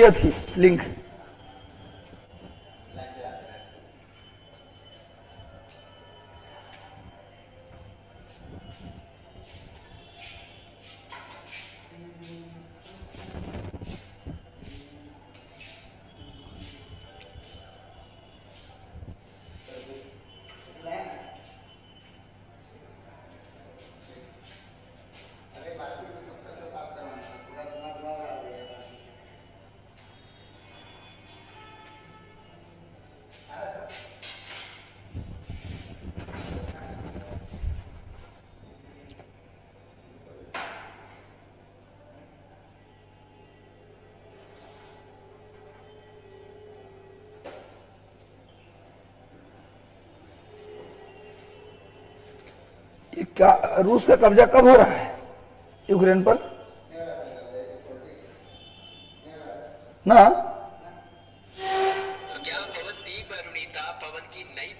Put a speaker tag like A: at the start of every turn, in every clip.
A: ये थी लिंक। क्या रूस का कब्जा कब हो रहा है यूक्रेन पर ना?
B: क्या पवन दीप अरुणिता पवन की नई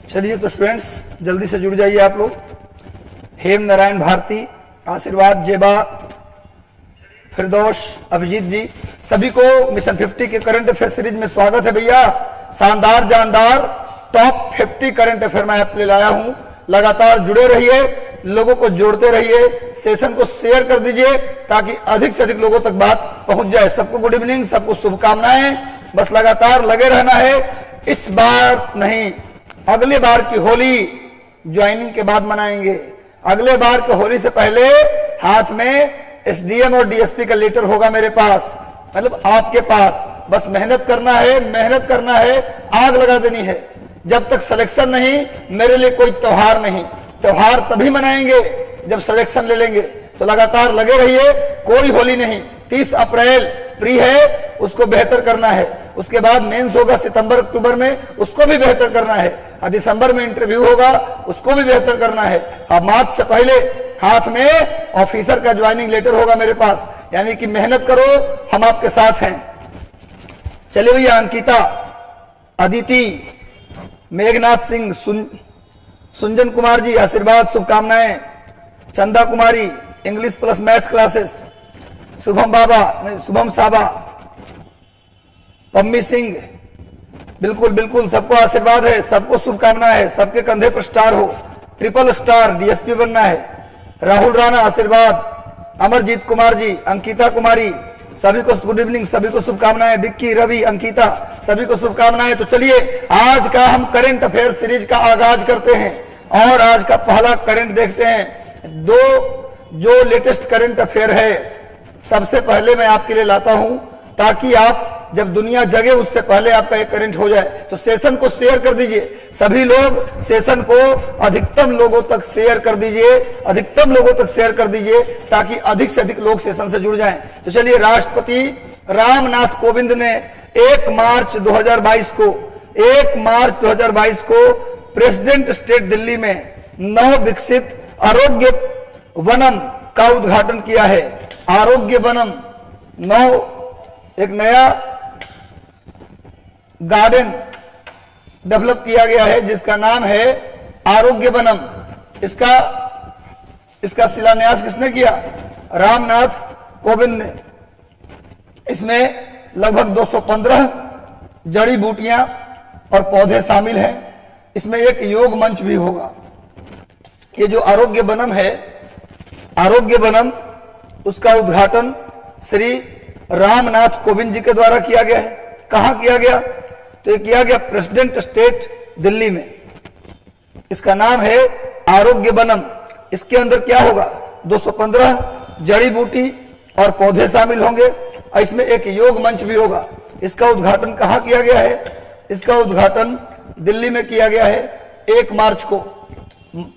A: चलिए तो स्टूडेंट्स जल्दी से जुड़ जाइए आप लोग। हेम नारायण भारती, आशीर्वाद, जेबा, फिरदौश, अभिजीत जी, सभी को मिशन 50 के करंट अफेयर सीरीज में स्वागत है भैया। शानदार जानदार टॉप 50 करंट अफेयर मैं आपके लिए लाया हूं। लगातार जुड़े रहिए, लोगों को जोड़ते रहिए, सेशन को शेयर कर दीजिए ताकि अधिक से अधिक लोगों तक बात पहुंच जाए। सबको गुड इवनिंग, सबको शुभकामनाएं। बस लगातार लगे रहना है। इस बार नहीं, अगले बार की होली ज्वाइनिंग के बाद मनाएंगे। अगले बार की होली से पहले हाथ में एसडीएम और डीएसपी का लेटर होगा मेरे पास, मतलब आपके पास। बस मेहनत करना है, मेहनत करना है, आग लगा देनी है। जब तक सिलेक्शन नहीं, मेरे लिए कोई त्योहार नहीं। त्योहार तभी मनाएंगे जब सिलेक्शन ले लेंगे। तो लगातार लगे रहिए, कोई होली नहीं। 30 अप्रैल प्री है, उसको बेहतर करना है। उसके बाद मेंस होगा सितंबर अक्टूबर में, उसको भी बेहतर करना है। दिसंबर में इंटरव्यू होगा, उसको भी बेहतर करना है। अब मार्च से पहले हाथ में ऑफिसर का ज्वाइनिंग लेटर होगा मेरे पास। यानी कि मेहनत करो, हम आपके साथ हैं। चलिए भैया, अंकिता, अदिति, मेघनाथ सिंह, सुंजन कुमार जी, आशीर्वाद, शुभकामनाएं। Chanda Kumari, English plus math classes. Shubham Baba, Shubham Saba, Pammi Singh, बिल्कुल बिल्कुल, सबको आशीर्वाद है, सबको शुभकामना है। सबके कंधे पर स्टार हो, ट्रिपल स्टार, डीएसपी बनना है। राहुल राणा, आशीर्वाद। अमरजीत कुमार जी, अंकिता कुमारी, सभी को गुड इवनिंग, सभी को शुभकामनाएं। विक्की, रवि, अंकिता, सभी को शुभकामनाएं। तो चलिए आज का हम करंट अफेयर सीरीज का आगाज करते हैं और आज का पहला करंट देखते हैं। दो जो लेटेस्ट करंट अफेयर है सबसे पहले मैं आपके लिए लाता हूं ताकि आप जब दुनिया जगे उससे पहले आपका एक करंट हो जाए। तो सेशन को शेयर कर दीजिए, सभी लोग सेशन को अधिकतम लोगों तक शेयर कर दीजिए, अधिकतम लोगों तक शेयर कर दीजिए ताकि अधिक से अधिक लोग सेशन से जुड़ जाएं। तो चलिए, राष्ट्रपति रामनाथ कोविंद ने 1 मार्च 2022 को प्रेसिडेंट स्टेट दिल्ली में नव विकसित आरोग्य वनम का उद्घाटन किया है। आरोग्य वनम, एक नया गार्डन डेवलप किया गया है जिसका नाम है आरोग्य वनम। इसका शिलान्यास किसने किया? रामनाथ कोविंद ने। इसमें लगभग 215 जड़ी बूटियां और पौधे शामिल हैं। इसमें एक योग मंच भी होगा। ये जो आरोग्य वनम है, आरोग्य वनम, उसका उद्घाटन श्री रामनाथ कोविंद जी के द्वारा किया गया है। कहां किया गया? तो ये किया गया प्रेसिडेंट स्टेट दिल्ली में। इसका नाम है आरोग्य वनम। इसके अंदर क्या होगा? 215 जड़ी बूटी और पौधे शामिल होंगे और इसमें एक योग मंच भी होगा। इसका उद्घाटन कहां किया गया है? इसका उद्घाटन दिल्ली में किया गया है 1 मार्च को।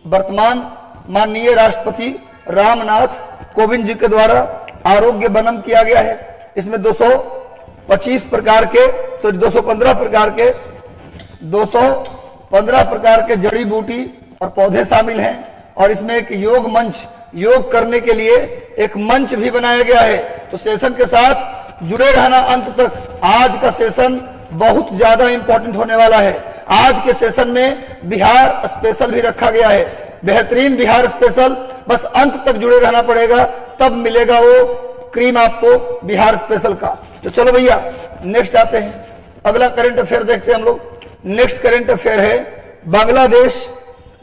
A: वर्तमान माननीय राष्ट्रपति रामनाथ कोविंद जी के द्वारा आरोग्य वनम किया गया है। इसमें 215 प्रकार के जड़ी बूटी और पौधे शामिल हैं और इसमें एक योग मंच, योग करने के लिए एक मंच भी बनाया गया है। तो सेशन के साथ जुड़े रहना अंत तक। आज का सेशन बहुत ज्यादा इंपॉर्टेंट होने वाला है। आज के सेशन में बिहार स्पेशल भी रखा गया है, बेहतरीन बिहार स्पेशल। बस अंत तक जुड़े रहना पड़ेगा, तब मिलेगा वो क्रीम आपको बिहार स्पेशल का। तो चलो भैया, नेक्स्ट आते हैं, अगला करंट अफेयर देखते हैं हम लोग। नेक्स्ट करंट अफेयर है बांग्लादेश।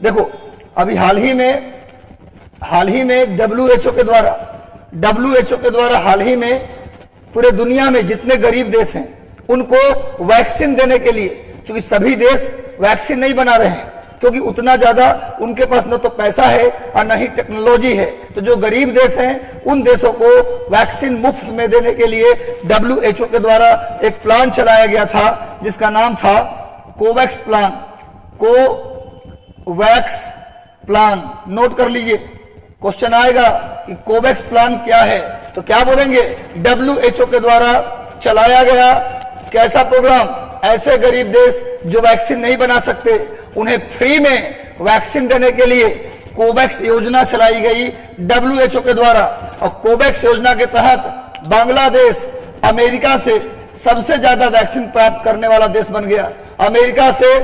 A: देखो, अभी हाल ही में WHO के द्वारा हाल ही में पूरे दुनिया में जितने गरीब देश हैं उनको वैक्सीन देने के लिए, क्योंकि सभी देश वैक्सीन नहीं बना रहे हैं क्योंकि उतना ज्यादा उनके पास न तो पैसा है और न ही टेक्नोलॉजी है। तो जो गरीब देश हैं उन देशों को वैक्सीन मुफ्त में देने के लिए WHO के द्वारा एक प्लान चलाया गया था जिसका नाम था Covax plan. Covax plan, note कर लीजिए, क्वेश्चन आएगा कि कोवैक्स प्लान क्या है, तो क्या बोलेंगे? WHO के द्वारा चलाया गया कैसा प्रोग्राम? ऐसे गरीब देश जो वैक्सीन नहीं बना सकते उन्हें फ्री में वैक्सीन देने के लिए कोवैक्स योजना चलाई गई WHO के द्वारा। और कोवैक्स योजना के तहत बांग्लादेश अमेरिका से सबसे ज्यादा वैक्सीन प्राप्त करने वाला देश बन गया। अमेरिका से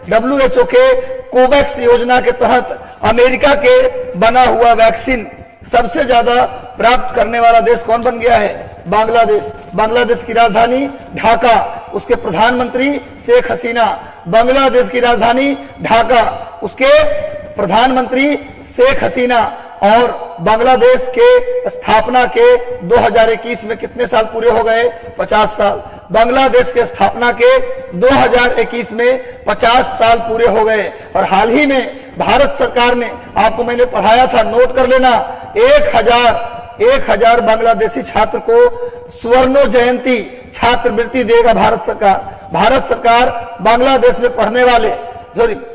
A: WHO के कोवैक्स योजना के तहत अमेरिका के बना हुआ वैक्सीन सबसे ज्यादा प्राप्त करने वाला देश कौन बन गया है? बांग्लादेश। बांग्लादेश की राजधानी ढाका, उसके प्रधानमंत्री शेख हसीना। बांग्लादेश की राजधानी ढाका, उसके प्रधानमंत्री शेख हसीना। और बांग्लादेश के स्थापना के 2021 में कितने साल पूरे हो गए? 50 साल। बांग्लादेश के स्थापना के 2021 में 50 साल पूरे हो गए। और हाल ही में भारत सरकार ने, आपको मैंने पढ़ाया था, नोट कर लेना, 1000 बांग्लादेशी छात्र को स्वर्ण जयंती छात्रवृत्ति देगा भारत सरकार। भारत सरकार बांग्लादेश में पढ़ने वाले,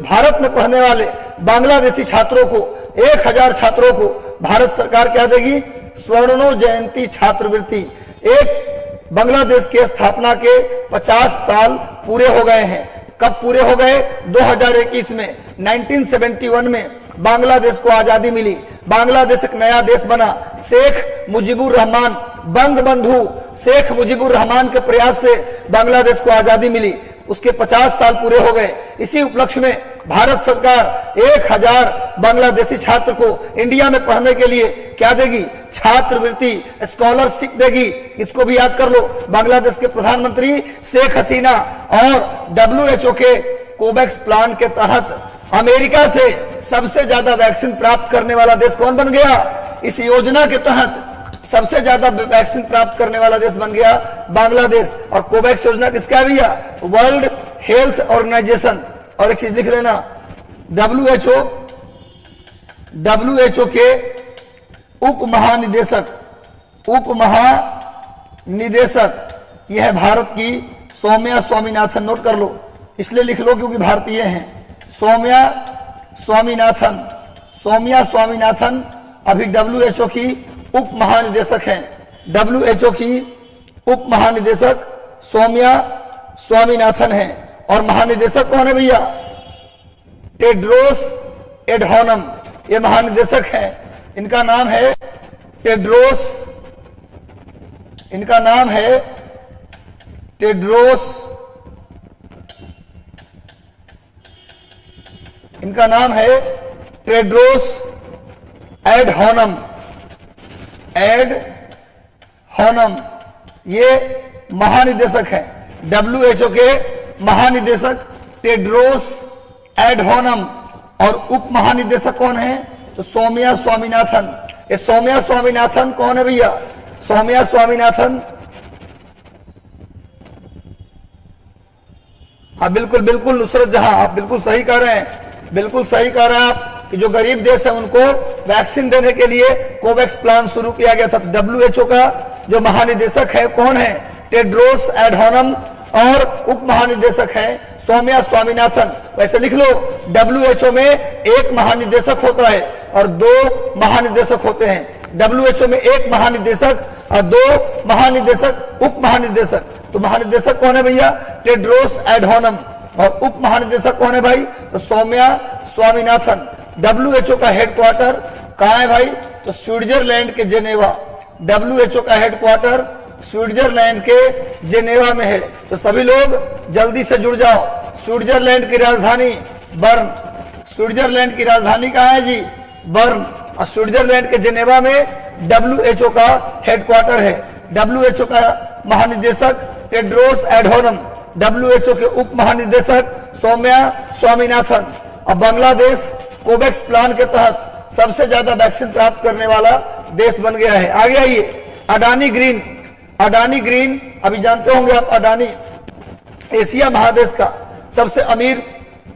A: भारत में पढ़ने वाले बांग्लादेशी छात्रों को, 1000 छात्रों को भारत सरकार क्या देगी? स्वर्ण जयंती छात्रवृत्ति। एक बांग्लादेश के स्थापना के 50 साल पूरे हो गए हैं। कब पूरे हो गए? 2021 में। 1971 में बांग्लादेश को आजादी मिली, बांग्लादेश एक नया देश बना। शेख मुजीबुर रहमान, बंग बंधु शेख मुजीबुर रहमान के प्रयास से बांग्लादेश को आजादी मिली। उसके 50 साल पूरे हो गए। इसी उपलक्ष्य में भारत सरकार 1000 बांग्लादेशी छात्र को इंडिया में पढ़ने के लिए क्या देगी? छात्रवृत्ति, स्कॉलरशिप देगी। इसको भी याद कर लो। बांग्लादेश के प्रधानमंत्री शेख हसीना। और WHO के कोवैक्स प्लान के तहत अमेरिका से सबसे ज्यादा वैक्सीन प्राप्त करने वाला देश कौन बन गया? इस योजना के तहत सबसे ज्यादा वैक्सीन प्राप्त करने वाला देश बन गया बांग्लादेश। और कोवैक्स योजना किसका है भैया? World Health Organization. और एक चीज लिख लेना, WHO के उप महानिदेशक यह है भारत की सौम्या स्वामीनाथन। नोट कर लो, इसलिए लिख लो क्योंकि भारतीय हैं। सौम्या स्वामीनाथन अभी WHO की उप महानिदेशक हैं। WHO की उप महानिदेशक सौम्या स्वामीनाथन हैं। और महानिदेशक कौन है भैया? टेड्रोस एडहानम, ये महानिदेशक हैं। इनका नाम है टेड्रोस, इनका नाम है टेड्रोस, इनका नाम है टेड्रोस एडहानम। ये महानिदेशक हैं, WHO के महानिदेशक टेड्रोस एडहानम। और उप महानिदेशक कौन है? तो सौम्या स्वामीनाथन। ये सौम्या स्वामीनाथन कौन है भैया? सौम्या स्वामीनाथन, हाँ बिल्कुल बिल्कुल नुसरत जहां, आप बिल्कुल सही कह रहे हैं, बिल्कुल सही कह रहे हैं आप कि जो गरीब देश है उनको वैक्सीन देने के लिए कोवैक्स प्लान शुरू किया गया था। WHO का जो महानिदेशक है कौन है? टेड्रोस एडहानम। और उप महानिदेशक है सौम्या स्वामीनाथन। वैसे लिख लो, WHO में एक महानिदेशक होता है और 2 महानिदेशक होते हैं। WHO में एक महानिदेशक और 2 महानिदेशक, उप महानिदेशक। तो महानिदेशक कौन है भैया? टेड्रोस एडहानम। और उप महानिदेशक कौन है भाई? तो सौम्या स्वामीनाथन। WHO का हेडक्वार्टर कहां है भाई? तो स्विट्जरलैंड के जेनेवा। WHO का हेडक्वार्टर स्विट्जरलैंड के जेनेवा में है। तो सभी लोग जल्दी से जुड़ जाओ। स्विट्जरलैंड की राजधानी बर्न। स्विट्जरलैंड की राजधानी कहां है जी? बर्न। और स्विट्जरलैंड के जेनेवा में WHO का हेडक्वार्टर है। WHO का महानिदेशक टेड्रोस एडहानम, WHO के उप महानिदेशक सौम्या स्वामीनाथन। और बांग्लादेश कोवैक्स प्लान के तहत सबसे ज्यादा वैक्सीन प्राप्त करने वाला देश बन गया है। आगे आइए, अडानी ग्रीन। अडानी ग्रीन अभी जानते होंगे आप, अडानी एशिया महादेश का सबसे अमीर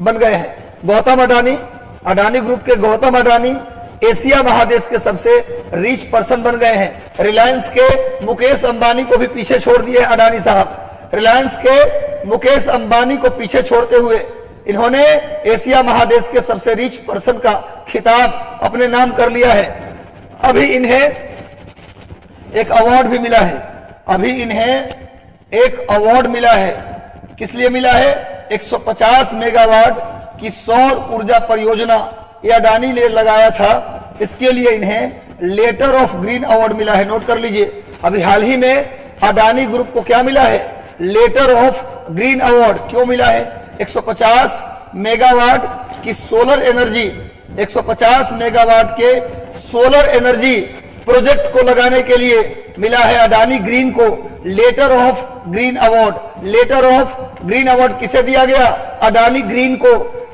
A: बन गए हैं। गौतम अडानी, अडानी ग्रुप के गौतम अडानी एशिया महादेश के सबसे रिच पर्सन बन गए हैं। रिलायंस के मुकेश अंबानी को भी पीछे छोड़ दिए अडानी साहब। रिलायंस के मुकेश अंबानी को पीछे छोड़ते हुए इन्होंने एशिया महादेश के सबसे रिच पर्सन का खिताब अपने नाम कर लिया है। अभी इन्हें एक अवार्ड भी मिला है। अभी इन्हें एक अवार्ड मिला है। किस लिए मिला है? 150 मेगावाट की सौर ऊर्जा परियोजना ये अडानी ने लगाया था, इसके लिए इन्हें लेटर ऑफ ग्रीन अवार्ड मिला है। नोट कर लीजिए, अभी हाल ही में अडानी ग्रुप को क्या मिला है? Letter of green award. क्यों मिला है? 150 मेगावाट की सोलर एनर्जी, 150 मेगावाट के सोलर एनर्जी प्रोजेक्ट को लगाने के लिए मिला है अडानी ग्रीन को letter of green award. Letter of green award किसे दिया गया? अडानी ग्रीन को।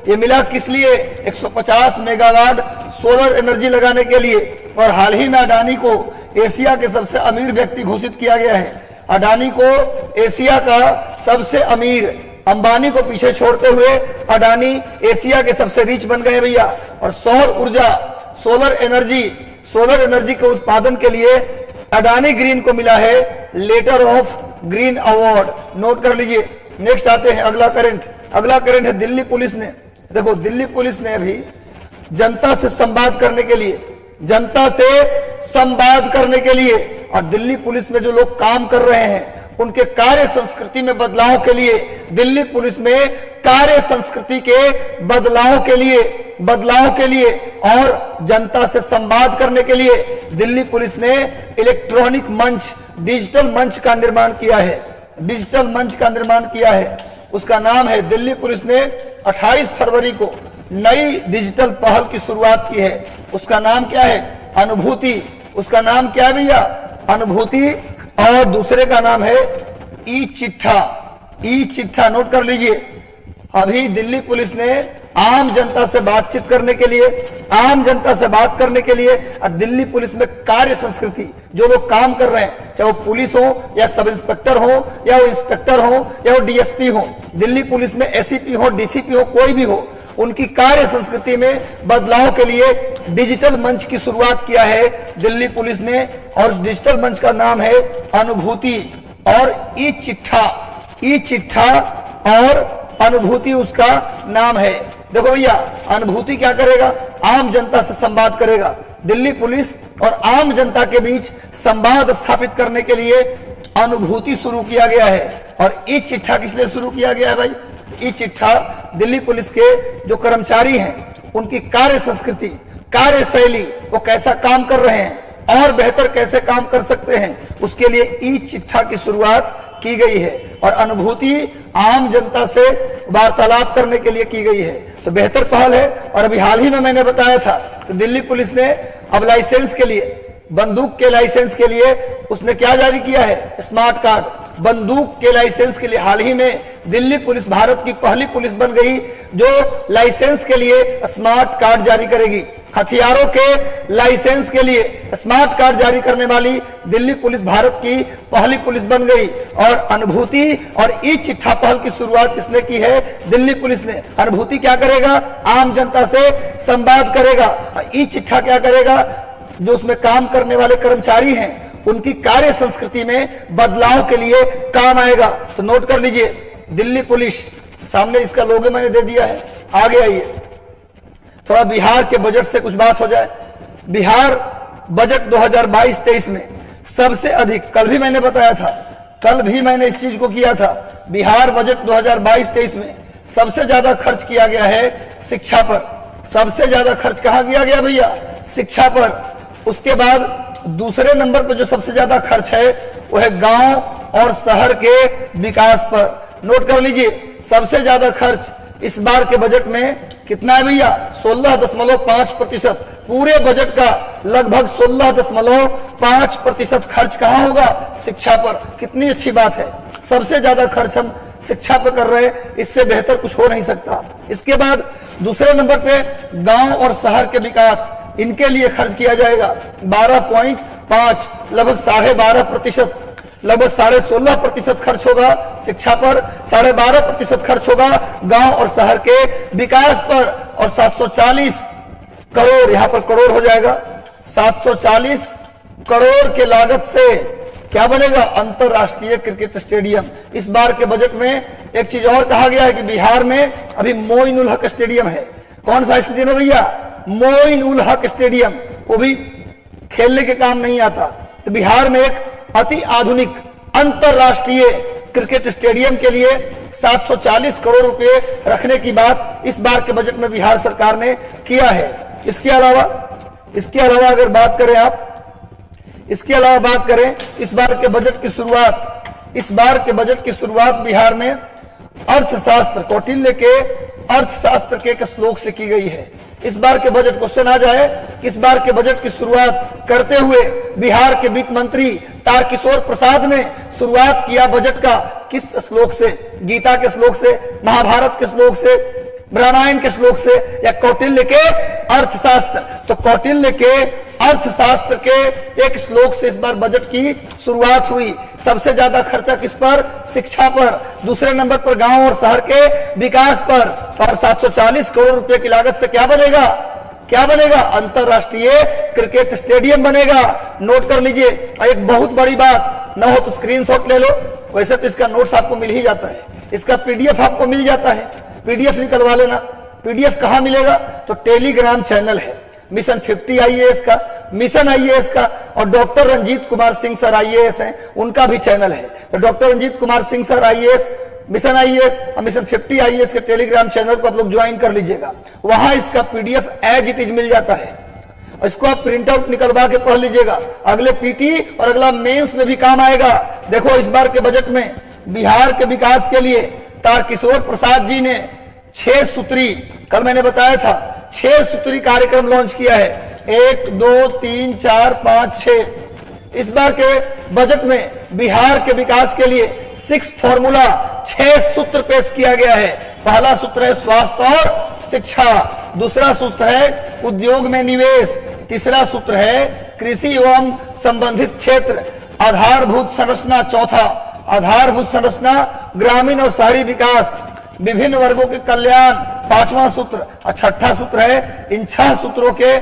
A: ये मिला किस लिए? 150 मेगावाट सोलर एनर्जी लगाने के लिए। और हाल ही में अडानी को एशिया के सबसे अमीर व्यक्ति घोषित किया गया है। अडानी को एशिया का सबसे अमीर, अंबानी को पीछे छोड़ते हुए अडानी एशिया के सबसे रिच बन गए भैया। और सौर ऊर्जा, सोलर एनर्जी के उत्पादन के लिए अडानी ग्रीन को मिला है letter of green award. Note कर लीजिए। नेक्स्ट आते हैं अगला करंट है दिल्ली पुलिस ने। देखो, दिल्ली पुलिस ने अभी जनता से संवाद करने के लिए और दिल्ली पुलिस में जो लोग काम कर रहे हैं उनके कार्य संस्कृति में बदलाव के लिए, दिल्ली पुलिस में कार्य संस्कृति के बदलाव के लिए और जनता से संवाद करने के लिए दिल्ली पुलिस ने इलेक्ट्रॉनिक मंच, डिजिटल मंच का निर्माण किया है। उसका नाम है, दिल्ली पुलिस ने 28 फरवरी को नई डिजिटल पहल की शुरुआत की है। उसका नाम क्या है? अनुभूति। उसका नाम क्या है भैया? अनुभूति। और दूसरे का नाम है ई चिट्ठा। नोट कर लीजिए। अभी दिल्ली पुलिस ने आम जनता से बातचीत करने के लिए और दिल्ली पुलिस में कार्य संस्कृति, जो लोग काम कर रहे हैं, चाहे वो पुलिस हो या सब इंस्पेक्टर हो या वो इंस्पेक्टर हो या वो डीएसपी हो, दिल्ली पुलिस में एसीपी हो, डीसीपी हो, कोई भी हो, उनकी कार्य संस्कृति में बदलाव के लिए डिजिटल मंच की शुरुआत किया है दिल्ली पुलिस ने। और डिजिटल मंच का नाम है अनुभूति और ई चिट्ठा और अनुभूति उसका नाम है। देखो भैया, अनुभूति क्या करेगा? आम जनता से संवाद करेगा। दिल्ली पुलिस और आम जनता के बीच संवाद स्थापित करने के लिए अनुभूति शुरू किया गया है। और ई चिट्ठा किस लिए शुरू किया गया है भाई? ई चिट्ठा दिल्ली पुलिस के जो कर्मचारी हैं उनकी कार्य संस्कृति, कार्यशैली, वो कैसा काम कर रहे हैं और बेहतर कैसे काम कर सकते हैं, उसके लिए ई चिट्ठा की शुरुआत की गई है। और अनुभूति आम जनता से वार्तालाप करने के लिए की गई है। तो बेहतर पहल है। और अभी हाल ही में मैंने बताया था कि दिल्ली पुलिस ने अब लाइसेंस के लिए, बंदूक के लाइसेंस के लिए उसने क्या जारी किया है? Smart card. बंदूक के लाइसेंस के लिए हाल ही में दिल्ली पुलिस भारत की पहली पुलिस बन गई जो लाइसेंस के लिए स्मार्ट कार्ड जारी करेगी। हथियारों के लाइसेंस के लिए स्मार्ट कार्ड जारी करने वाली दिल्ली पुलिस भारत की पहली पुलिस बन गई। और अनुभूति और ई चिट्ठा पहल की शुरुआत किसने की है? दिल्ली पुलिस ने। अनुभूति क्या करेगा? आम जनता से संवाद करेगा। और ई चिट्ठा क्या करेगा? जो उसमें काम करने वाले कर्मचारी हैं उनकी कार्य संस्कृति में बदलाव के लिए काम आएगा। तो नोट कर लीजिए, दिल्ली पुलिस, सामने इसका लोगो मैंने दे दिया है। आगे आइए, थोड़ा बिहार के बजट से कुछ बात हो जाए। बिहार बजट 2022-23 में सबसे अधिक, कल भी मैंने बताया था, कल भी मैंने इस चीज को किया था, बिहार बजट 2022-23 में सबसे ज्यादा खर्च किया गया है शिक्षा पर। सबसे ज्यादा खर्च कहां किया गया भैया? शिक्षा पर। उसके बाद दूसरे नंबर पर जो सबसे ज्यादा खर्च है वो है गांव और शहर के विकास पर। नोट कर लीजिए, सबसे ज्यादा खर्च इस बार के बजट में कितना है भैया? 16.5%। पूरे बजट का लगभग 16.5% खर्च कहां होगा? शिक्षा पर। कितनी अच्छी बात है, सबसे ज्यादा खर्च हम शिक्षा पर कर रहे हैं, इससे बेहतर कुछ हो नहीं सकता। इसके बाद दूसरे नंबर पे गांव और शहर के विकास, इनके लिए खर्च किया जाएगा 12.5, लगभग 12.5%, लगभग 16.5% खर्च होगा शिक्षा पर, 12.5% खर्च होगा गांव और शहर के विकास पर। और 740 करोड़, यहां पर करोड़ हो जाएगा, 740 करोड़ के लागत से क्या बनेगा? अंतरराष्ट्रीय क्रिकेट स्टेडियम। इस बार के बजट में एक चीज और कहा गया है कि बिहार में अभी मोइनुल हक स्टेडियम है। कौन सा स्टेडियम है भैया? मोइनुल हक स्टेडियम। वो भी खेलने के काम नहीं आता। तो बिहार में एक अति आधुनिक अंतरराष्ट्रीय क्रिकेट स्टेडियम के लिए 740 करोड़ रुपए रखने की बात इस बार के बजट में बिहार सरकार ने किया है। इसके अलावा अगर बात करें आप, इसके अलावा बात करें इस बार के बजट की शुरुआत बिहार में अर्थशास्त्र, कौटिल्य के अर्थशास्त्र के एक श्लोक से की गई है। इस बार के बजट क्वेश्चन आ जाए कि इस बार के बजट की शुरुआत करते हुए बिहार के वित्त मंत्री तारकिशोर प्रसाद ने शुरुआत किया बजट का किस श्लोक से? गीता के श्लोक से, महाभारत के श्लोक से, रामायण के श्लोक से, या कौटिल्य के अर्थशास्त्र? तो कौटिल्य के अर्थशास्त्र के एक श्लोक से इस बार बजट की शुरुआत हुई। सबसे ज्यादा खर्चा किस पर? शिक्षा पर। दूसरे नंबर पर गांव और शहर के विकास पर। और 740 करोड़ रुपए की लागत से क्या बनेगा? क्या बनेगा? अंतरराष्ट्रीय क्रिकेट स्टेडियम बनेगा। नोट कर लीजिए। एक बहुत बड़ी बात, न हो तो स्क्रीनशॉट ले लो, वैसे तो इसका नोट्स आपको मिल ही जाता है, इसका पीडीएफ आपको मिल जाता है, पीडीएफ निकलवा लेना। पीडीएफ कहां मिलेगा? तो टेलीग्राम चैनल है मिशन 50 आईएएस का, मिशन आईएएस का, और doctor Ranjit Kumar Singh sir IAS हैं, उनका भी चैनल है। तो doctor Ranjit Kumar Singh sir IAS, mission IAS और मिशन 50 आईएएस के टेलीग्राम चैनल को आप लोग ज्वाइन कर लीजिएगा। वहां इसका पीडीएफ एज इट इज मिल जाता है। इसको आप प्रिंट आउट निकलवा के पढ़ लीजिएगा, अगले पीटी और अगला मेंस में भी काम आएगा। देखो इस बार के बजट में बिहार के विकास के लिए तारकिशोर प्रसाद जी ने 6 सूत्री, कल मैंने बताया था, 6 सूत्री कार्यक्रम लॉन्च किया है। 1 2 3 4 5 6। इस बार के बजट में बिहार के विकास के लिए 6 फॉर्मूला, 6 सूत्र पेश किया गया है। पहला सूत्र है स्वास्थ्य और शिक्षा, दूसरा सूत्र है उद्योग में निवेश, तीसरा सूत्र है कृषि एवं संबंधित क्षेत्र, आधारभूत संरचना, चौथा आधारभूत संरचना, ग्रामीण और शहरी विकास, विभिन्न वर्गों के कल्याण, पांचवा सूत्र, और छठा सूत्र है इन 6 सूत्रों के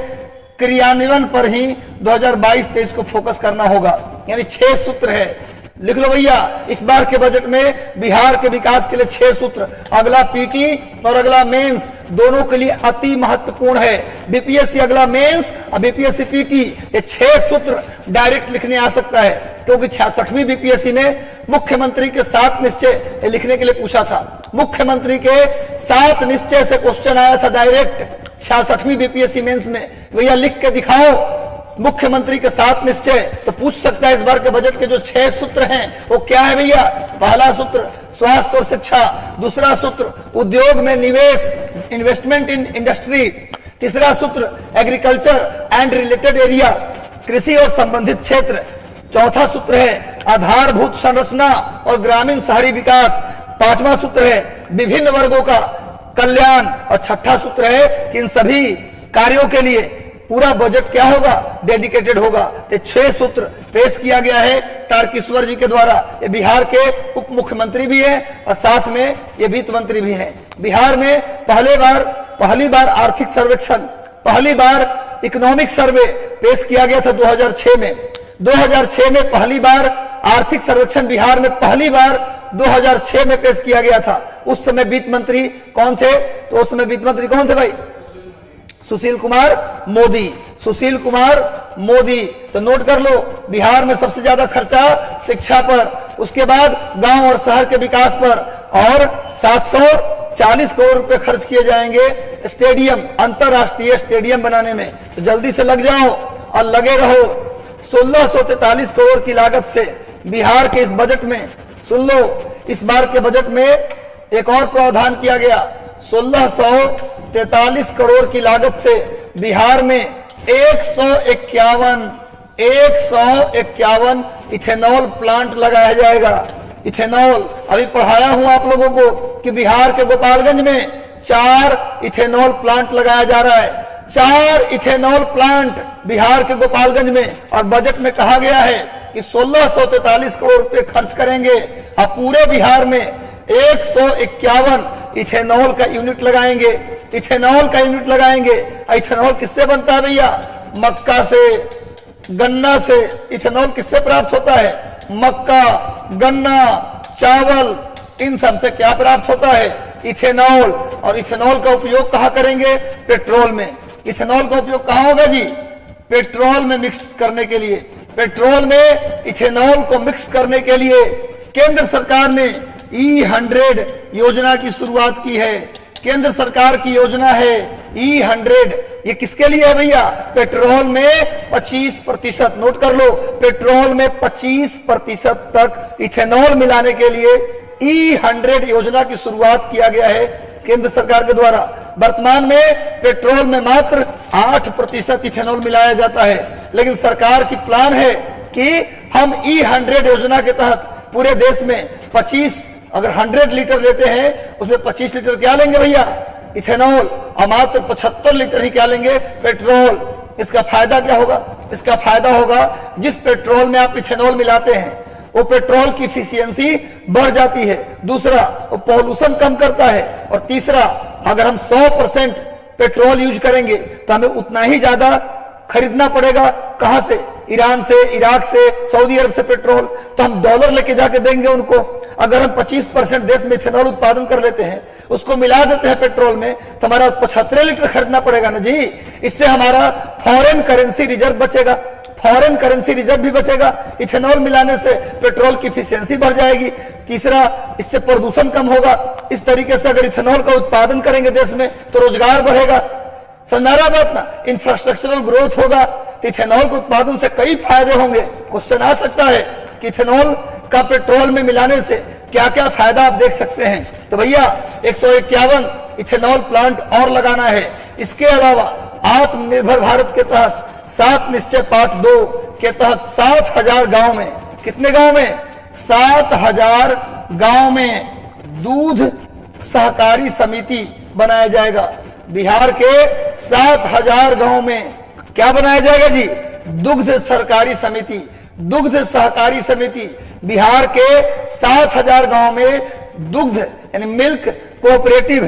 A: क्रियान्वयन पर ही 2022-23 को फोकस करना होगा। यानी 6 सूत्र है, लिख लो भैया। इस बार के बजट में बिहार के विकास के लिए 6 सूत्र, अगला पीटी और अगला मेंस दोनों के लिए अति महत्वपूर्ण है। बीपीएससी अगला मेंस और बीपीएससी पीटी, ये 6 सूत्र डायरेक्ट लिखने आ सकता है, क्योंकि 66वीं बीपीएससी में मुख्यमंत्री के 7 निश्चय लिखने के लिए पूछा था। मुख्यमंत्री के 7 निश्चय से क्वेश्चन आया था डायरेक्ट 66वीं बीपीएससी मेंस में। भैया लिख के दिखाओ मुख्यमंत्री के 7 निश्चय, तो पूछ सकता है इस बार के बजट के जो 6 सूत्र हैं वो क्या है भैया? पहला सूत्र स्वास्थ्य और शिक्षा, दूसरा सूत्र उद्योग में निवेश, इन्वेस्टमेंट इन इंडस्ट्री, तीसरा सूत्र एग्रीकल्चर एंड रिलेटेड एरिया, कृषि और संबंधित क्षेत्र, चौथा सूत्र है आधारभूत संरचना और ग्रामीण शहरी विकास, पांचवा सूत्र है विभिन्न वर्गों का कल्याण, और छठा सूत्र है कि इन सभी कार्यों के लिए पूरा बजट क्या होगा? डेडिकेटेड होगा। ये 6 सूत्र पेश किया गया है तारकिशोर जी के द्वारा। ये बिहार के उप मुख्यमंत्री भी हैं और साथ में ये वित्त मंत्री भी हैं। बिहार में पहली बार आर्थिक सर्वेक्षण, पहली बार इकोनॉमिक सर्वे पेश किया गया था 2006 में। 2006 में पहली बार आर्थिक सर्वेक्षण बिहार में पहली बार 2006 में पेश किया गया था। उस समय वित्त मंत्री कौन थे? तो उस समय वित्त मंत्री कौन थे भाई? सुशील कुमार मोदी। सुशील कुमार मोदी। तो नोट कर लो, बिहार में सबसे ज्यादा खर्चा शिक्षा पर, उसके बाद गांव और शहर के विकास पर, और 740 करोड़ रुपए खर्च किए जाएंगे स्टेडियम, अंतरराष्ट्रीय स्टेडियम बनाने में। तो जल्दी से लग जाओ और लगे रहो। 1643 करोड़ की लागत से बिहार के इस बजट में, सुन लो, इस बार के बजट में एक और प्रावधान किया गया। 1643 करोड़ की लागत से बिहार में 151 इथेनॉल प्लांट लगाया जाएगा। इथेनॉल अभी पढ़ाया हूं आप लोगों को कि बिहार के गोपालगंज में 4 इथेनॉल प्लांट लगाया जा रहा है। 4 इथेनॉल प्लांट बिहार के गोपालगंज में, और बजट में कहा गया है कि 1643 करोड़ रुपए खर्च करेंगे और पूरे बिहार में 151 इथेनॉल का यूनिट लगाएंगे। इथेनॉल का यूनिट लगाएंगे। इथेनॉल किससे बनता है भैया? मक्का से, गन्ना से। इथेनॉल किससे प्राप्त होता है? मक्का, गन्ना, चावल, इन सब से क्या प्राप्त होता है? इथेनॉल। और इथेनॉल का उपयोग कहां करेंगे? पेट्रोल में। इथेनॉल का उपयोग कहां होगा जी? पेट्रोल में मिक्स करने के लिए। पेट्रोल में इथेनॉल को मिक्स करने के लिए केंद्र सरकार ने E100 योजना की शुरुआत की है। केंद्र सरकार की योजना है E100। ये किसके लिए है भैया? पेट्रोल में 25%, नोट कर लो, पेट्रोल में 25% तक इथेनॉल मिलाने के लिए E100 योजना की शुरुआत किया गया है केंद्र सरकार के द्वारा। वर्तमान में पेट्रोल में मात्र 8% इथेनॉल मिलाया जाता है, लेकिन सरकार की प्लान है कि हम E100 योजना के तहत पूरे देश में 25, अगर 100 लीटर लेते हैं उसमें 25 लीटर क्या लेंगे भैया, इथेनॉल, और मात्र 75 लीटर ही क्या लेंगे, पेट्रोल। इसका फायदा क्या होगा? इसका फायदा होगा जिस पेट्रोल में आप इथेनॉल मिलाते हैं वो पेट्रोल की इफिशियंसी बढ़ जाती है, दूसरा वो पॉल्यूशन कम करता है, और तीसरा अगर हम 100% पेट्रोल यूज करेंगे तो हमें उतना ही ज्यादा खरीदना पड़ेगा। कहां से? ईरान से, इराक से, सऊदी अरब से पेट्रोल। तो हम डॉलर लेके जाके देंगे उनको। अगर हम 25% देश में इथेनॉल उत्पादन कर लेते हैं, उसको मिला देते हैं पेट्रोल में, तो हमारा 75 लीटर खरीदना पड़ेगा ना जी। इससे हमारा फॉरेन करेंसी रिजर्व बचेगा, फॉरेन करेंसी रिजर्व भी बचेगा। इथेनॉल मिलाने से पेट्रोल की इफिशियंसी बढ़ जाएगी। तीसरा, इससे प्रदूषण कम होगा। इस तरीके से अगर इथेनॉल का उत्पादन करेंगे देश में तो रोजगार बढ़ेगा। समझा बात ना? इंफ्रास्ट्रक्चरल ग्रोथ होगा। तो इथेनॉल के उत्पादन से कई फायदे होंगे। क्वेश्चन आ सकता है कि इथेनॉल का पेट्रोल में मिलाने से क्या क्या फायदा आप देख सकते हैं। तो भैया 151 इथेनॉल प्लांट और लगाना है। इसके अलावा आत्मनिर्भर भारत के तहत 7 निश्चय पाठ 2 के तहत 7000 गांव में, कितने गांव में? 7000 गांव में दूध सहकारी समिति बनाया जाएगा। बिहार के 7000 गांव में क्या बनाया जाएगा जी? दुग्ध सहकारी समिति। दुग्ध सहकारी समिति बिहार के 7000 गांव में दुग्ध यानी मिल्क कोऑपरेटिव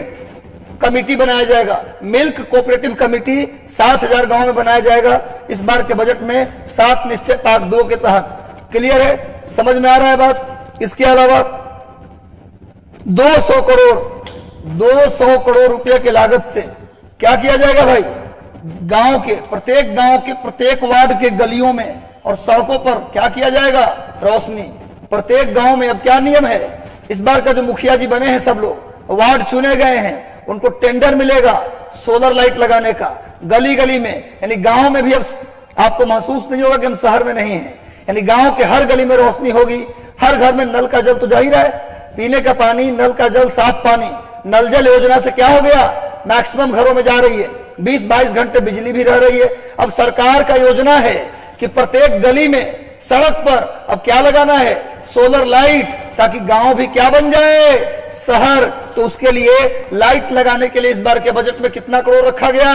A: कमिटी बनाया जाएगा। मिल्क कोऑपरेटिव कमिटी 7000 गांव में बनाया जाएगा इस बार के बजट में 7 निश्चय पाठ 2 के तहत। क्लियर है? समझ में आ रहा है बात? इसके अलावा 200 करोड़ रुपए की लागत से क्या किया जाएगा भाई? गांव के प्रत्येक वार्ड के गलियों में और सड़कों पर क्या किया जाएगा? रोशनी। प्रत्येक गांव में अब क्या नियम है? इस बार का जो मुखिया जी बने हैं, सब लोग वार्ड चुने गए हैं, उनको टेंडर मिलेगा सोलर लाइट लगाने का गली गली में। यानी गांव में भी अब आपको महसूस नहीं होगा कि हम शहर में नहीं हैं। यानी गांव के हर गली में रोशनी होगी। हर घर में नल का जल तो जाहिर है, पीने का पानी, नल का जल, साफ पानी। नल जल योजना से क्या हो गया? मैक्सिमम घरों में जा रही है, 20-22 घंटे बिजली भी रह रही है। अब सरकार का योजना है कि प्रत्येक गली में, सड़क पर अब क्या लगाना है? सोलर लाइट, ताकि गांव भी क्या बन जाए? शहर। तो उसके लिए लाइट लगाने के लिए इस बार के बजट में कितना करोड़ रखा गया?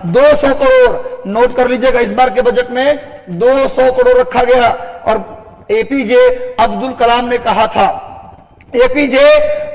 A: 200 करोड़। नोट कर लीजिएगा, इस बार के बजट में 200 करोड़ रखा गया। और एपीजे अब्दुल कलाम ने कहा था, एपीजे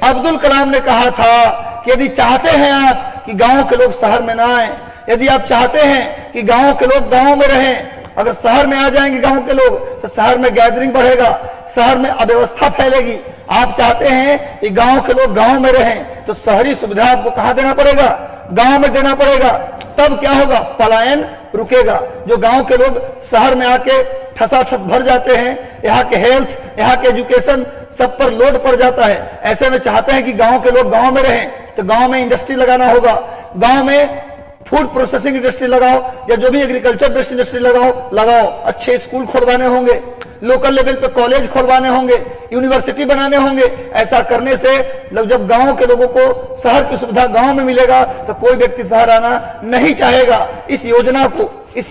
A: अब्दुल कलाम ने कहा था कि यदि चाहते हैं आप कि गांव के लोग शहर में ना आए, यदि आप चाहते हैं कि गांव के लोग गांव में रहें, अगर शहर में आ जाएंगे गांव के लोग तो शहर में गैदरिंग बढ़ेगा, शहर में अव्यवस्था फैलेगी। आप चाहते हैं कि गांव के लोग गांव में रहें तो शहरी सुविधा आपको कहां देना पड़ेगा? गांव में देना पड़ेगा। तब क्या होगा? पलायन रुकेगा। जो गांव के लोग शहर में आके ठसाठस भर जाते हैं, यहाँ के हेल्थ, यहाँ के एजुकेशन सब पर लोड पड़ जाता है। ऐसे में चाहते हैं कि गांव के लोग गांव में रहें, तो गांव में इंडस्ट्री लगाना होगा। गांव में फूड प्रोसेसिंग इंडस्ट्री लगाओ या जो भी एग्रीकल्चर बेस्ड इंडस्ट्री लगाओ। अच्छे स्कूल खुलवाने होंगे, लोकल लेवल पे कॉलेज खुलवाने होंगे, यूनिवर्सिटी बनाने होंगे। ऐसा करने से जब गांव के लोगों को शहर की सुविधा गांव में मिलेगा तो कोई व्यक्ति शहर आना नहीं चाहेगा। इस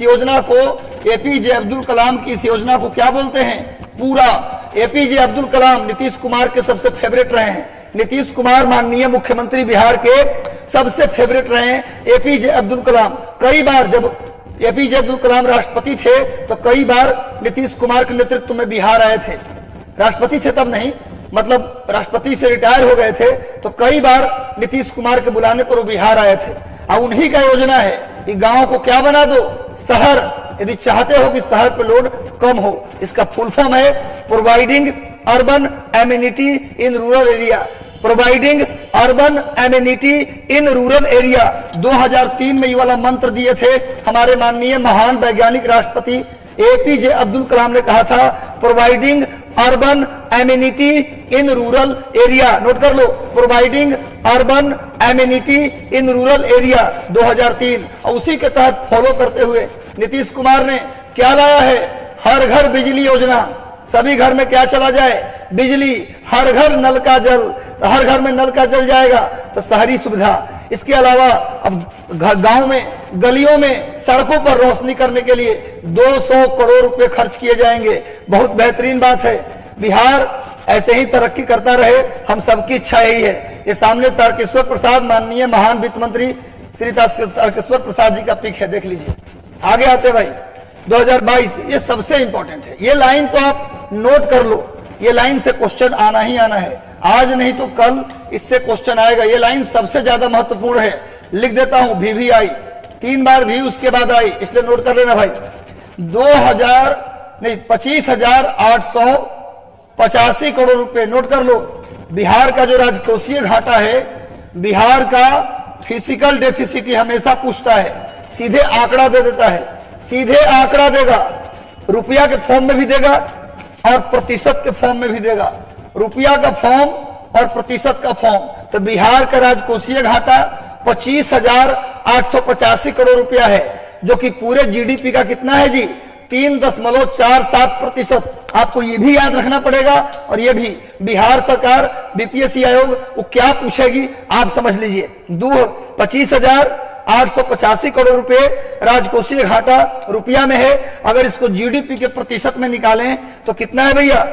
A: योजना को एपीजे अब्दुल कलाम की इस योजना को क्या बोलते हैं? पूरा। एपीजे अब्दुल कलाम नीतीश कुमार के सबसे फेवरेट रहे हैं। नीतीश कुमार माननीय मुख्यमंत्री बिहार के सबसे फेवरेट रहे हैं एपीजे अब्दुल कलाम। कई बार जब एपीजे अब्दुल कलाम राष्ट्रपति थे तो कई बार नीतीश कुमार के नेतृत्व में बिहार आए थे। राष्ट्रपति थे तब नहीं, मतलब राष्ट्रपति से रिटायर हो गए थे, तो कई बार नीतीश कुमार के बुलाने पर वो बिहार आए थे। अब उन्हीं का योजना है कि गांव को क्या बना दो? शहर। यदि चाहते हो कि शहर पर लोड कम हो, इसका फुल फॉर्म है providing urban amenity in rural area. Providing urban amenity in rural area 2003 में ये वाला मंत्र दिए थे हमारे माननीय महान वैज्ञानिक राष्ट्रपति एपीजे अब्दुल कलाम ने। कहा था providing urban amenity in rural area. Note कर लो, providing urban amenity in rural area 2003। और उसी के तहत फॉलो करते हुए नीतीश कुमार ने क्या लाया है? हर घर बिजली योजना। सभी घर में क्या चला जाए? बिजली, हर घर नल का जल, तो हर घर में नल का जल जाएगा तो शहरी सुविधा। इसके अलावा अब गांव में, गलियों में, सड़कों पर रोशनी करने के लिए 200 करोड़ रुपए खर्च किए जाएंगे। बहुत बेहतरीन बात है। बिहार ऐसे ही तरक्की करता रहे, हम सबकी इच्छा यही है। ये सामने तारकेश्वर प्रसाद, माननीय महान वित्त मंत्री श्री तारकेश्वर प्रसाद जी का पिक है, देख लीजिए। आगे आते भाई 2022, ये सबसे इंपॉर्टेंट है। ये लाइन तो आप नोट कर लो, ये लाइन से क्वेश्चन आना ही आना है, आज नहीं तो कल इससे क्वेश्चन आएगा। ये लाइन सबसे ज्यादा महत्वपूर्ण है। लिख देता हूं, भी आई 3 बार भी उसके बाद आई, इसलिए नोट कर लेना भाई। 25,885 करोड़ रुपए नोट कर लो। बिहार का जो राजकोषीय घाटा है, बिहार का फिजिकल डेफिसिट हमेशा पूछता है, सीधे आंकड़ा दे देता है, सीधे आंकड़ा देगा, रुपया के फॉर्म में भी देगा और प्रतिशत के फॉर्म में भी देगा। रुपया का फॉर्म और प्रतिशत का फॉर्म। तो बिहार का राजकोषीय घाटा 25,885 करोड़ रुपया है, जो कि पूरे जीडीपी का कितना है जी? 3.47%। आपको ये भी याद रखना पड़ेगा, और ये भी बिहार सरकार, बीपीएससी आयोग वो क्या पूछेगी आप समझ लीजिए। 25,885 करोड़ रुपए राजकोषीय घाटा रुपया में है। अगर इसको जीडीपी के प्रतिशत में निकालें तो कितना है भैया?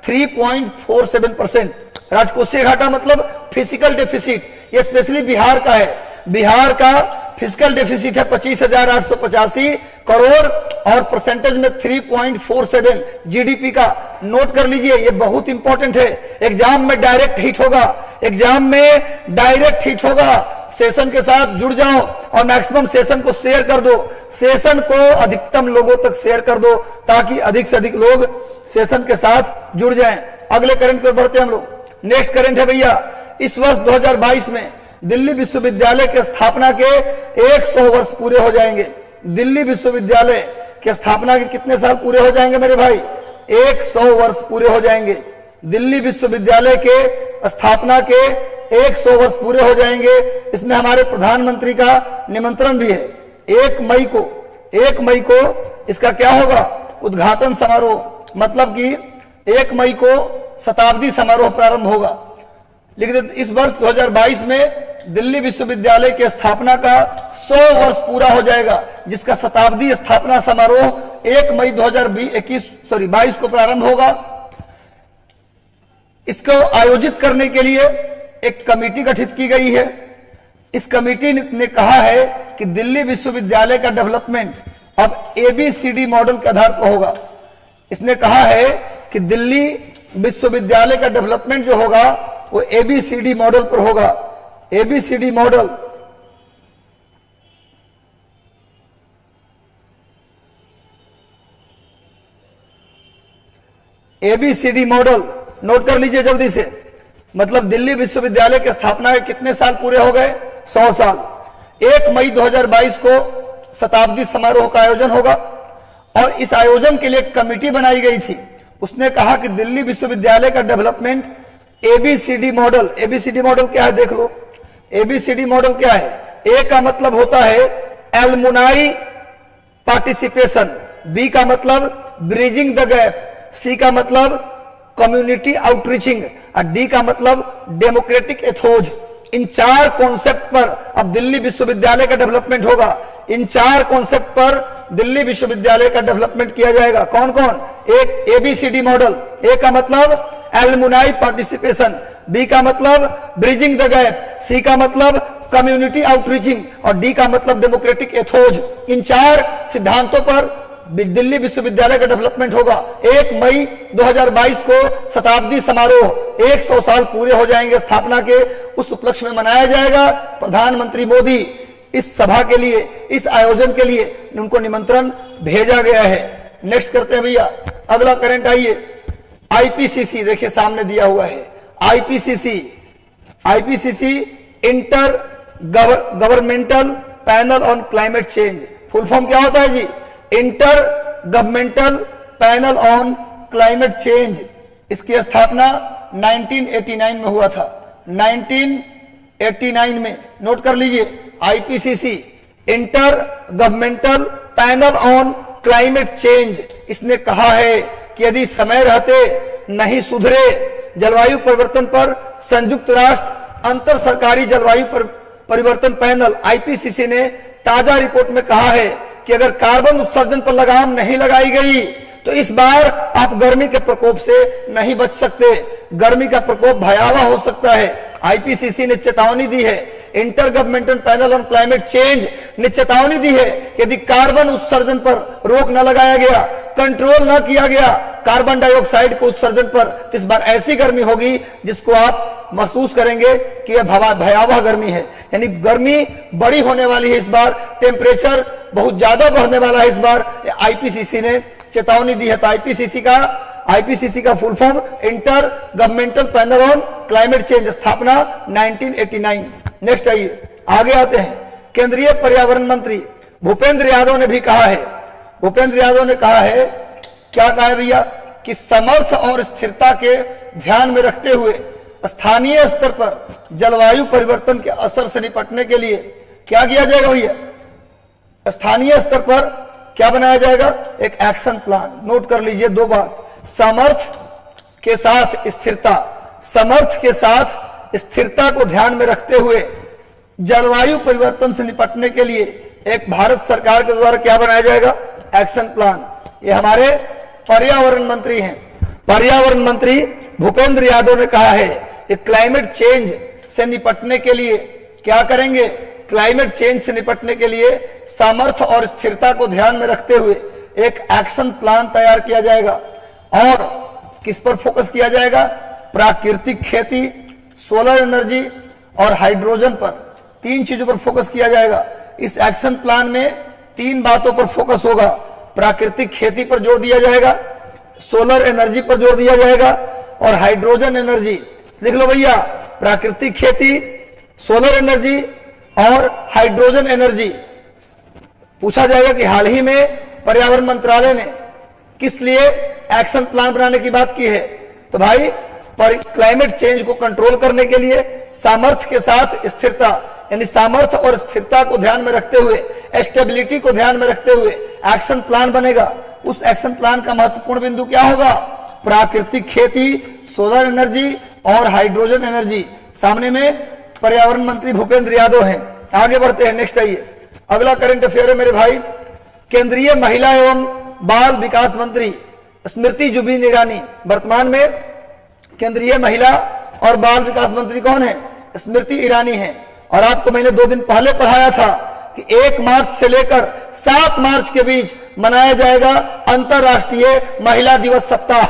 A: 3.47%। राजकोषीय घाटा मतलब फिजिकल डेफिसिट, ये स्पेशली बिहार का है। बिहार का फिजिकल डेफिसिट है 25,885 करोड़ और परसेंटेज में 3.47 जीडीपी का। नोट कर लीजिए, ये बहुत इंपॉर्टेंट है। एग्जाम में डायरेक्ट हिट होगा, एग्जाम में डायरेक्ट हिट होगा। सेशन के साथ जुड़ जाओ और मैक्सिमम सेशन को शेयर कर दो, सेशन को अधिकतम लोगों तक शेयर कर दो, ताकि अधिक से अधिक लोग सेशन के साथ जुड़ जाएं। अगले करंट पर बढ़ते हैं हम लोग। नेक्स्ट करंट है भैया, इस वर्ष 2022 में दिल्ली विश्वविद्यालय की स्थापना के 100 वर्ष पूरे हो जाएंगे। दिल्ली विश्वविद्यालय की स्थापना के कितने साल पूरे हो जाएंगे मेरे भाई? 100 वर्ष पूरे हो जाएंगे। दिल्ली विश्वविद्यालय के स्थापना के 100 वर्ष पूरे हो जाएंगे। इसमें हमारे प्रधानमंत्री का निमंत्रण भी है। 1 मई को इसका क्या होगा? उद्घाटन समारोह, मतलब कि 1 मई को शताब्दी समारोह प्रारंभ होगा। लिख दे, इस वर्ष 2022 में दिल्ली विश्वविद्यालय की स्थापना का 100 वर्ष पूरा हो जाएगा, जिसका शताब्दी स्थापना समारोह 1 मई 2022 को प्रारंभ होगा। इसको आयोजित करने के लिए एक कमेटी गठित की गई है। इस कमेटी ने कहा है कि दिल्ली विश्वविद्यालय का डेवलपमेंट अब एबीसीडी मॉडल के आधार पर होगा। इसने कहा है कि दिल्ली विश्वविद्यालय का डेवलपमेंट जो होगा वो एबीसीडी मॉडल पर होगा। ABCD model, ABCD model note कर लीजिए जल्दी से। मतलब दिल्ली विश्वविद्यालय की स्थापना के कितने साल पूरे हो गए? 100 साल। 1 मई 2022 को शताब्दी समारोह का आयोजन होगा और इस आयोजन के लिए एक कमेटी बनाई गई थी। उसने कहा कि दिल्ली विश्वविद्यालय का development ABCD model. ABCD model क्या है देख लो। एबीसीडी मॉडल क्या है? ए का मतलब होता है एलमुनाई पार्टिसिपेशन, बी का मतलब ब्रिजिंग द गैप, सी का मतलब कम्युनिटी आउटरीचिंग और डी का मतलब डेमोक्रेटिक एथोज। इन 4 कॉन्सेप्ट पर अब दिल्ली विश्वविद्यालय का डेवलपमेंट होगा। इन 4 कॉन्सेप्ट पर दिल्ली विश्वविद्यालय का डेवलपमेंट किया जाएगा। कौन कौन? एक एबीसीडी मॉडल, ए का मतलब एलमुनाई पार्टिसिपेशन, बी का मतलब ब्रिजिंग द गैप, सी का मतलब कम्युनिटी आउटरीचिंग और डी का मतलब डेमोक्रेटिक एथोज। इन 4 सिद्धांतों पर दिल्ली विश्वविद्यालय का डेवलपमेंट होगा। 1 मई 2022 को शताब्दी समारोह 100 साल पूरे हो जाएंगे स्थापना के, उस उपलक्ष्य में मनाया जाएगा। प्रधानमंत्री मोदी इस सभा के लिए, इस आयोजन के लिए उनको निमंत्रण भेजा गया है। नेक्स्ट करते हैं भैया, अगला करंट आइए। आईपीसीसी देखिए सामने दिया हुआ है। IPCC intergovernmental panel on climate change. Full form क्या होता है जी? Intergovernmental panel on climate change. इसकी स्थापना 1989 में हुआ था। 1989 में नोट कर लीजिए। IPCC intergovernmental panel on climate change. इसने कहा है कि यदि समय रहते नहीं सुधरे। जलवायु परिवर्तन पर संयुक्त राष्ट्र अंतर सरकारी जलवायु परिवर्तन पैनल आईपीसीसी ने ताजा रिपोर्ट में कहा है कि अगर कार्बन उत्सर्जन पर लगाम नहीं लगाई गई तो इस बार आप गर्मी के प्रकोप से नहीं बच सकते। गर्मी का प्रकोप भयावह हो सकता है। आईपीसीसी ने चेतावनी दी है। Inter governmental panel on climate change ने चेतावनी दी है कि यदि कार्बन उत्सर्जन पर रोक न लगाया गया, कंट्रोल न किया गया कार्बन डाइऑक्साइड को उत्सर्जन पर, तो इस बार ऐसी गर्मी होगी जिसको आप महसूस करेंगे कि यह भयावह गर्मी है। यानी गर्मी बड़ी होने वाली है इस बार, टेम्परेचर बहुत ज्यादा बढ़ने वाला है इस बार, आईपीसीसी ने चेतावनी दी है। तो आईपीसीसी का full form inter governmental panel on climate change, स्थापना 1989। नेक्स्ट आइए, आगे आते हैं। केंद्रीय पर्यावरण मंत्री भूपेंद्र यादव ने भी कहा है, भूपेंद्र यादव ने कहा है, क्या कहा है भैया, कि समर्थ और स्थिरता के ध्यान में रखते हुए स्थानीय स्तर पर जलवायु परिवर्तन के असर से निपटने के लिए क्या किया जाएगा भैया, स्थानीय स्तर पर क्या बनाया जाएगा, एक एक्शन प्लान। नोट कर लीजिए दो बात, समर्थ के साथ स्थिरता, समर्थ के साथ स्थिरता को ध्यान में रखते हुए जलवायु परिवर्तन से निपटने के लिए एक भारत सरकार के द्वारा क्या बनाया जाएगा, एक्शन प्लान। ये हमारे पर्यावरण मंत्री हैं, पर्यावरण मंत्री भूपेंद्र यादव ने कहा है कि क्लाइमेट चेंज से निपटने के लिए क्या करेंगे, क्लाइमेट चेंज से निपटने के लिए सामर्थ्य और स्थिरता को ध्यान में रखते हुए एक एक्शन प्लान तैयार किया जाएगा। और किस पर फोकस किया जाएगा, प्राकृतिक खेती, सोलर एनर्जी और हाइड्रोजन पर, तीन चीजों पर फोकस किया जाएगा। इस एक्शन प्लान में तीन बातों पर फोकस होगा, प्राकृतिक खेती पर जोर दिया जाएगा, सोलर एनर्जी पर जोर दिया जाएगा और हाइड्रोजन एनर्जी। लिख लो भैया, प्राकृतिक खेती, सोलर एनर्जी और हाइड्रोजन एनर्जी। पूछा जाएगा कि हाल ही में पर्यावरण मंत्रालय ने किस लिए एक्शन प्लान बनाने की बात की है, तो भाई क्लाइमेट चेंज को कंट्रोल करने के लिए सामर्थ्य के साथ स्थिरता, यानी सामर्थ्य और स्थिरता को ध्यान में रखते हुए, स्टेबिलिटी को ध्यान में रखते हुए एक्शन प्लान बनेगा। उस एक्शन प्लान का महत्वपूर्ण बिंदु क्या होगा, प्राकृतिक खेती, सोलर एनर्जी और हाइड्रोजन एनर्जी। सामने में पर्यावरण मंत्री भूपेंद्र यादव हैं। आगे बढ़ते हैं, नेक्स्ट आइए। अगला करंट अफेयर है मेरे भाई, केंद्रीय महिला एवं बाल विकास मंत्री स्मृति जुबिन ईरानी, वर्तमान में केंद्रीय महिला और बाल विकास मंत्री कौन है, स्मृति ईरानी है। और आपको मैंने 2 दिन पहले पढ़ाया था कि 1 मार्च से लेकर 7 मार्च के बीच मनाया जाएगा अंतर्राष्ट्रीय महिला दिवस सप्ताह।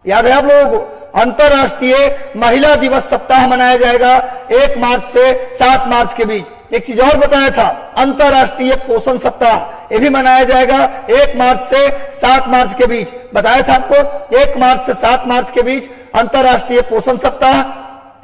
A: याद है आप लोगों को, अंतर्राष्ट्रीय महिला दिवस सप्ताह मनाया जाएगा 1 मार्च से 7 मार्च के बीच। एक चीज और बताया था, अंतर्राष्ट्रीय पोषण सप्ताह ये भी मनाया जाएगा 1 मार्च से 7 मार्च के बीच। बताया था आपको 1 मार्च से 7 मार्च के बीच अंतर्राष्ट्रीय पोषण सप्ताह,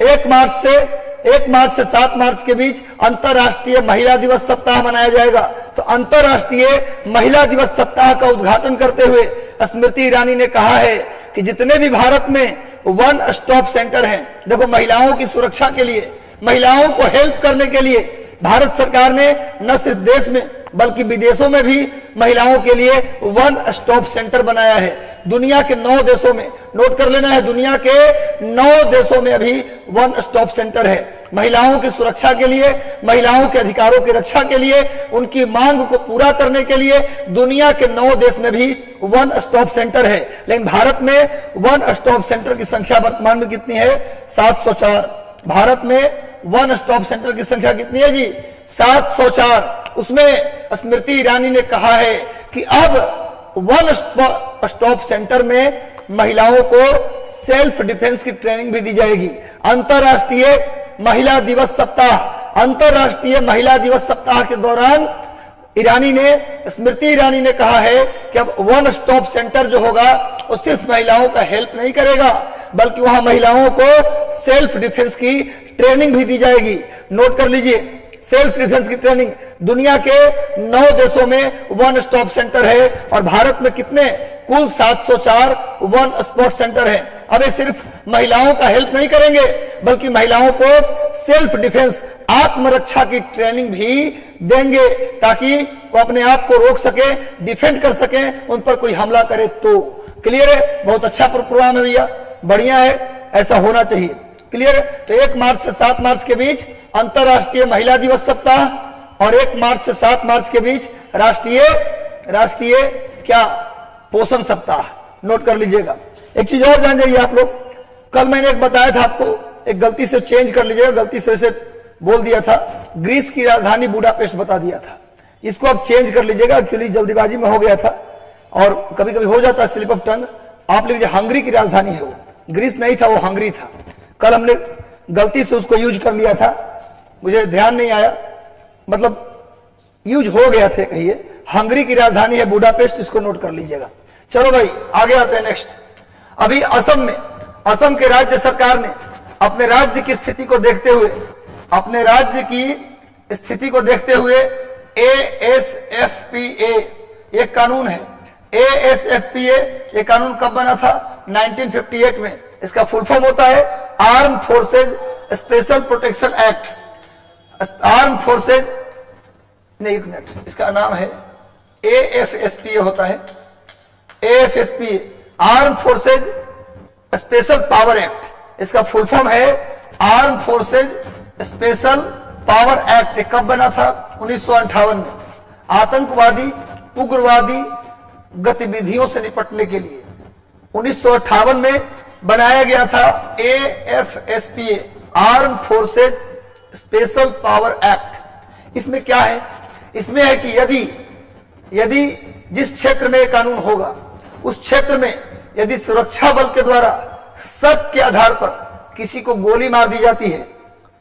A: 1 मार्च से 7 मार्च के बीच अंतर्राष्ट्रीय महिला दिवस सप्ताह मनाया जाएगा। तो अंतर्राष्ट्रीय महिला दिवस सप्ताह का उद्घाटन करते हुए स्मृति ईरानी ने कहा है कि जितने भी भारत में वन स्टॉप सेंटर हैं, देखो महिलाओं की सुरक्षा के लिए, महिलाओं को हेल्प करने के लिए भारत सरकार ने न सिर्फ देश में बल्कि विदेशों में भी महिलाओं के लिए वन स्टॉप सेंटर बनाया है। दुनिया के 9 देशों में, नोट कर लेना है, दुनिया के 9 देशों में अभी वन स्टॉप सेंटर है। महिलाओं की सुरक्षा के लिए, महिलाओं के अधिकारों की रक्षा के लिए, उनकी मांग को पूरा करने के लिए दुनिया के 9 देश में भी वन स्टॉप सेंटर है। लेकिन भारत में वन स्टॉप सेंटर की संख्या वर्तमान में कितनी है, 704। भारत में वन स्टॉप सेंटर की संख्या कितनी है जी, 704। उसमें स्मृति ईरानी ने कहा है कि अब वन स्टॉप सेंटर में महिलाओं को सेल्फ डिफेंस की ट्रेनिंग भी दी जाएगी। अंतर्राष्ट्रीय महिला दिवस सप्ताह, अंतर्राष्ट्रीय महिला दिवस सप्ताह के दौरान स्मृति ईरानी ने कहा है कि अब वन स्टॉप सेंटर जो होगा वो सिर्फ महिलाओं का हेल्प नहीं करेगा, बल्कि वहां महिलाओं को सेल्फ डिफेंस की ट्रेनिंग भी दी जाएगी। नोट कर लीजिए, सेल्फ डिफेंस की ट्रेनिंग। दुनिया के 9 देशों में वन स्टॉप सेंटर है और भारत में कितने, कुल 704 वन स्पॉट सेंटर है। अब ये सिर्फ महिलाओं का हेल्प नहीं करेंगे, बल्कि महिलाओं को सेल्फ डिफेंस, आत्मरक्षा की ट्रेनिंग भी देंगे ताकि वो अपने आप को रोक सके, डिफेंड कर सके, उन पर कोई हमला करे तो। क्लियर है? बहुत अच्छा प्रोग्राम है भैया, बढ़िया है, ऐसा होना चाहिए। क्लियर है? तो 1 मार्च से 7 मार्च के बीच अंतरराष्ट्रीय महिला दिवस सप्ताह और 1 मार्च से 7 मार्च के बीच राष्ट्रीय क्या पोषण सप्ताह। नोट कर लीजिएगा। एक चीज और जान जाइए आप लोग, कल मैंने एक बताया था आपको, एक गलती से चेंज कर लीजिएगा, गलती से इसे बोल दिया था, ग्रीस की राजधानी बुडापेस्ट बता दिया था, इसको अब चेंज कर लीजिएगा। एक्चुअली जल्दीबाजी में हो गया था और कभी कभी हो जाता है स्लिप ऑफ टंग। आप लीजिए हंगरी की राजधानी है वो, ग्रीस नहीं था, वो हंगरी था। कल हमने गलती से उसको यूज कर लिया था, मुझे ध्यान नहीं आया, मतलब यूज हो गया थे, कहिए। हंगरी की राजधानी है बुडापेस्ट, इसको नोट कर लीजिएगा। चलो भाई आगे आते हैं नेक्स्ट। अभी असम में, असम के राज्य सरकार ने अपने राज्य की स्थिति को देखते हुए ASFPA एक कानून है। ASFPA ये कानून कब बना था? 1958 में। इसका फुल फॉर्म होता है arm forces special protection act. Arm forces नहीं, 1 मिनट, इसका नाम है AFSPA होता है। AFSPA arm forces special power act, इसका फुल फॉर्म है arm forces special power act. कब बना था? 1958 में। आतंकवादी उग्रवादी गतिविधियों से निपटने के लिए 1958 में बनाया गया था AFSPA arm forces special power act. इसमें क्या है? इसमें है कि यदि जिस क्षेत्र में यह कानून होगा उस क्षेत्र में यदि सुरक्षा बल के द्वारा शक के आधार पर किसी को गोली मार दी जाती है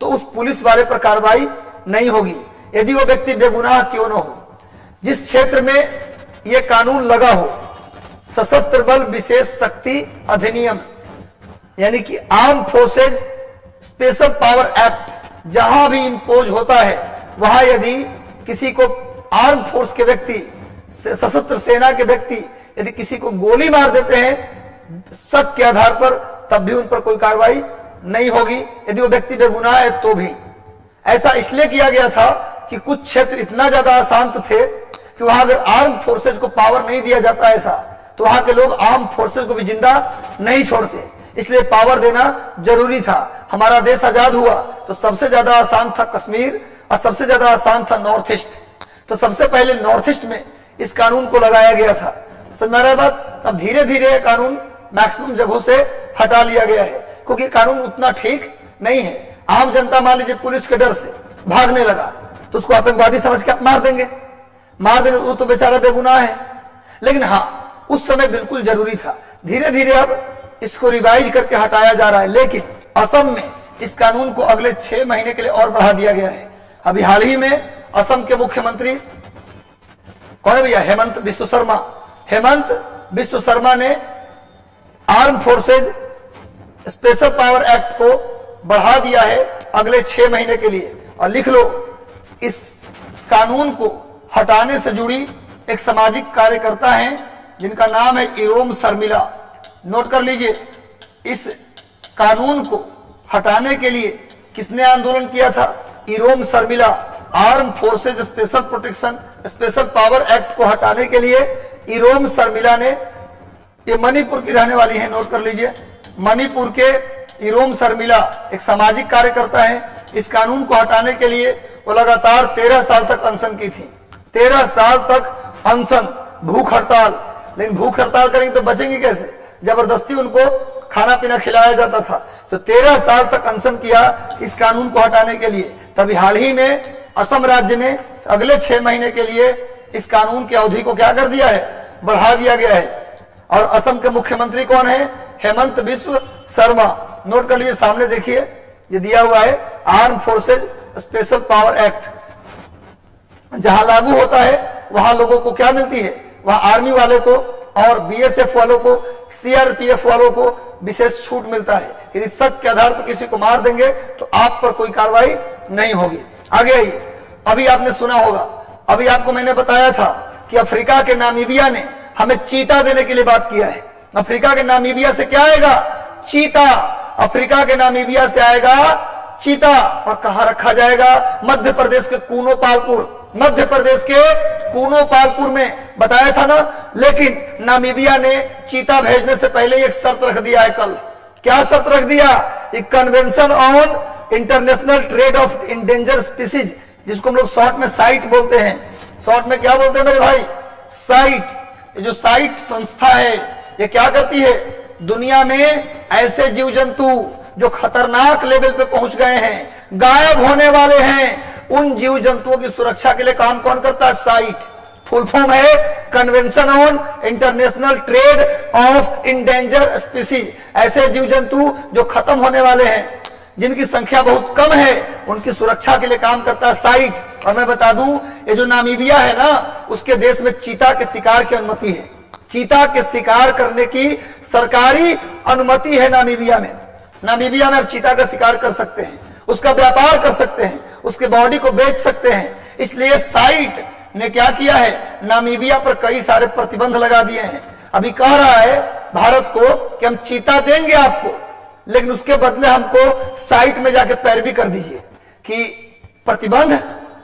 A: तो उस पुलिस वाले पर कार्रवाई नहीं होगी, यदि वो व्यक्ति बेगुनाह क्यों न हो। जिस क्षेत्र में यह कानून लगा हो, सशस्त्र बल विशेष शक्ति अधिनियम यानी कि arm forces special power act जहां भी इंपोज होता है, वहां यदि किसी को आर्म फोर्स के व्यक्ति, सशस्त्र सेना के व्यक्ति यदि किसी को गोली मार देते हैं शक के आधार पर, तब भी उन पर कोई कार्रवाई नहीं होगी, यदि वो व्यक्ति बेगुनाह है तो भी। ऐसा इसलिए किया गया था कि कुछ क्षेत्र इतना ज्यादा अशांत थे कि वहां अगर आर्म फोर्सेज को पावर नहीं दिया जाता ऐसा, तो वहां के लोग आर्म फोर्सेज को भी जिंदा नहीं छोड़ते, इसलिए पावर देना जरूरी था। हमारा देश आजाद हुआ तो सबसे ज्यादा आसान था कश्मीर और सबसे ज्यादा आसान था नॉर्थ ईस्ट, तो सबसे पहले नॉर्थ ईस्ट में इस कानून को लगाया गया था। समझ में आ रहा है बात? अब धीरे धीरे कानून मैक्सिमम जगहों से हटा लिया गया है क्योंकि कानून उतना ठीक नहीं है। आम जनता मान लीजिए पुलिस के डर से भागने लगा तो उसको आतंकवादी समझ के आप मार देंगे, वो तो बेचारा बेगुनाह है। लेकिन हाँ, उस समय बिल्कुल जरूरी था। धीरे धीरे अब इसको रिवाइज करके हटाया जा रहा है, लेकिन असम में इस कानून को अगले 6 महीने के लिए और बढ़ा दिया गया है। अभी हाल ही में असम के मुख्यमंत्री कौन है भैया? हेमंत बिस्व शर्मा। हेमंत बिस्व शर्मा ने arm forces special power act को बढ़ा दिया है अगले 6 महीने के लिए। और लिख लो, इस कानून को हटाने से जुड़ी एक सामाजिक कार्यकर्ता हैं जिनका नाम है इरोम शर्मिला। नोट कर लीजिए, इस कानून को हटाने के लिए किसने आंदोलन किया था? Irom Sharmila. Arm forces special protection special power act को हटाने के लिए इरोम शर्मिला ने, ये मणिपुर की रहने वाली है, नोट कर लीजिए, मणिपुर के इरोम शर्मिला एक सामाजिक कार्यकर्ता है। इस कानून को हटाने के लिए वो लगातार 13 साल तक अनशन की थी। 13 साल तक अनशन, भूख हड़ताल। लेकिन भूख हड़ताल करेंगे तो बचेंगे कैसे? जबरदस्ती उनको खाना पीना खिलाया जाता था। तो 13 साल तक अनशन किया इस कानून को हटाने के लिए। तभी हाल ही में असम राज्य ने अगले 6 महीने के लिए इस कानून की अवधि को क्या कर दिया है? बढ़ा दिया गया है। और असम के मुख्यमंत्री कौन है? हेमंत बिस्व शर्मा। नोट कर लीजिए, सामने देखिए, ये दिया हुआ है arm forces special power act. जहां लागू होता है वहां लोगों को क्या मिलती है? वहां आर्मी वाले को और BSF वालों को, CRPF वालों को विशेष छूट मिलता है। यदि शक के आधार पर किसी को मार देंगे तो आप पर कोई कार्रवाई नहीं होगी। आगे आइए, अभी आपने सुना होगा, अभी आपको मैंने बताया था कि अफ्रीका के नामीबिया ने हमें चीता देने के लिए बात किया है। अफ्रीका के नामीबिया से क्या आएगा? चीता। अफ्रीका के नामीबिया से आएगा चीता और कहां रखा जाएगा? मध्य प्रदेश के कूनोपालपुर, मध्य प्रदेश के कूनोपालपुर में बताया था ना। लेकिन नामीबिया ने चीता भेजने से पहले एक शर्त रख दिया है कल। क्या शर्त रख दिया? Convention on international trade of endanger species, जिसको हम लोग शॉर्ट में साइट बोलते हैं। शॉर्ट में क्या बोलते हैं मेरे भाई? साइट। ये जो साइट संस्था है ये क्या करती है? दुनिया में ऐसे जीव जंतु जो खतरनाक लेवल पे पहुंच गए हैं, गायब होने वाले हैं, उन जीव जंतुओं की सुरक्षा के लिए काम कौन करता है? साइट। फुल फॉर्म है convention on international trade of endanger species. ऐसे जीव जंतु जो खत्म होने वाले हैं, जिनकी संख्या बहुत कम है, उनकी सुरक्षा के लिए काम करता है साइट। और मैं बता दूं, ये जो नामीबिया है ना, उसके देश में चीता के शिकार की अनुमति है। चीता के शिकार करने की सरकारी अनुमति है नामीबिया में। नामीबिया में आप चीता का शिकार कर सकते हैं, उसका व्यापार कर सकते हैं, उसके बॉडी को बेच सकते हैं। इसलिए साइट ने क्या किया है? नामीबिया पर कई सारे प्रतिबंध लगा दिए हैं। अभी कह रहा है भारत को कि हम चीता देंगे आपको, लेकिन उसके बदले हमको साइट में जाके पैरवी कर दीजिए कि प्रतिबंध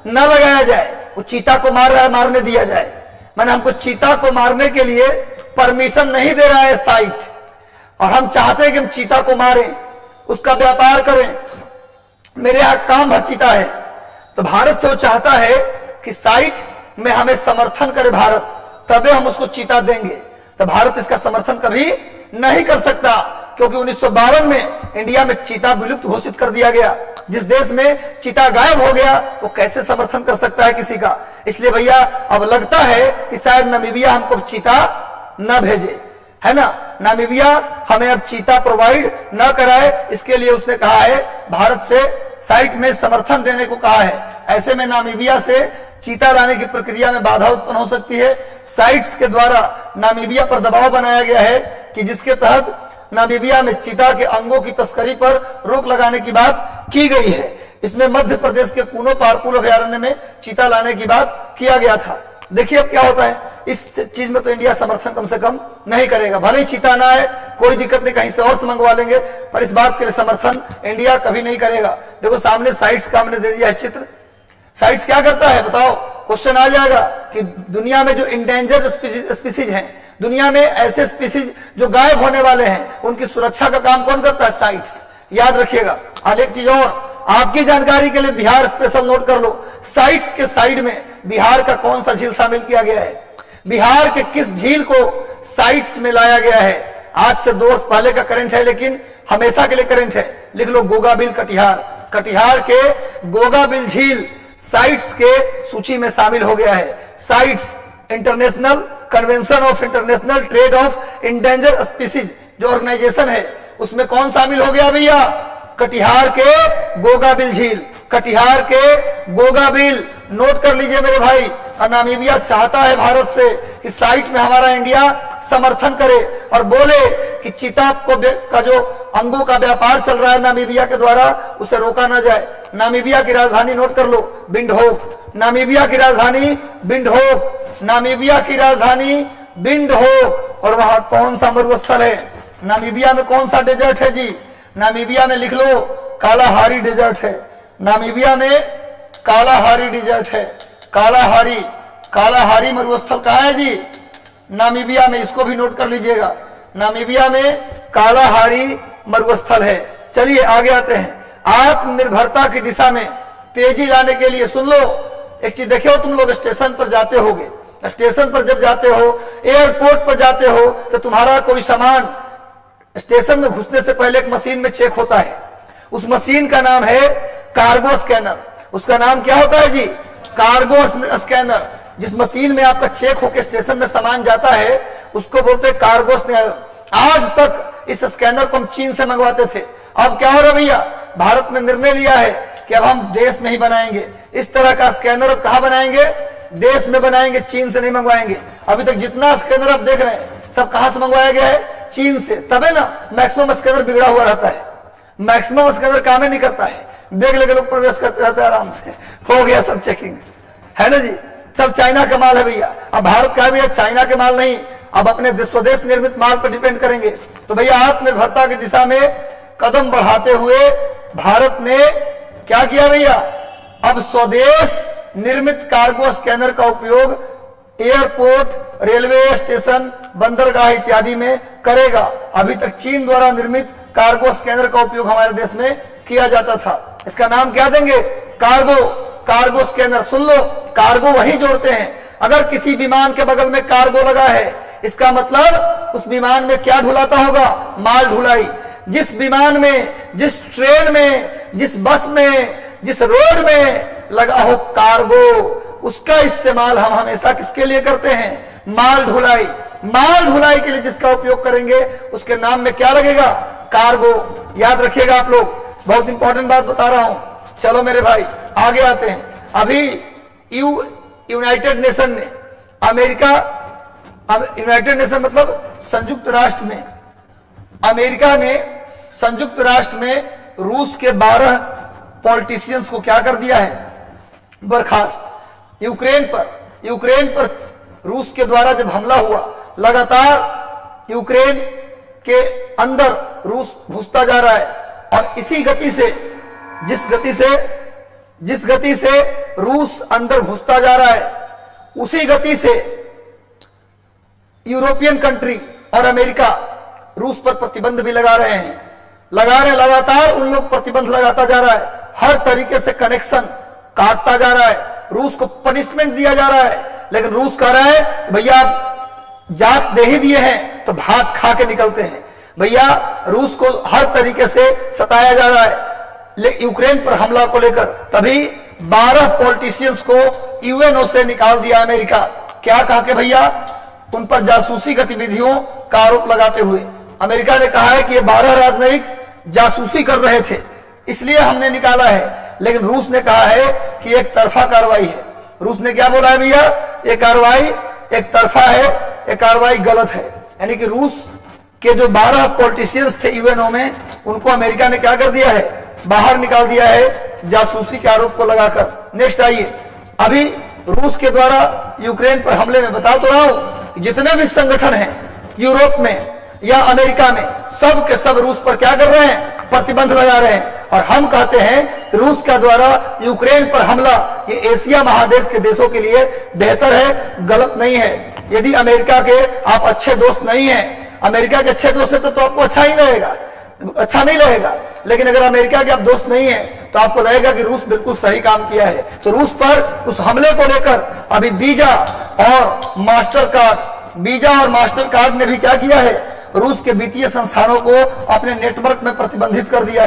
A: न लगाया जाए, वो चीता को मार रहा है, मारने दिया जाए। मैंने हमको चीता को मारने के लिए परमिशन नहीं दे रहा है साइट, और हम चाहते हैं कि हम चीता को मारें, उसका व्यापार करें। मेरे यहां काम भर चीता है, तो भारत से वो चाहता है कि साइट में हमें समर्थन करे भारत, तबे हम उसको चीता देंगे। तो भारत इसका समर्थन कभी नहीं कर सकता, क्योंकि 1952 में इंडिया में चीता विलुप्त घोषित कर दिया गया। जिस देश में चीता गायब हो गया, वो कैसे समर्थन कर सकता है किसी का? इसलिए भैया अब लगता है कि शायद नामीबिया हमको चीता न भेजे, है ना। नामीबिया हमें अब चीता प्रोवाइड न कराए, इसके लिए उसने कहा है भारत से साइट में समर्थन देने को कहा है। ऐसे में नामीबिया से चीता लाने की प्रक्रिया में बाधा उत्पन्न हो सकती है। साइट्स के द्वारा नामीबिया पर दबाव बनाया गया है कि जिसके तहत नामीबिया में चीता के अंगों की तस्करी पर रोक लगाने की बात की गई है। इसमें मध्य प्रदेश के कूनोपालपुर अभयारण्य में चीता लाने की बात किया गया था। देखिए अब क्या होता है, इस चीज में तो इंडिया समर्थन कम से कम नहीं करेगा। भले ही चीता ना आए, कोई दिक्कत नहीं, कहीं से और से मंगवा लेंगे, पर इस बात के लिए समर्थन इंडिया कभी नहीं करेगा। देखो सामने साइट्स का हमने दे दिया है चित्र। साइट्स क्या करता है बताओ? क्वेश्चन आ जाएगा कि दुनिया में जो इंडेंजर्ड स्पीसीज हैं, दुनिया में ऐसे स्पीसीज जो गायब होने वाले हैं, उनकी सुरक्षा का काम कौन करता है? साइट्स। याद रखिएगा। और एक चीज और आपकी जानकारी के लिए, बिहार स्पेशल नोट कर लो। साइट्स के साइड में बिहार का कौन सा झील शामिल किया गया है? बिहार के किस झील को साइट्स में लाया गया है? आज से 2 वर्ष पहले का करंट है, लेकिन हमेशा के लिए करंट है। लिख लो गोगाबिल कटिहार। कटिहार के गोगाबिल झील साइट्स के सूची में शामिल हो गया है। CITES international convention of international trade of endanger species जो ऑर्गेनाइजेशन है, उसमें कौन शामिल हो गया भैया? कटिहार के गोगाबिल झील। कटिहार के गोगाबिल नोट कर लीजिए मेरे भाई। और नामीबिया चाहता है भारत से कि साइट में हमारा इंडिया समर्थन करे और बोले कि चीता को का जो अंगों का व्यापार चल रहा है नामीबिया के द्वारा, उसे रोका ना जाए। नामीबिया की राजधानी नोट कर लो, विंडहोक। नामीबिया की राजधानी विंडहोक। नामीबिया की राजधानी विंडहोक। और वहां कौन सा मरुस्थल है? नामीबिया में कौन सा डेजर्ट है जी? नामीबिया में लिख लो कालाहारी डेजर्ट है। नामीबिया में कालाहारी डेजर्ट है। कालाहारी, कालाहारी मरुस्थल कहाँ है जी? नामीबिया में। इसको भी नोट कर लीजिएगा, नामीबिया में कालाहारी मरुस्थल है। चलिए आगे आते हैं। आत्मनिर्भरता की दिशा में तेजी लाने के लिए सुन लो एक चीज। देखियो तुम लोग स्टेशन पर जाते होगे, स्टेशन पर जब जाते हो, एयरपोर्ट पर जाते हो, तो तुम्हारा कोई सामान स्टेशन में घुसने से पहले एक मशीन में चेक होता है। उस मशीन का नाम है कार्गो स्कैनर। उसका नाम क्या होता है जी? Cargo scanner. जिस मशीन में आपका चेक होकर स्टेशन में सामान जाता है, उसको बोलते हैं कार्गो स्कैनर। आज तक इस स्कैनर को हम चीन से मंगवाते थे। अब क्या हो रहा भैया? भारत ने निर्णय लिया है कि अब हम देश में ही बनाएंगे। इस तरह का स्कैनर अब कहां बनाएंगे? देश में बनाएंगे, चीन से नहीं मंगवाएंगे। अभी तक जितना स्कैनर आप देख रहे हैं, सब कहां से मंगवाया गया है? चीन से। तबे ना मैक्सिमम स्कैनर बिगड़ा हुआ रहता है। मैक्सिमम स्कैनर काम ही नहीं करता है, बैग लेके लोग प्रवेश करते रहते हैं आराम से। हो गया सब चेकिंग, है ना जी। सब चाइना का माल है भैया। अब भारत का भी है, चाइना के माल नहीं। अब अपने स्वदेश निर्मित माल पर डिपेंड करेंगे। तो भैया आत्मनिर्भरता की दिशा में कदम बढ़ाते हुए भारत ने क्या किया भैया, अब स्वदेश निर्मित कार्गो स्कैनर का उपयोग एयरपोर्ट, रेलवे स्टेशन, बंदरगाह इत्यादि में करेगा। अभी तक चीन द्वारा निर्मित कार्गो स्कैनर का उपयोग हमारे देश में किया जाता था। इसका नाम क्या देंगे, कार्गो स्कैनर। सुन लो, कार्गो वही जोड़ते हैं। अगर किसी विमान के बगल में कार्गो लगा है, इसका मतलब उस विमान में क्या ढुलाता होगा, माल ढुलाई। जिस विमान में, जिस ट्रेन में, जिस बस में, जिस रोड में लगा हो कार्गो, उसका इस्तेमाल हम हमेशा किसके लिए करते हैं, माल ढुलाई। माल ढुलाई के लिए जिसका उपयोग करेंगे उसके नाम में क्या लगेगा, कार्गो। याद रखिएगा आप लोग, बहुत इंपॉर्टेंट बात बता रहा हूं। चलो मेरे भाई आगे आते हैं। अभी यूनाइटेड नेशन ने यूनाइटेड नेशन मतलब संयुक्त राष्ट्र में, अमेरिका ने संयुक्त राष्ट्र में रूस के 12 पॉलिटिशियंस को क्या कर दिया है, बर्खास्त। यूक्रेन पर रूस के द्वारा जब हमला हुआ, लगातार यूक्रेन के अंदर रूस घुसता जा रहा है और इसी गति से, जिस गति से रूस अंदर घुसता जा रहा है, उसी गति से यूरोपियन कंट्री और अमेरिका रूस पर प्रतिबंध भी लगा रहे हैं। लगातार उन लोग प्रतिबंध लगाता जा रहा है, हर तरीके से कनेक्शन काटता जा रहा है, रूस को पनिशमेंट दिया जा रहा है। लेकिन रूस कह रहा है भैया जात दे ही दिए हैं तो भात खा के निकलते हैं। भैया रूस को हर तरीके से सताया जा रहा है यूक्रेन पर हमला को लेकर। तभी 12 पॉलिटिशियंस को यूएनओ से निकाल दिया अमेरिका। क्या कहा कि भैया उन पर जासूसी गतिविधियों का आरोप लगाते हुए अमेरिका ने कहा है कि ये 12 राजनयिक जासूसी कर रहे थे, इसलिए हमने निकाला है। लेकिन रूस ने कहा है कि एक तरफा कार्रवाई है। रूस ने क्या बोला है भैया, ये कार्रवाई एक तरफा है, ये कार्रवाई गलत है। यानी कि रूस के जो 12 पॉलिटिशियंस थे यूएनओ में, उनको अमेरिका ने क्या कर दिया है, बाहर निकाल दिया है जासूसी के आरोप को लगाकर। नेक्स्ट आइए, अभी रूस के द्वारा यूक्रेन पर हमले में बता तो रहा हूं, जितने भी संगठन हैं यूरोप में या अमेरिका में, सब के सब रूस पर क्या कर रहे हैं, प्रतिबंध लगा रहे हैं। और हम कहते हैं रूस का द्वारा यूक्रेन पर हमला ये एशिया महादेश के देशों के लिए बेहतर है, गलत नहीं है। यदि अमेरिका के आप अच्छे दोस्त नहीं हैं, अमेरिका के अच्छे दोस्त है तो आपको अच्छा नहीं लगेगा। लेकिन अगर अमेरिका के आप दोस्त नहीं है तो आपको लगेगा कि रूस बिल्कुल सही काम किया है। तो रूस पर उस हमले को लेकर अभी वीजा और मास्टर कार्ड ने भी क्या किया है, रूस के वित्तीय संस्थानों को अपने नेटवर्क में प्रतिबंधित कर दिया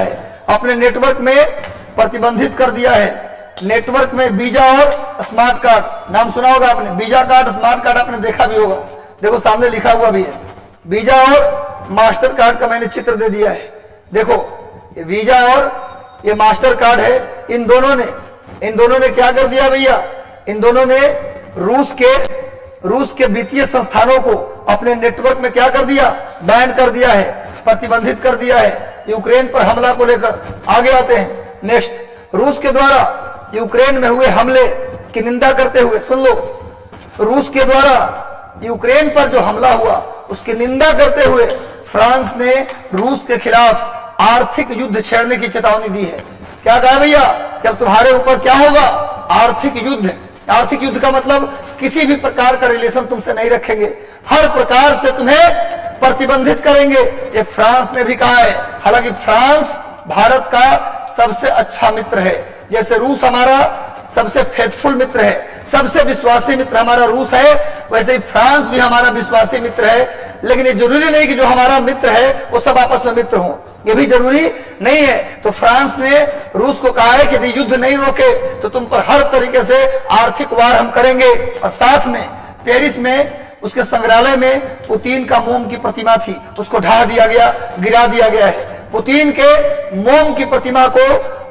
A: है। नेटवर्क में वीजा और स्मार्ट कार्ड, नाम सुना होगा आपने, वीजा कार्ड, स्मार्ट कार्ड आपने देखा भी होगा। देखो सामने लिखा हुआ भी है, वीजा और मास्टर कार्ड का मैंने चित्र दे दिया है। देखो ये वीजा और ये मास्टर कार्ड है। इन दोनों ने क्या कर दिया भैया, इन दोनों ने रूस के वित्तीय संस्थानों को अपने नेटवर्क में क्या कर दिया, बैन कर दिया है, प्रतिबंधित कर दिया है यूक्रेन पर हमला को लेकर। आगे आते हैं, नेक्स्ट, रूस के द्वारा यूक्रेन में हुए हमले की निंदा करते हुए, सुन लो, रूस के द्वारा यूक्रेन पर जो हमला हुआ उसकी निंदा करते हुए फ्रांस ने रूस के खिलाफ आर्थिक युद्ध छेड़ने की चेतावनी दी है। क्या कहा भैया, जब तुम्हारे ऊपर क्या होगा, आर्थिक युद्ध का मतलब किसी भी प्रकार का रिलेशन तुमसे नहीं रखेंगे, हर प्रकार से तुम्हें प्रतिबंधित करेंगे, ये फ्रांस ने भी कहा है। हालांकि फ्रांस भारत का सबसे अच्छा मित्र है। जैसे रूस हमारा सबसे फेथफुल मित्र है, सबसे विश्वासी मित्र हमारा रूस है, वैसे ही फ्रांस भी हमारा विश्वासी मित्र है। लेकिन ये जरूरी नहीं कि जो हमारा मित्र है वो सब आपस में मित्र हों, ये भी जरूरी नहीं है। तो फ्रांस ने रूस को कहा है कि यदि युद्ध नहीं रोके तो तुम पर हर तरीके से आर्थिक वार हम करेंगे। और साथ में पेरिस में उसके संग्रहालय में पुतिन का मोम की प्रतिमा थी, उसको ढा दिया गया, गिरा दिया गया है। पुतिन के मोम की प्रतिमा को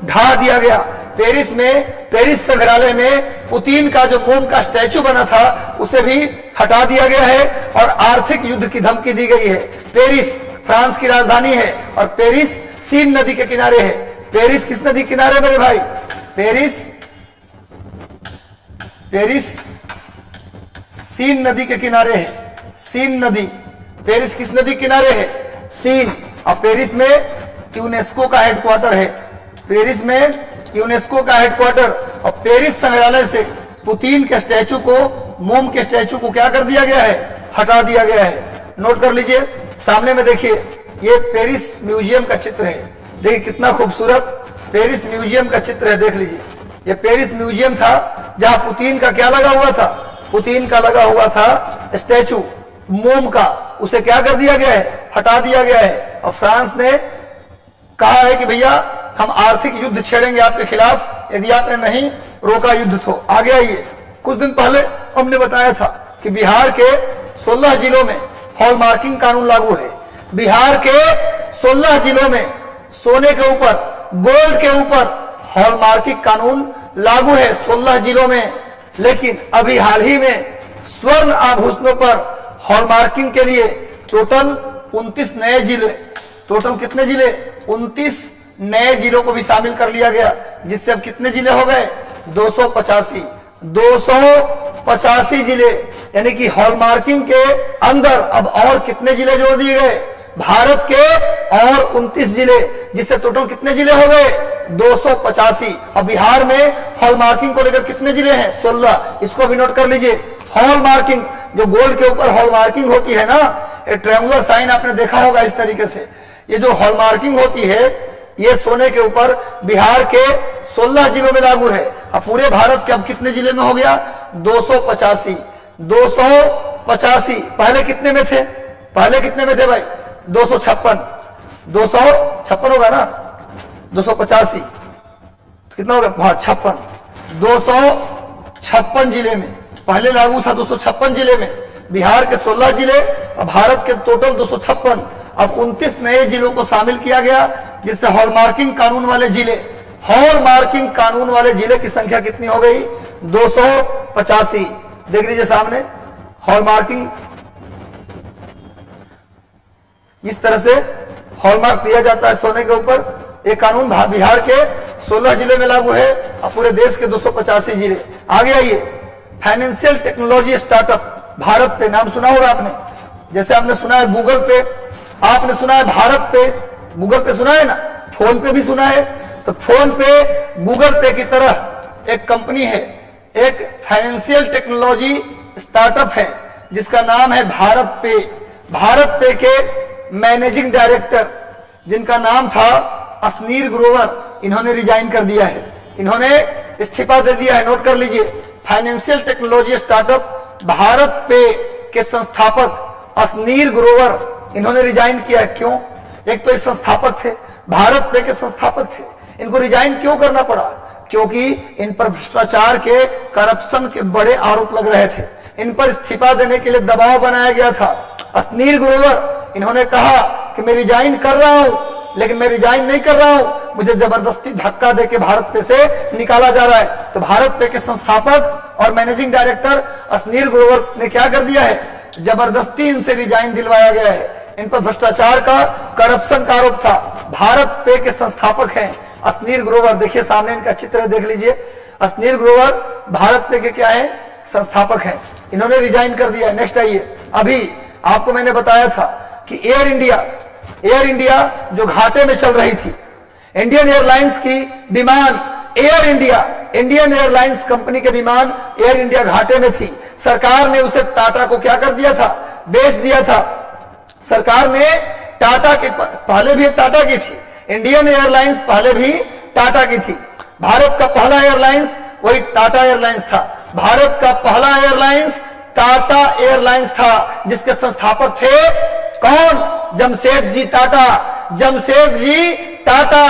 A: ढा दिया गया। पेरिस संग्रहालय में पुतिन का जो मोम का स्टैचू बना था उसे भी हटा दिया गया है और आर्थिक युद्ध की धमकी दी गई है। पेरिस फ्रांस की राजधानी है और पेरिस सीन नदी के किनारे है। पेरिस किस नदी के किनारे मेरे भाई, पेरिस सीन नदी के किनारे है। सीन नदी, पेरिस किस नदी के किनारे है, सीन। और पेरिस में यूनेस्को का हेडक्वार्टर है। पेरिस में यूनेस्को का हेडक्वार्टर और पेरिस संग्रहालय से पुतिन के स्टैचू को, मोम के स्टैचू को क्या कर दिया गया है, हटा दिया गया है। नोट कर लीजिए, सामने में देखिए, ये पेरिस म्यूजियम का चित्र है। देखिए कितना खूबसूरत पेरिस म्यूजियम का चित्र है, देख लीजिए। ये पेरिस म्यूजियम था जहां पुतिन का क्या लगा हुआ था, पुतिन का लगा हुआ था स्टैचू मोम का, उसे क्या कर दिया गया है, हटा दिया गया है। और फ्रांस ने कहा है कि भैया हम आर्थिक युद्ध छेड़ेंगे आपके खिलाफ यदि आपने नहीं रोका युद्ध तो। आगे आइए, कुछ दिन पहले हमने बताया था कि बिहार के 16 जिलों में हॉलमार्किंग कानून लागू है। बिहार के 16 जिलों में सोने के ऊपर, गोल्ड के ऊपर हॉलमार्किंग कानून लागू है 16 जिलों में। लेकिन अभी हाल ही में स्वर्ण आभूषणों पर हॉलमार्किंग के लिए टोटल 29 नए जिले, टोटल कितने जिले, 29 नए जिलों को भी शामिल कर लिया गया, जिससे अब कितने जिले हो गए, 285 जिले। यानी कि हॉलमार्किंग के अंदर अब और कितने जिले जोड़ दिए गए, भारत के और 29 जिले, जिससे टोटल कितने जिले हो गए, 285। और बिहार में हॉलमार्किंग को लेकर कितने जिले हैं, 16। इसको भी नोट कर लीजिए। हॉलमार्किंग, जो गोल्ड के ऊपर हॉलमार्किंग होती है ना, ये ट्रायंगुलर साइन आपने देखा होगा इस तरीके से। ये जो हॉलमार्किंग होती है ये सोने के ऊपर बिहार के 16 जिलों में लागू है। अब पूरे भारत के अब कितने जिले में हो गया, 285। 285 पहले कितने में थे, पहले कितने में थे भाई, 256। 256 होगा ना, 285 तो कितना होगा, 56। 256 जिले में पहले लागू था, 256 जिले में, बिहार के 16 जिले और भारत के टोटल 256। अब 29 नए जिलों को शामिल किया गया, जिससे हॉलमार्किंग कानून वाले जिले, हॉलमार्किंग कानून वाले जिले की संख्या कितनी हो गई, 285। देख लीजिए सामने, हॉलमार्किंग इस तरह से हॉलमार्क दिया जाता है सोने के ऊपर। एक कानून बिहार के 16 जिले में लागू है और पूरे देश के 285 जिले। आगे आइए, फाइनेंशियल टेक्नोलॉजी स्टार्टअप भारत पे, नाम सुना होगा आपने, जैसे आपने सुना है गूगल पे, आपने सुना है भारत पे, गूगल पे सुना है ना, फोन पे भी सुना है। तो फोन पे, गूगल पे की तरह एक कंपनी है, एक फाइनेंशियल टेक्नोलॉजी स्टार्टअप है जिसका नाम है भारत पे। भारत पे के मैनेजिंग डायरेक्टर जिनका नाम था असनीर ग्रोवर, इन्होंने रिजाइन कर दिया है, इन्होंने इस्तीफा दे दिया है। नोट कर लीजिए, फाइनेंशियल टेक्नोलॉजी स्टार्टअप भारत पे के संस्थापक असनीर ग्रोवर, इन्होंने रिजाइन किया। क्यों, एक तो इस संस्थापक थे, भारत पे के संस्थापक थे, इनको रिजाइन क्यों करना पड़ा, क्योंकि इन पर भ्रष्टाचार के, करप्शन के बड़े आरोप लग रहे थे। इन पर इस्तीफा देने के लिए दबाव बनाया गया था। असनीर ग्रोवर, इन्होंने कहा कि मैं रिजाइन कर रहा हूं, लेकिन मैं रिजाइन नहीं कर रहा हूं, मुझे जबरदस्ती धक्का देके भारत पे से निकाला जा रहा है। तो भारत पे के संस्थापक और मैनेजिंग डायरेक्टर असनीर ग्रोवर ने क्या कर दिया है, जबरदस्ती इनसे रिजाइन दिलवाया गया है। इन पर भ्रष्टाचार का, करप्शन का आरोप था। भारत पे के संस्थापक हैं असनीर ग्रोवर, देखिए सामने इनका चित्र देख लीजिए। असनीर ग्रोवर भारत पे के क्या है, संस्थापक हैं, इन्होंने रिजाइन कर दिया है। नेक्स्ट आइए, अभी आपको मैंने बताया था कि एयर इंडिया जो घाटे में चल रही थी, इंडियन एयरलाइंस की विमान air India, Indian airlines company के विमान एयर इंडिया घाटे में थी। सरकार ने उसे टाटा को क्या कर दिया था, बेच दिया था। सरकार ने टाटा के, पहले भी टाटा की थी, इंडियन एयरलाइंस पहले भी टाटा की थी। भारत का पहला एयरलाइंस वही टाटा एयरलाइंस था। भारत का पहला एयरलाइंस टाटा एयरलाइंस था, जिसके संस्थापक थे कौन, जमशेद जी टाटा। जमशेद जी टाटा,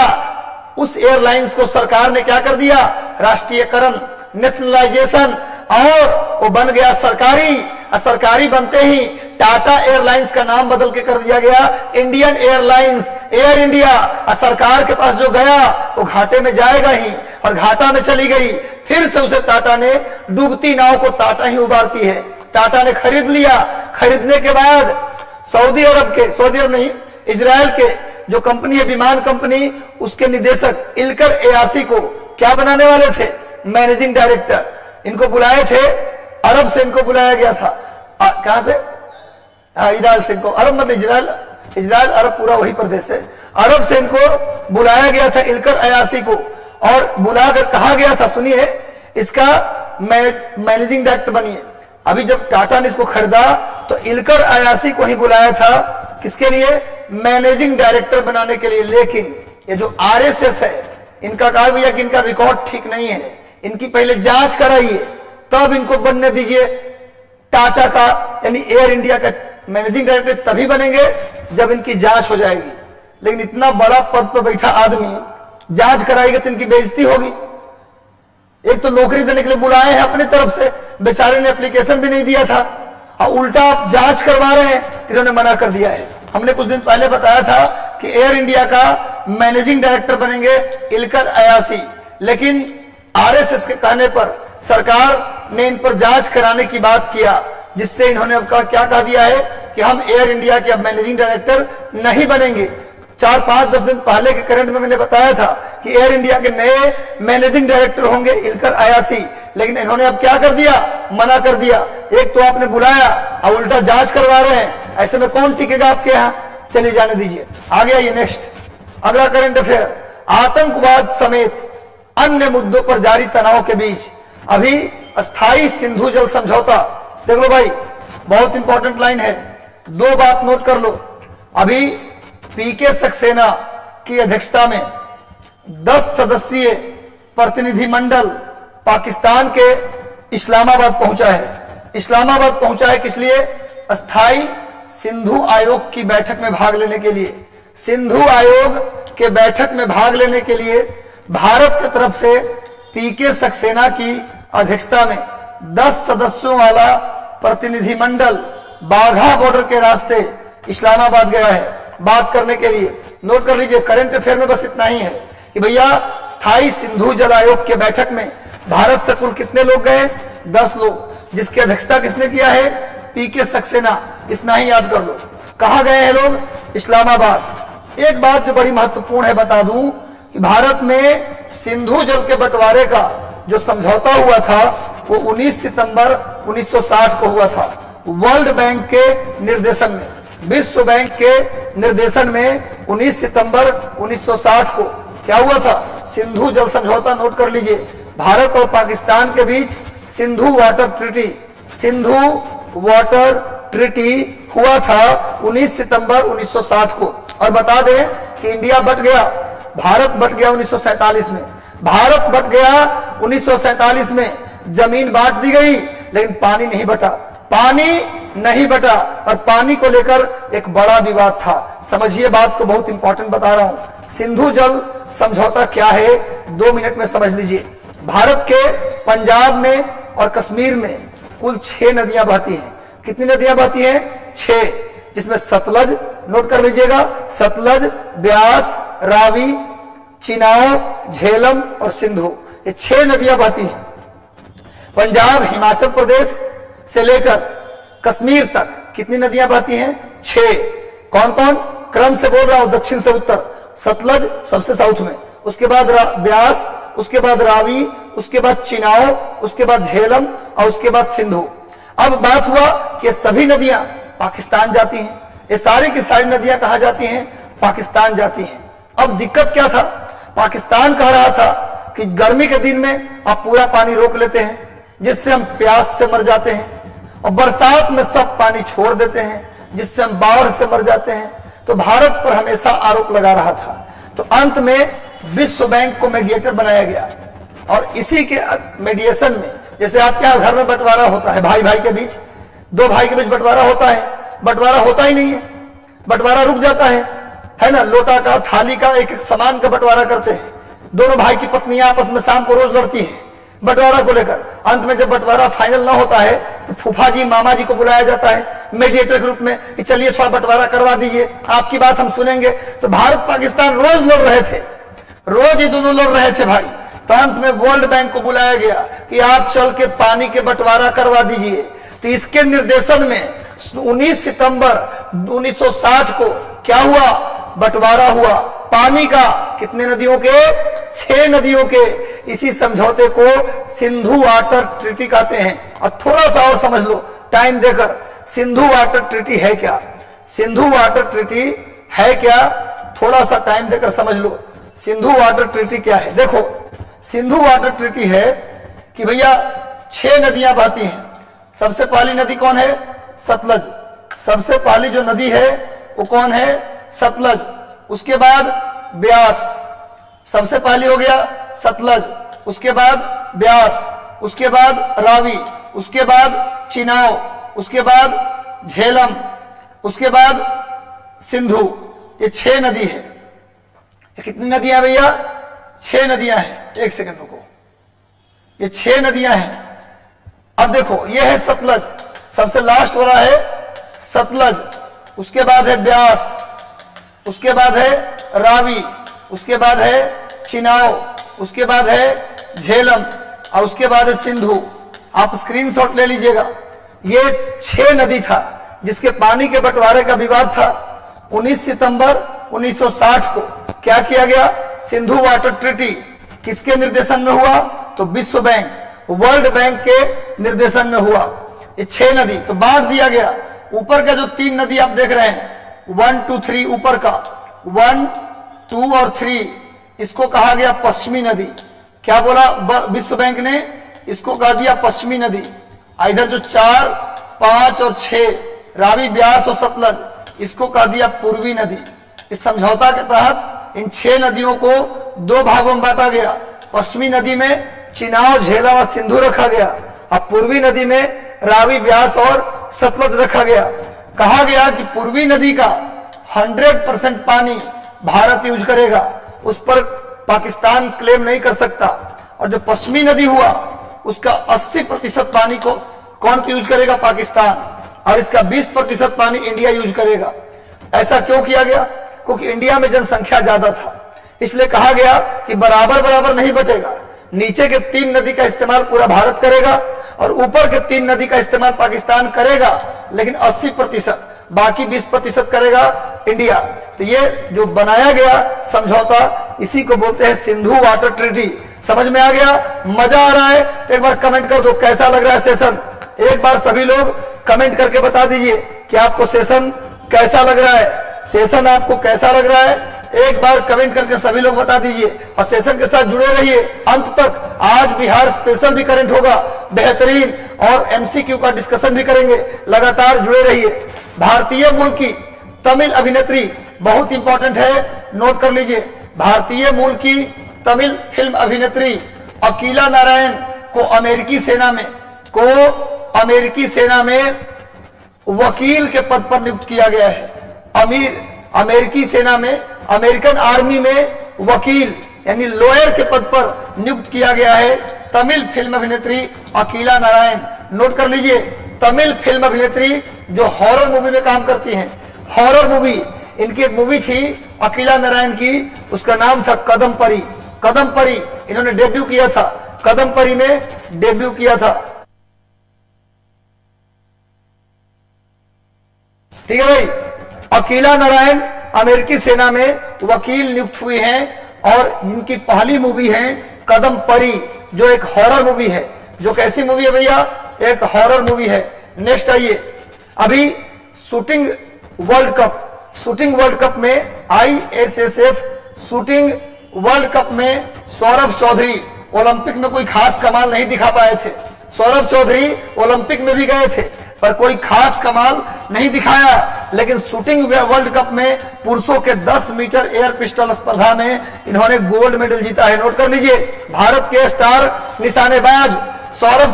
A: उस एयरलाइंस को सरकार ने क्या कर दिया, राष्ट्रीयकरण, नेशनलाइजेशन, और वो बन गया सरकारी। और सरकारी बनते ही टाटा एयरलाइंस का नाम बदल के कर दिया गया इंडियन एयरलाइंस, एयर इंडिया। और सरकार के पास जो गया वो घाटे में जाएगा ही, और घाटा में चली गई। फिर से उसे टाटा ने, डूबती नाव को टाटा ही उबारती है, टाटा ने खरीद लिया। खरीदने के बाद सऊदी अरब नहीं, इजराइल के जो कंपनी है, विमान कंपनी, उसके निदेशक इल्कर एयासी को क्या बनाने वाले थे, मैनेजिंग डायरेक्टर। इनको बुलाए थे, अरब से इनको बुलाया गया था। कहां से, इजराइल से। इनको अरब मतलब इजराइल अरब पूरा वही प्रदेश है। अरब से इनको बुलाया गया था इल्कर एयासी को, और बुलाकर कहा गया था, सुनिए, इसका मैनेजिंग डायरेक्टर बनिए। अभी जब टाटा ने इसको खरीदा तो इलकर अयासी को ही बुलाया था, किसके लिए? मैनेजिंग डायरेक्टर बनाने के लिए। लेकिन ये जो आरएसएस है, इनका कहा भैया कि इनका रिकॉर्ड ठीक नहीं है, इनकी पहले जांच कराइए तब इनको बनने दीजिए टाटा का यानी एयर इंडिया का मैनेजिंग डायरेक्टर तभी बनेंगे जब इनकी जांच हो जाएगी। लेकिन इतना बड़ा पद पर बैठा आदमी जांच कराएगा तो इनकी बेइज्जती होगी। एक तो नौकरी देने के लिए बुलाए हैं अपनी तरफ से, बेचारे ने एप्लीकेशन भी नहीं दिया था और उल्टा आप जांच करवा रहे हैं, इन्होंने मना कर दिया है। हमने कुछ दिन पहले बताया था कि एयर इंडिया का मैनेजिंग डायरेक्टर बनेंगे इलकर अयासी, लेकिन आरएसएस के कहने पर सरकार ने इन पर जांच कराने की बात किया, जिससे इन्होंने अब क्या कह दिया है कि हम एयर इंडिया के अब मैनेजिंग डायरेक्टर नहीं बनेंगे। 4-5-10 दिन पहले के करंट में मैंने बताया था कि एयर इंडिया के नए मैनेजिंग डायरेक्टर होंगे इलकर अयासी, लेकिन इन्होंने अब क्या कर दिया? मना कर दिया। एक तो आपने बुलाया और उल्टा जांच करवा रहे हैं, ऐसे में कौन टिकेगा आपके यहाँ? चलिए जाने दीजिए, आगे आइए। नेक्स्ट अगला करंट अफेयर, आतंकवाद समेत अन्य मुद्दों पर जारी तनाव के बीच अभी अस्थायी सिंधु जल समझौता। देख लो भाई, बहुत इंपॉर्टेंट लाइन है, दो बात नोट कर लो। अभी पीके सक्सेना की अध्यक्षता में 10 सदस्यीय प्रतिनिधिमंडल पाकिस्तान के इस्लामाबाद पहुंचा है। इस्लामाबाद पहुंचा है किस लिए? अस्थाई सिंधु आयोग की बैठक में भाग लेने के लिए। सिंधु आयोग के बैठक में भाग लेने के लिए भारत की तरफ से पीके सक्सेना की अध्यक्षता में 10 सदस्यों वाला प्रतिनिधिमंडल बाघा बॉर्डर के रास्ते इस्लामाबाद गया है बात करने के लिए। नोट कर लीजिए, करंट अफेयर में बस इतना ही है कि भैया स्थायी सिंधु जल आयोग के बैठक में भारत से कुल कितने लोग गए? 10 लोग, जिसकी अध्यक्षता किसने किया है? पीके सक्सेना। इतना ही याद कर लो। कहां गए हैं लोग? इस्लामाबाद। एक बात जो बड़ी महत्वपूर्ण है बता दूं कि भारत में सिंधु जल के बंटवारे का जो समझौता हुआ था वो 19 सितंबर 1960 को हुआ था, वर्ल्ड बैंक के निर्देशन में, विश्व बैंक के निर्देशन में 19 सितंबर 1960 को क्या हुआ था? सिंधु जल समझौता। नोट कर लीजिए, भारत और पाकिस्तान के बीच Sindhu water treaty, Sindhu water treaty हुआ था 19 सितंबर 1960 को। और बता दें कि इंडिया बट गया, भारत बट गया 1947 में। भारत बट गया 1947 में, जमीन बांट दी गई लेकिन पानी नहीं बटा, पानी नहीं बटा। और पानी को लेकर एक बड़ा विवाद था। समझिए बात को, बहुत इंपॉर्टेंट बता रहा हूं। सिंधु जल समझौता क्या है 2 मिनट में समझ लीजिए। भारत के पंजाब में और कश्मीर में कुल 6 नदियां बहती हैं। कितनी नदियां बहती हैं? 6, जिसमें सतलज, नोट कर लीजिएगा, सतलज, ब्यास, रावी, चिनाब, झेलम और सिंधु, ये 6 नदियां बहती हैं। पंजाब, हिमाचल प्रदेश से लेकर कश्मीर तक कितनी नदियां बहती हैं? 6। कौन कौन? क्रम से बोल रहा हूं, दक्षिण से उत्तर। सतलज सबसे साउथ में, उसके बाद ब्यास, उसके बाद रावी, उसके बाद चिनाब, उसके बाद झेलम और उसके बाद सिंधु। अब बात हुआ कि सभी नदियां पाकिस्तान जाती हैं। ये सारी की सारी नदियां कहां जाती हैं? पाकिस्तान जाती हैं। अब दिक्कत क्या था? पाकिस्तान कह रहा था कि गर्मी के दिन में आप पूरा पानी रोक लेते हैं, जिससे हम प्यास से मर जाते हैं, और बरसात में सब पानी छोड़ देते हैं, जिससे हम बाढ़ से मर जाते हैं। तो भारत पर हमेशा आरोप लगा रहा था। तो अंत में विश्व बैंक को मीडिएटर बनाया गया, और इसी के मीडिएशन में, जैसे आपके यहाँ घर में बंटवारा होता है, भाई भाई के बीच, 2 भाई के बीच बंटवारा होता है, बंटवारा होता ही नहीं है, बंटवारा रुक जाता है ना। लोटा का, थाली का, एक एक सामान का बंटवारा करते हैं। दोनों भाई की पत्नियां आपस में शाम को रोज लड़ती हैं बंटवारा को लेकर। अंत में जब बंटवारा फाइनल ना होता है तो फूफा जी, मामा जी को बुलाया जाता है मीडिएटर के रूप में कि चलिए थोड़ा बंटवारा करवा दीजिए, आपकी बात हम सुनेंगे। तो भारत पाकिस्तान रोज लड़ रहे थे, रोज ही दोनों लड़ रहे थे भाई। तो अंत में वर्ल्ड बैंक को बुलाया गया कि आप चल के पानी के बंटवारा करवा दीजिए। तो इसके निर्देशन में 19 सितंबर 1960 को क्या हुआ? बंटवारा हुआ पानी का। कितने नदियों के? 6 नदियों के। इसी समझौते को सिंधु वाटर ट्रीटी कहते हैं। और थोड़ा सा और समझ लो टाइम देकर, सिंधु वाटर ट्रीटी है क्या? सिंधु वाटर ट्रीटी है क्या? थोड़ा सा टाइम देकर समझ लो, सिंधु वाटर ट्रीटी क्या है। देखो, सिंधु वाटर ट्रीटी है कि भैया 6 नदियां बहती हैं। सबसे पहली नदी कौन है? सतलज। सबसे पहली जो नदी है वो कौन है? सतलज। उसके बाद ब्यास, सबसे पहली हो गया सतलज, उसके बाद ब्यास, उसके बाद रावी, उसके बाद चिनाव, उसके बाद झेलम, उसके बाद सिंधु। ये 6 नदी है। ये कितनी नदियां भैया? 6 नदियां हैं। एक सेकंड रुको, ये 6 नदियां हैं। अब देखो, ये है सतलज, सबसे लास्ट वाला है सतलज, उसके बाद है ब्यास, उसके बाद है रावी, उसके बाद है चिनाव, उसके बाद है झेलम और उसके बाद है सिंधु। आप स्क्रीनशॉट ले लीजिएगा। ये 6 नदी था जिसके पानी के बंटवारे का विवाद था। 19 सितंबर 1960 को क्या किया गया? सिंधु वाटर ट्रीटी किसके निर्देशन में हुआ? तो विश्व बैंक, वर्ल्ड बैंक के निर्देशन में हुआ। ये 6 नदी तो बांट दिया गया। ऊपर का जो 3 नदी आप देख रहे हैं, 1, 2, 3, ऊपर का 1, 2 और 3, इसको कहा गया पश्चिमी नदी। क्या बोला विश्व बैंक ने? इसको कहा दिया पश्चिमी नदी। इधर जो 4, 5 और 6 रावी, ब्यास और सतलज, इसको कहा दिया पूर्वी नदी। इस समझौता के तहत इन 6 नदियों को 2 भागों में बांटा गया। पश्चिमी नदी में चिनाव, झेलम और सिंधु रखा गया और पूर्वी नदी में रावी, ब्यास और सतलज रखा गया। कहा गया कि पूर्वी नदी का 100% पानी भारत यूज करेगा, उस पर पाकिस्तान क्लेम नहीं कर सकता। और जो पश्चिमी नदी हुआ उसका 80% पानी को कौन यूज करेगा? पाकिस्तान। और इसका 20% पानी इंडिया यूज करेगा। ऐसा क्यों किया गया? क्योंकि इंडिया में जनसंख्या ज्यादा था, इसलिए कहा गया कि बराबर बराबर नहीं बटेगा। नीचे के 3 नदी का इस्तेमाल पूरा भारत करेगा और ऊपर के 3 नदी का इस्तेमाल पाकिस्तान करेगा, लेकिन 80%, बाकी 20% करेगा इंडिया। तो ये जो बनाया गया समझौता, इसी को बोलते हैं सिंधु वाटर ट्रीटी। समझ में आ गया? मजा आ रहा है? तो एक बार कमेंट कर दो कैसा लग रहा है सेशन। एक बार सभी लोग कमेंट करके बता दीजिए कि आपको सेशन कैसा लग रहा है। सेशन आपको कैसा लग रहा है? एक बार कमेंट करके सभी लोग बता दीजिए और सेशन के साथ जुड़े रहिए अंत तक। आज बिहार स्पेशल भी करंट होगा, बेहतरीन, और एमसीक्यू का डिस्कशन भी करेंगे। लगातार जुड़े रहिए। भारतीय मूल की तमिल अभिनेत्री, बहुत इंपॉर्टेंट है, नोट कर लीजिए। भारतीय मूल की तमिल फिल्म अभिनेत्री अकीला नारायण को अमेरिकी सेना में वकील के पद पर नियुक्त किया गया है। अमेरिकी सेना में, अमेरिकन आर्मी में वकील यानी लॉयर के पद पर नियुक्त किया गया है तमिल फिल्म अभिनेत्री अकीला नारायण। नोट कर लीजिए, तमिल फिल्म अभिनेत्री जो हॉरर मूवी में काम करती हैं। हॉरर मूवी, इनकी एक मूवी थी अकीला नारायण की, उसका नाम था कदम परी। कदम परी इन्होंने डेब्यू किया था, कदम परी में डेब्यू किया था। ठीक है भाई। अकीला नारायण अमेरिकी सेना में वकील नियुक्त हुई हैं और जिनकी पहली मूवी है कदम परी, जो एक हॉरर मूवी है। जो कैसी मूवी है भैया? एक हॉरर मूवी है। नेक्स्ट आइए, अभी शूटिंग वर्ल्ड कप में ISSF शूटिंग वर्ल्ड कप में सौरभ चौधरी ओलंपिक में कोई खास कमाल नहीं दिखा पाए थे। सौरभ चौधरी ओलंपिक में भी गए थे पर कोई खास कमाल नहीं दिखाया, लेकिन शूटिंग वर्ल्ड कप में पुरुषों के 10 मीटर एयर पिस्टल स्पर्धा में इन्होंने गोल्ड मेडल जीता है। नोट कर लीजिए, भारत के स्टार निशानेबाज सौरभ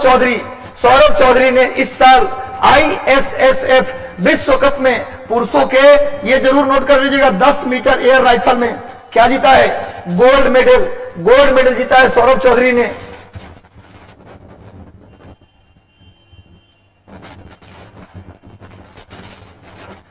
A: चौधरी ने इस साल ISSF विश्व कप में पुरुषों के, ये जरूर नोट कर लीजिएगा, 10 मीटर एयर राइफल में क्या जीता है? गोल्ड मेडल जीता है सौरभ चौधरी ने।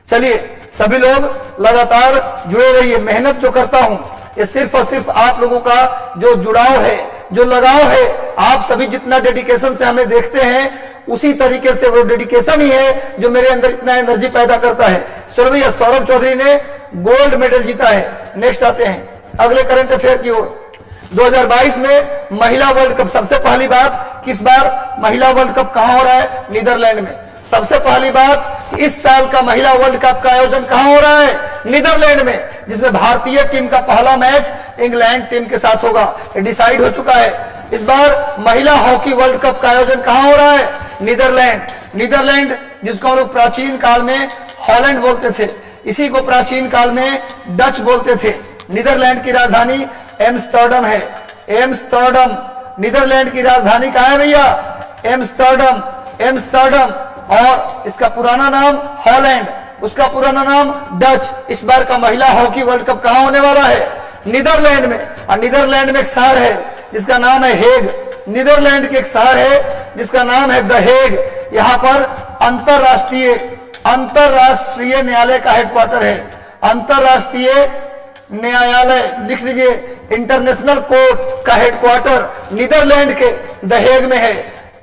A: चलिए सभी लोग लगातार जुड़े रहिए। मेहनत जो करता हूं ये सिर्फ और सिर्फ आप लोगों का जो जुड़ाव है, जो लगाव है, आप सभी जितना डेडिकेशन से हमें देखते हैं उसी तरीके से वो डेडिकेशन ही है जो मेरे अंदर इतना एनर्जी पैदा करता है। चलो भैया, सौरभ चौधरी ने गोल्ड मेडल जीता है। नेक्स्ट आते हैं अगले करंट अफेयर की ओर। 2022 में महिला वर्ल्ड कप, सबसे पहली बात, किस बार महिला वर्ल्ड कप कहां हो रहा है? नीदरलैंड में। सबसे पहली बात, इस साल का महिला वर्ल्ड कप का आयोजन कहां हो रहा है? नीदरलैंड में, जिसमें भारतीय टीम का पहला मैच इंग्लैंड टीम के साथ होगा। ये डिसाइड हो चुका है। इस बार महिला हॉकी वर्ल्ड कप का आयोजन कहां हो रहा है? नीदरलैंड। नीदरलैंड जिसको हम लोग प्राचीन काल में हॉलैंड बोलते थे, इसी को प्राचीन काल में डच बोलते थे। नीदरलैंड की राजधानी एम्स्टर्डम है। एम्स्टर्डम नीदरलैंड की राजधानी कहाँ है भैया? एम्स्टर्डम। एम्स्टर्डम। और इसका पुराना नाम हॉलैंड, उसका पुराना नाम डच। इस बार का महिला हॉकी वर्ल्ड कप कहां होने वाला है? नीदरलैंड में। और नीदरलैंड में एक शहर है जिसका नाम है हेग। नीदरलैंड के एक शहर है जिसका नाम है द हेग। यहां पर अंतरराष्ट्रीय न्यायालय का हेडक्वार्टर है। अंतरराष्ट्रीय न्यायालय लिख लीजिए, इंटरनेशनल कोर्ट का हेडक्वार्टर नीदरलैंड के द हेग में है।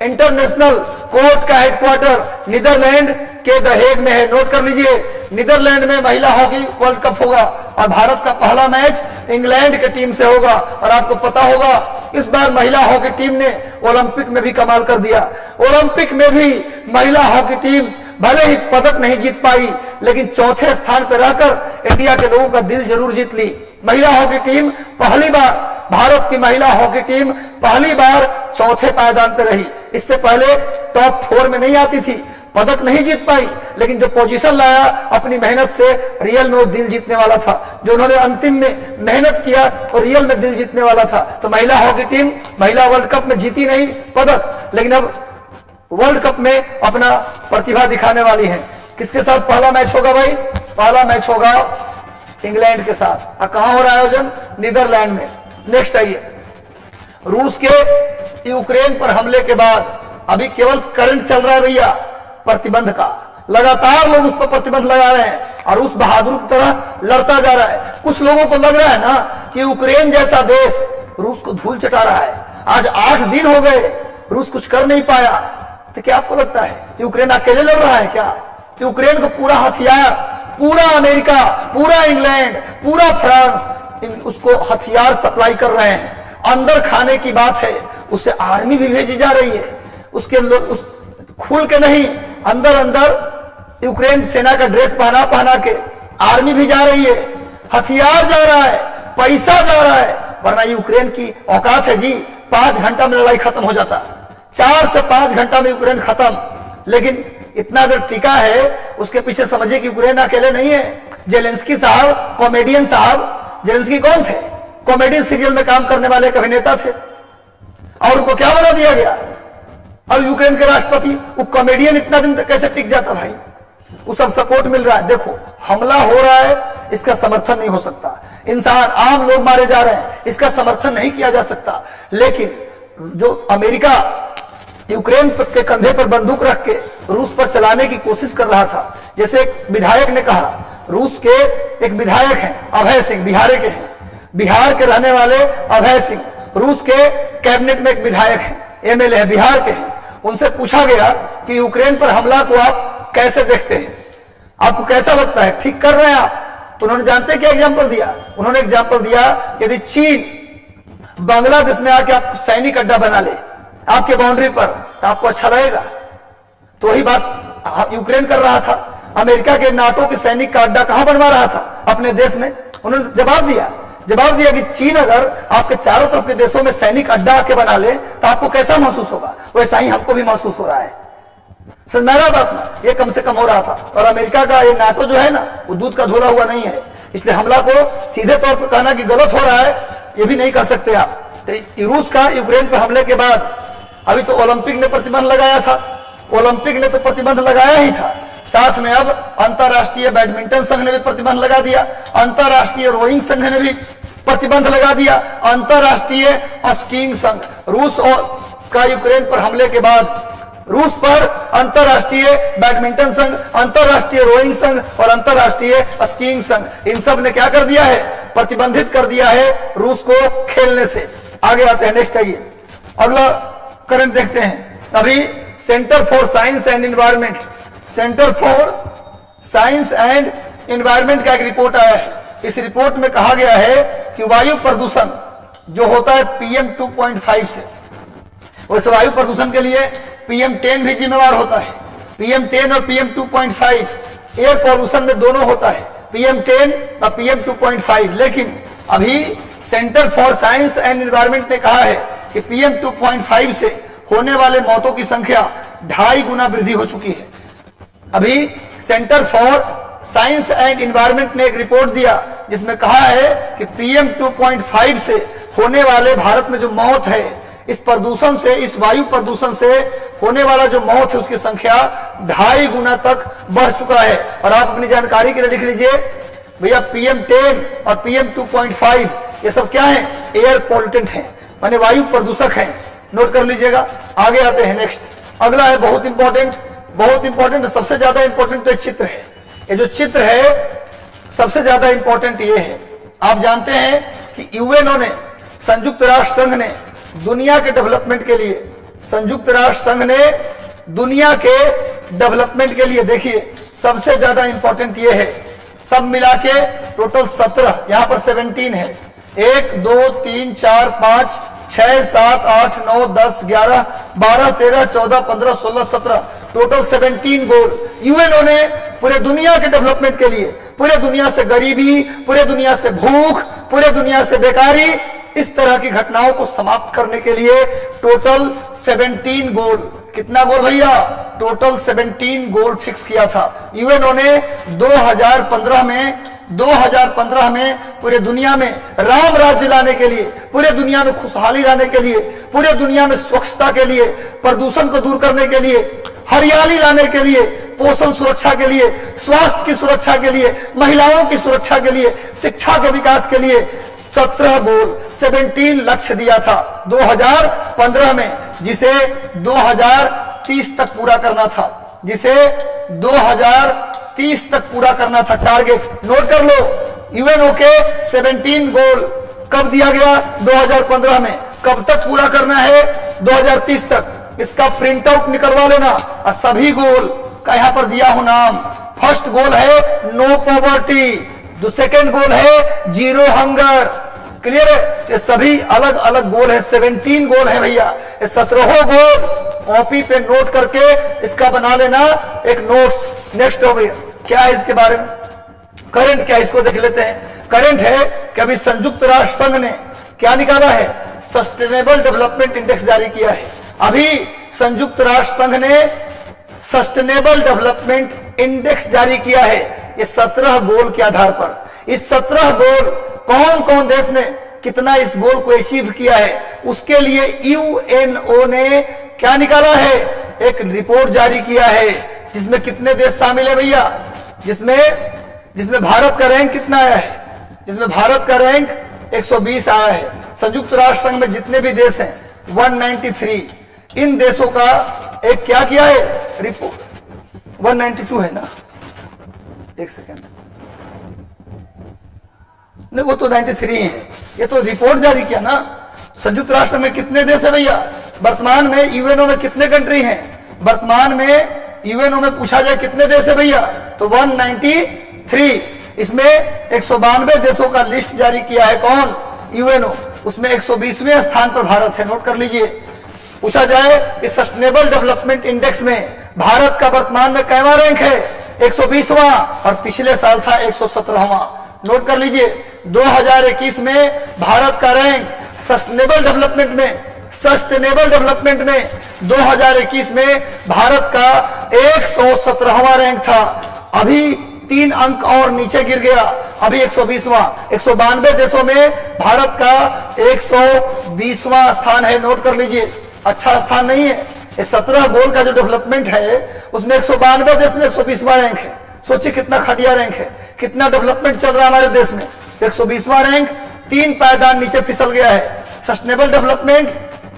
A: इंटरनेशनल कोर्ट का हेडक्वार्टर नीदरलैंड के द हेग में है। नोट कर लीजिए, नीदरलैंड में महिला हॉकी वर्ल्ड कप होगा और भारत का पहला मैच इंग्लैंड की टीम से होगा। और आपको पता होगा इस बार महिला हॉकी टीम ने ओलंपिक में भी कमाल कर दिया। ओलंपिक में भी महिला हॉकी टीम भले ही पदक नहीं जीत पाई, लेकिन चौथे स्थान पर रहकर इंडिया के लोगों का दिल जरूर जीत ली। महिला हॉकी टीम पहली बार, भारत की महिला हॉकी टीम पहली बार चौथे पायदान पर रही। इससे पहले टॉप 4 में नहीं आती थी, पदक नहीं जीत पाई, लेकिन जो पोजीशन लाया अपनी मेहनत से रियल में वो दिल जीतने वाला था। जो उन्होंने अंतिम में मेहनत किया और रियल में दिल जीतने वाला था। तो महिला हॉकी टीम महिला वर्ल्ड कप में जीती नहीं पदक, लेकिन अब वर्ल्ड कप में अपना प्रतिभा दिखाने वाली है। किसके साथ पहला मैच होगा भाई? पहला मैच होगा इंग्लैंड के साथ। और कहां हो रहा है आयोजन? नीदरलैंड में। नेक्स्ट आइए, रूस के यूक्रेन पर हमले के बाद अभी केवल करंट चल रहा है भैया प्रतिबंध का। लगातार लोग उस पर प्रतिबंध लगा रहे हैं और रूस बहादुर की तरह लड़ता जा रहा है। कुछ लोगों को लग रहा है ना कि यूक्रेन जैसा देश रूस को धूल चटा रहा है। आज 8 दिन हो गए, रूस कुछ कर नहीं पाया। तो क्या आपको लगता है यूक्रेन अकेले लड़ रहा है क्या? यूक्रेन को पूरा हथियार, पूरा अमेरिका, पूरा इंग्लैंड, पूरा फ्रांस उसको हथियार सप्लाई कर रहे हैं। अंदर खाने की बात है, उससे आर्मी भी भेजी जा रही है। उसके उस खुल के नहीं, अंदर अंदर यूक्रेन सेना का ड्रेस पहना के आर्मी भी जा रही है। हथियार जा रहा है, पैसा जा रहा है। वरना यूक्रेन की औकात है जी, 5 घंटा में लड़ाई खत्म हो जाता, 4 से 5 घंटा में यूक्रेन खत्म। लेकिन इतना देर टिका है, उसके पीछे समझिए कि यूक्रेन अकेले नहीं है। जेलेंस्की साहब, कॉमेडियन साहब, जेलेंस्की कौन थे? कॉमेडी सीरियल में काम करने वाले एक अभिनेता थे और उनको क्या बना दिया गया? अब यूक्रेन के राष्ट्रपति, वो कॉमेडियन इतना दिन तक कैसे टिक जाता भाई? वो सब सपोर्ट मिल रहा है। देखो, हमला हो रहा है, इसका समर्थन नहीं हो सकता। इंसान, आम लोग मारे जा रहे हैं, इसका समर्थन नहीं किया जा सकता। लेकिन जो अमेरिका यूक्रेन के कंधे पर बंदूक रख के रूस पर चलाने की कोशिश कर रहा था, जैसे एक विधायक ने कहा, रूस के एक विधायक हैं अभय सिंह, बिहार के हैं, बिहार के रहने वाले अभय सिंह, रूस के कैबिनेट में एक विधायक हैं, एमएलए है, बिहार के हैं। उनसे पूछा गया कि यूक्रेन पर हमला को आप कैसे देखते हैं, आपको कैसा लगता है, ठीक कर रहे हैं आप? तो उन्होंने जानते क्या एग्जाम्पल दिया? उन्होंने एग्जाम्पल दिया, यदि चीन बांग्लादेश में आके आप सैनिक अड्डा बना ले आपके बाउंड्री पर, तो आपको अच्छा लगेगा? तो वही बात यूक्रेन कर रहा था। अमेरिका के नाटो के सैनिक का अड्डा कहां बनवा रहा था? अपने देश में। उन्होंने जवाब दिया कि चीन अगर आपके चारों तरफ के देशों में सैनिक अड्डा आके बना ले तो आपको कैसा महसूस होगा? वैसा ही हमको भी महसूस हो रहा है। समझा बात ना? ये कम से कम हो रहा था। और अमेरिका का ये नाटो जो है ना, वो दूध का धुला हुआ नहीं है, इसलिए हमला को सीधे तौर पर कहना कि गलत हो रहा है, ये भी नहीं कर सकते आप। तो रूस का यूक्रेन पर हमले के बाद अभी तो ओलंपिक ने प्रतिबंध लगाया था, ओलंपिक ने तो प्रतिबंध लगाया ही था, साथ में अब अंतरराष्ट्रीय बैडमिंटन संघ ने भी प्रतिबंध लगा दिया, अंतरराष्ट्रीय रोइंग संघ ने भी प्रतिबंध लगा दिया, अंतरराष्ट्रीय स्कीइंग संघ। रूस और का यूक्रेन पर हमले के बाद रूस पर अंतरराष्ट्रीय बैडमिंटन संघ, अंतरराष्ट्रीय रोइंग संघ और अंतरराष्ट्रीय स्कीइंग संघ, इन सब ने क्या कर दिया है? प्रतिबंधित कर दिया है रूस को खेलने से। आगे आते हैं, नेक्स्ट आइए, अगला करंट देखते हैं। अभी centre for science and environment, centre for science and environment का एक रिपोर्ट आया है। इस रिपोर्ट में कहा गया है कि वायु प्रदूषण जो होता है PM 2.5 से, उस वायु प्रदूषण के लिए PM 10 भी जिम्मेवार होता है। PM 10 और PM 2.5 एयर पॉल्यूशन में दोनों होता है। PM10 और PM 2.5। लेकिन अभी centre for science and environment ने कहा है कि PM 2.5 से होने वाले मौतों की संख्या 2.5 गुना वृद्धि हो चुकी है। अभी centre for science and environment ने एक रिपोर्ट दिया जिसमें कहा है कि PM 2.5 से होने वाले भारत में जो मौत है, इस प्रदूषण से, इस वायु प्रदूषण से होने वाला जो मौत है उसकी संख्या 2.5 गुना तक बढ़ चुका है। और आप अपनी जानकारी के लिए लिख लीजिए भैया, PM10 और PM 2.5 ये सब क्या है? एयर पोल्यूटेंट है, माने वायु प्रदूषक है। नोट कर लीजिएगा। आगे आते हैं, नेक्स्ट अगला है बहुत इंपॉर्टेंट, बहुत इंपॉर्टेंट, सबसे ज्यादा इंपॉर्टेंट तो एक चित्र है। ये जो चित्र है सबसे ज्यादा इंपॉर्टेंट ये है। आप जानते हैं कि यूएनओ ने, संयुक्त राष्ट्र संघ ने दुनिया के डेवलपमेंट के लिए, संयुक्त राष्ट्र संघ ने दुनिया के डेवलपमेंट के लिए, देखिए सबसे ज्यादा इंपॉर्टेंट ये है, सब मिला के टोटल 17, यहां पर 17 है, 1 2 3 4 5 6 7 8 9 10 11 12 13 14 15 16 17, टोटल 17 गोल यूएनओ ने पूरे दुनिया के डेवलपमेंट के लिए, पूरे दुनिया से गरीबी, पूरे दुनिया से भूख, पूरे दुनिया से बेकारी, इस तरह की घटनाओं को समाप्त करने के लिए टोटल 17 गोल, कितना गोल भैया? टोटल 17 गोल फिक्स किया था यूएनओ ने 2015 में पूरे दुनिया में राम राज्य लाने के लिए, पूरे दुनिया में खुशहाली लाने के लिए, पूरे दुनिया में स्वच्छता के लिए, प्रदूषण को दूर करने के लिए, हरियाली लाने के लिए, पोषण सुरक्षा के लिए, स्वास्थ्य की सुरक्षा के लिए, महिलाओं की सुरक्षा के लिए, शिक्षा के विकास के लिए 17 गोल, 17 लक्ष्य दिया था 2015 में, जिसे 2030 तक पूरा करना था, जिसे 2030 तक पूरा करना था टारगेट। नोट कर लो, यूएनओ के 17 गोल कब दिया गया? 2015 में। कब तक पूरा करना है? 2030 तक। इसका प्रिंट आउट निकलवा लेना और सभी गोल का यहां पर दिया हूं नाम। फर्स्ट गोल है नो पॉवर्टी, सेकेंड गोल है जीरो हंगर। क्लियर है? ये सभी अलग अलग गोल है, 17 गोल है भैया। ये 17 गोल कॉपी पे नोट करके इसका बना लेना एक नोट्स। नेक्स्ट हो गया, क्या है इसके बारे में? करंट क्या, इसको देख लेते हैं। करंट है कि अभी संयुक्त राष्ट्र संघ ने क्या निकाला है? सस्टेनेबल डेवलपमेंट इंडेक्स जारी किया है। अभी संयुक्त राष्ट्र संघ ने सस्टेनेबल डेवलपमेंट इंडेक्स जारी किया है, ये 17 गोल के आधार पर। इस 17 गोल कौन कौन देश ने कितना इस गोल को अचीव किया है, उसके लिए यूएनओ ने क्या निकाला है? एक रिपोर्ट जारी किया है, जिसमें कितने देश शामिल है भैया? जिसमें भारत का रैंक कितना आया है? जिसमें भारत का रैंक 120 आया है। संयुक्त राष्ट्र संघ में जितने भी देश हैं 193, इन देशों का एक क्या किया है? रिपोर्ट 192 है ना, एक सेकेंड, नहीं वो तो 93 है। ये तो रिपोर्ट जारी किया ना। संयुक्त राष्ट्र में कितने देश है भैया? वर्तमान में यूएनओ में कितने कंट्री हैं? वर्तमान में यूएनओ में पूछा जाए कितने देश है भैया, तो 193। इसमें 192 देशों का लिस्ट जारी किया है कौन? यूएनओ। उसमें 120वें स्थान पर भारत है। नोट कर लीजिए। पूछा जाए कि सस्टेनेबल डेवलपमेंट इंडेक्स में भारत का वर्तमान में कैवा रैंक है? 120वां, और पिछले साल था 117वां। नोट कर लीजिए, 2021 में भारत का रैंक सस्टेनेबल डेवलपमेंट में 2021 में भारत का 117वां रैंक था। अभी 3 अंक और नीचे गिर गया, अभी 120वां। 192 देशों में भारत का 120वां स्थान है। नोट कर लीजिए, अच्छा स्थान नहीं है। ये 17 गोल का जो डेवलपमेंट है उसमें 192 देश में 120वां रैंक है। सोचिए कितना घटिया रैंक है, कितना डेवलपमेंट चल रहा है हमारे देश में। 120वां रैंक 3 पायदान नीचे फिसल गया है। सस्टेनेबल डेवलपमेंट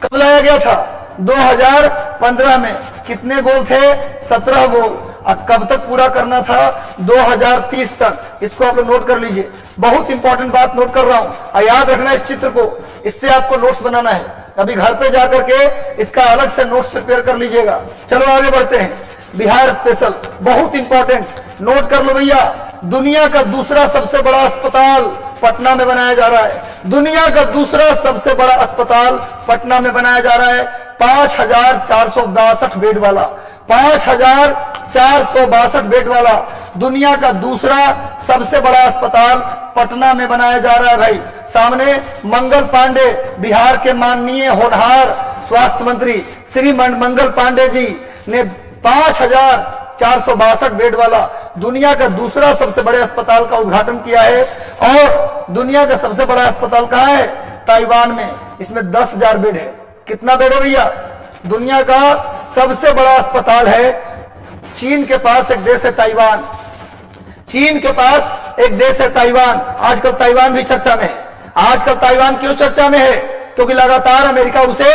A: कब लाया गया था? 2015 में। कितने गोल थे? 17 गोल। और कब तक पूरा करना था? 2030 तक। इसको आप लोग नोट कर लीजिए। बहुत इंपॉर्टेंट बात नोट कर रहा हूं, और याद रखना इस चित्र को, इससे आपको नोट्स बनाना है। अभी घर पे जाकर के इसका अलग से नोट्स प्रिपेयर कर लीजिएगा। चलो आगे बढ़ते हैं। बिहार स्पेशल, बहुत इंपॉर्टेंट, नोट कर लो भैया। दुनिया का दूसरा सबसे बड़ा अस्पताल पटना में बनाया जा रहा है। दुनिया का दूसरा सबसे बड़ा अस्पताल पटना में बनाया जा रहा है। 5462 बेड वाला, 5462 बेड वाला दुनिया का दूसरा सबसे बड़ा अस्पताल पटना में बनाया जा रहा है भाई। सामने मंगल पांडे, बिहार के माननीय होनहार स्वास्थ्य मंत्री श्री मंगल पांडे जी ने 5,462 बेड वाला दुनिया का दूसरा सबसे बड़े अस्पताल का उद्घाटन किया है। और दुनिया का सबसे बड़ा अस्पताल कहाँ है? ताइवान में। इसमें 10,000 बेड है। कितना बेड है भैया? दुनिया का सबसे बड़ा अस्पताल है। चीन के पास एक देश है ताइवान, चीन के पास एक देश है ताइवान। आजकल ताइवान भी चर्चा में है। आजकल ताइवान क्यों चर्चा में है? क्योंकि लगातार अमेरिका उसे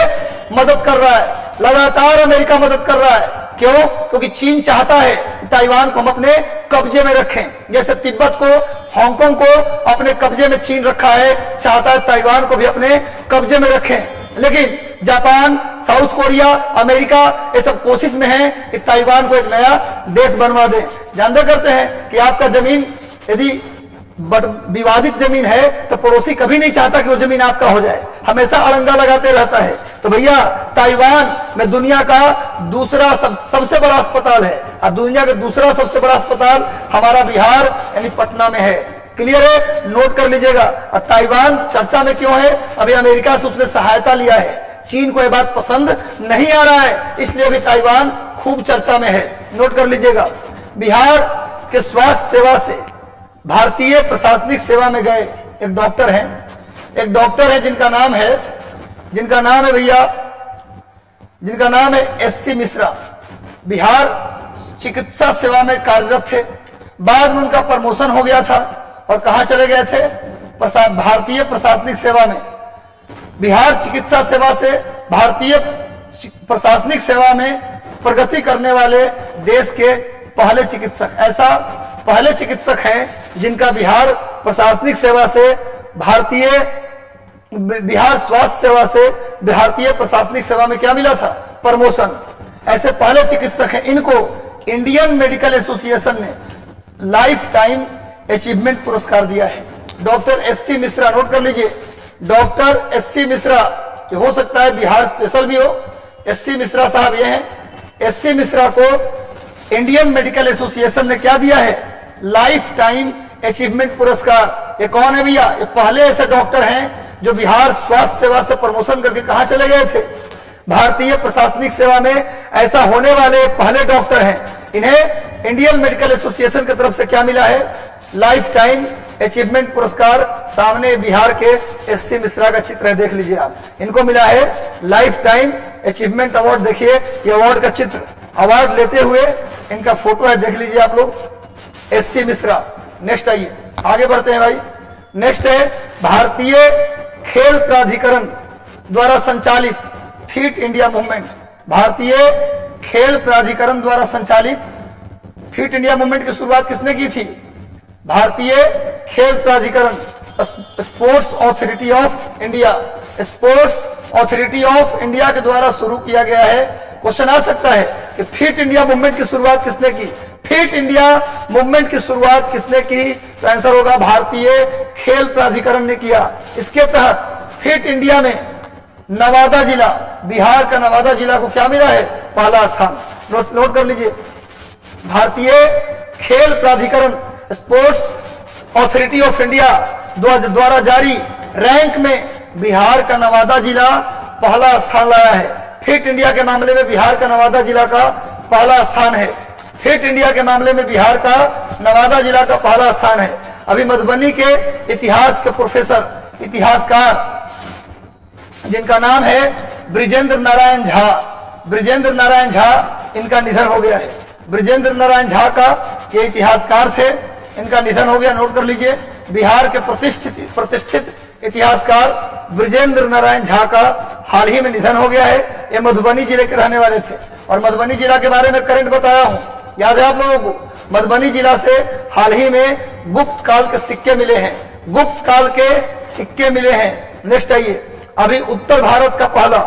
A: मदद कर रहा है, लगातार अमेरिका मदद कर रहा है। क्यों? क्योंकि चीन चाहता है कि ताइवान को हम अपने कब्जे में रखें। जैसे तिब्बत को, हांगकांग को अपने कब्जे में चीन रखा है, चाहता है ताइवान को भी अपने कब्जे में रखें। लेकिन जापान, साउथ कोरिया, अमेरिका ये सब कोशिश में है कि ताइवान को एक नया देश बनवा दें। जानते करते हैं कि आपका जमीन यदि विवादित जमीन है तो पड़ोसी कभी नहीं चाहता कि वो जमीन आपका हो जाए, हमेशा अड़ंगा लगाते रहता है। तो भैया ताइवान में दुनिया का दूसरा सबसे बड़ा अस्पताल है, और दुनिया का दूसरा सबसे बड़ा अस्पताल हमारा बिहार यानी पटना में है। क्लियर है? नोट कर लीजिएगा। और ताइवान चर्चा में क्यों है? अभी अमेरिका से उसने सहायता लिया है। चीन को यह बात पसंद नहीं आ रहा है, इसलिए अभी ताइवान खूब चर्चा में है। नोट कर लीजिएगा। बिहार के स्वास्थ्य सेवा से भारतीय प्रशासनिक सेवा में गए एक डॉक्टर हैं, जिनका नाम है भैया, जिनका नाम है एससी मिश्रा। बिहार चिकित्सा सेवा में कार्यरत थे। बाद में उनका प्रमोशन हो गया था और कहां चले गए थे? भारतीय प्रशासनिक सेवा में। बिहार चिकित्सा सेवा से भारतीय प्रशासनिक सेवा में प्रगति करने वाले देश के पहले चिकित्सक, ऐसा पहले चिकित्सक हैं जिनका बिहार प्रशासनिक सेवा से बिहार स्वास्थ्य सेवा से भारतीय प्रशासनिक सेवा में क्या मिला था? प्रमोशन। ऐसे पहले चिकित्सक हैं। इनको इंडियन मेडिकल एसोसिएशन ने लाइफ टाइम अचीवमेंट पुरस्कार दिया है। डॉक्टर एससी मिश्रा, नोट कर लीजिए, डॉक्टर एससी मिश्रा। हो सकता है बिहार स्पेशल भी हो। एससी मिश्रा साहब ये हैं। एससी मिश्रा को इंडियन मेडिकल एसोसिएशन ने क्या दिया है? लाइफ टाइम अचीवमेंट पुरस्कार। ये कौन है भैया? ये पहले ऐसे डॉक्टर हैं जो बिहार स्वास्थ्य सेवा से प्रमोशन करके कहां चले गए थे? भारतीय प्रशासनिक सेवा में। ऐसा होने वाले पहले डॉक्टर हैं। इन्हें इंडियन मेडिकल एसोसिएशन की तरफ से क्या मिला है? लाइफ टाइम अचीवमेंट पुरस्कार। सामने बिहार के एससी मिश्रा का चित्र है, देख लीजिए आप। इनको मिला है लाइफ टाइम अचीवमेंट अवार्ड। देखिए ये अवार्ड का चित्र, अवार्ड लेते हुए इनका फोटो है, देख लीजिए आप लोग, एससी मिश्रा। नेक्स्ट आइए, आगे बढ़ते हैं भाई। नेक्स्ट है भारतीय खेल प्राधिकरण द्वारा संचालित फिट इंडिया मूवमेंट। भारतीय खेल प्राधिकरण द्वारा संचालित फिट इंडिया मूवमेंट की शुरुआत किसने की थी? भारतीय खेल प्राधिकरण, sports authority of India. Sports authority of India के द्वारा शुरू किया गया है। क्वेश्चन आ सकता है कि फिट इंडिया मूवमेंट की शुरुआत किसने की? फिट इंडिया मूवमेंट की शुरुआत किसने की? तो आंसर होगा भारतीय खेल प्राधिकरण ने किया। इसके तहत फिट इंडिया में नवादा जिला, बिहार का नवादा जिला को क्या मिला है? पहला स्थान। नोट कर लीजिए। भारतीय खेल प्राधिकरण, स्पोर्ट्स अथॉरिटी ऑफ इंडिया द्वारा जारी रैंक में बिहार का नवादा जिला पहला स्थान लाया है। फिट इंडिया के मामले में बिहार का नवादा जिला का पहला स्थान है। फिट इंडिया के मामले में बिहार का नवादा जिला का पहला स्थान है। अभी मधुबनी के इतिहास के प्रोफेसर, इतिहासकार जिनका नाम है ब्रिजेंद्र नारायण झा, ब्रिजेंद्र नारायण झा, इनका निधन हो गया है। ब्रिजेंद्र नारायण झा का ये इतिहासकार थे, इनका निधन हो गया। नोट कर लीजिए। बिहार के प्रतिष्ठित इतिहासकार ब्रिजेंद्र नारायण झा का हाल ही में निधन हो गया है। ये मधुबनी जिले के रहने वाले थे और मधुबनी जिला के बारे में करंट बताया हूं, याद है आप लोगों को? मधुबनी जिला से हाल ही में गुप्त काल के सिक्के मिले हैं, गुप्त काल के सिक्के मिले हैं। नेक्स्ट आइए, अभी उत्तर भारत का पहला,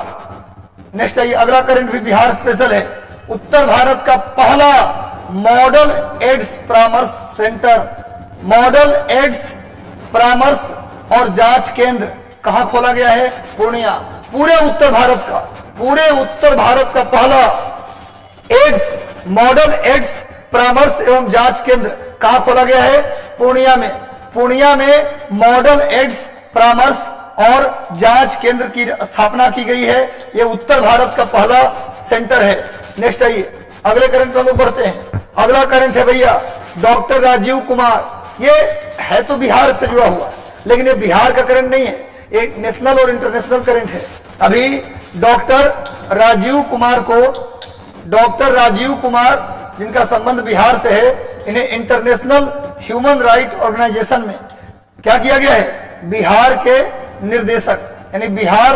A: नेक्स्ट आइए, अगला करंट भी बिहार स्पेशल है। उत्तर भारत का पहला मॉडल एड्स परामर्श सेंटर, मॉडल एड्स परामर्श और जांच केंद्र कहां खोला गया है? पूर्णिया। पूरे उत्तर भारत का पहला एड्स, मॉडल एड्स परामर्श एवं जांच केंद्र कहां खोला गया है? पूर्णिया में। पूर्णिया में मॉडल एड्स परामर्श और जांच केंद्र की स्थापना की गई है। यह उत्तर भारत का पहला सेंटर है। नेक्स्ट आइए, अगले करंट में बढ़ते हैं। अगला करंट है भैया डॉक्टर राजीव कुमार। ये है तो बिहार से जुड़ा हुआ, लेकिन ये बिहार का करंट नहीं है, एक नेशनल और इंटरनेशनल करंट है। अभी डॉक्टर राजीव कुमार जिनका संबंध बिहार से है, इन्हें इंटरनेशनल ह्यूमन राइट ऑर्गेनाइजेशन में क्या किया गया है? बिहार के निर्देशक, यानी बिहार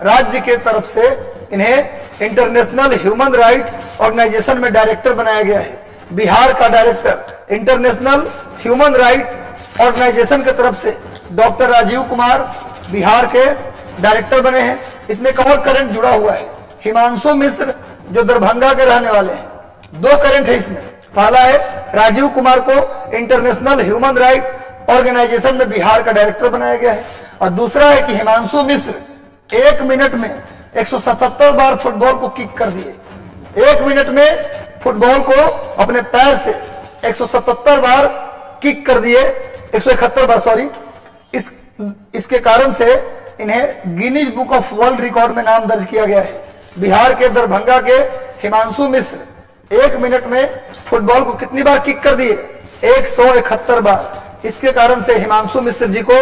A: राज्य के तरफ से इन्हें इंटरनेशनल ह्यूमन राइट ऑर्गेनाइजेशन में डायरेक्टर बनाया गया है। बिहार का director international human right organization की तरफ से डॉक्टर राजीव कुमार बिहार के डायरेक्टर बने हैं। इसमें एक और करंट जुड़ा हुआ है, हिमांशु मिश्र जो दरभंगा के रहने वाले हैं। दो करंट है इसमें। पहला है राजीव कुमार को इंटरनेशनल ह्यूमन राइट ऑर्गेनाइजेशन में बिहार का डायरेक्टर बनाया गया है, और दूसरा है कि हिमांशु मिश्र 1 मिनट में 177 बार फुटबॉल को किक कर दिए। 1 मिनट में फुटबॉल को अपने पैर से 177 बार किक कर दिए, 171 बार सॉरी। इसके कारण से इन्हें Guinness book of world record में नाम दर्ज किया गया है। बिहार के दरभंगा के हिमांशु मिश्र 1 मिनट में फुटबॉल को कितनी बार किक कर दिए? 171 बार। इसके कारण से हिमांशु मिश्र जी को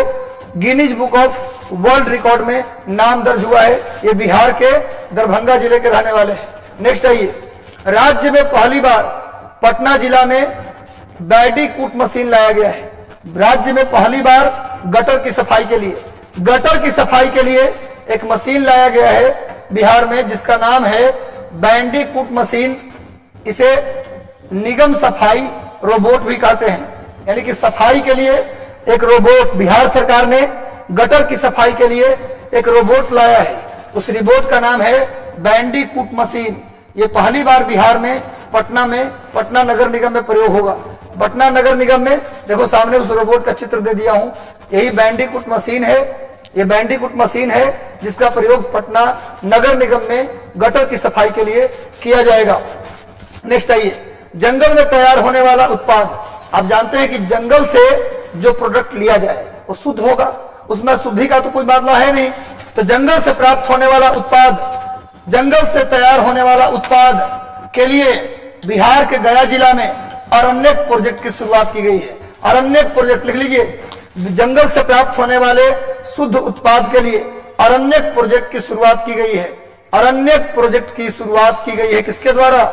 A: Guinness book of world record में नाम दर्ज हुआ है। ये बिहार के दरभंगा जिले के रहने वाले हैं। नेक्स्ट आइए, राज्य में पहली बार पटना जिला में बैडी कूट मशीन लाया गया है। राज्य में पहली बार गटर की सफाई के लिए एक मशीन लाया गया है बिहार में, जिसका नाम है बैंडी कूट मशीन। इसे निगम सफाई रोबोट भी कहते हैं, यानी कि सफाई के लिए एक रोबोट, बिहार सरकार ने गटर की सफाई के लिए एक रोबोट लाया है। उस रोबोट का नाम है बैंडी कूट मशीन। ये पहली बार बिहार में पटना नगर निगम में प्रयोग होगा। पटना नगर निगम में देखो सामने उस रोबोट का चित्र दे दिया हूं, यही बैंडी कूट मशीन है। ये बैंडी कूट मशीन है जिसका प्रयोग पटना नगर निगम में गटर की सफाई के लिए किया जाएगा। नेक्स्ट आइए, जंगल में तैयार होने वाला उत्पाद। आप जानते हैं कि जंगल से जो प्रोडक्ट लिया जाए वो शुद्ध होगा, उसमें शुद्धि का तो कोई मामला है नहीं। तो जंगल से प्राप्त होने वाला उत्पाद, जंगल से तैयार होने वाला उत्पाद के लिए बिहार के गया जिला में अरण्यक प्रोजेक्ट की शुरुआत की गई है। अरण्यक प्रोजेक्ट लिख लीजिए, जंगल से प्राप्त होने वाले शुद्ध उत्पाद के लिए अरण्यक प्रोजेक्ट की शुरुआत की गई है। अरण्यक प्रोजेक्ट की शुरुआत की गई है किसके द्वारा?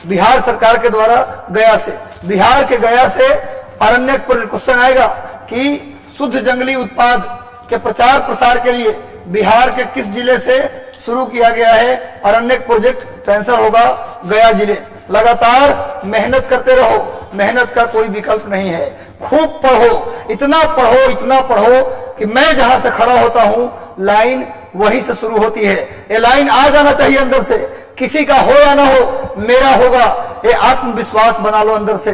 A: बिहार सरकार के द्वारा गया से। बिहार के गया से अरण्यक प्रोजेक्ट। क्वेश्चन आएगा कि शुद्ध जंगली उत्पाद के प्रचार प्रसार के लिए बिहार के किस जिले से शुरू किया गया है अरण्यक प्रोजेक्ट? तो आंसर होगा गया जिले। लगातार मेहनत करते रहो, मेहनत का कोई विकल्प नहीं है। खूब पढ़ो, इतना पढ़ो कि मैं जहां से खड़ा होता हूं लाइन वहीं से शुरू होती है। ये लाइन आ जाना चाहिए अंदर से, किसी का हो या ना हो मेरा होगा। ये आत्मविश्वास बना लो अंदर से,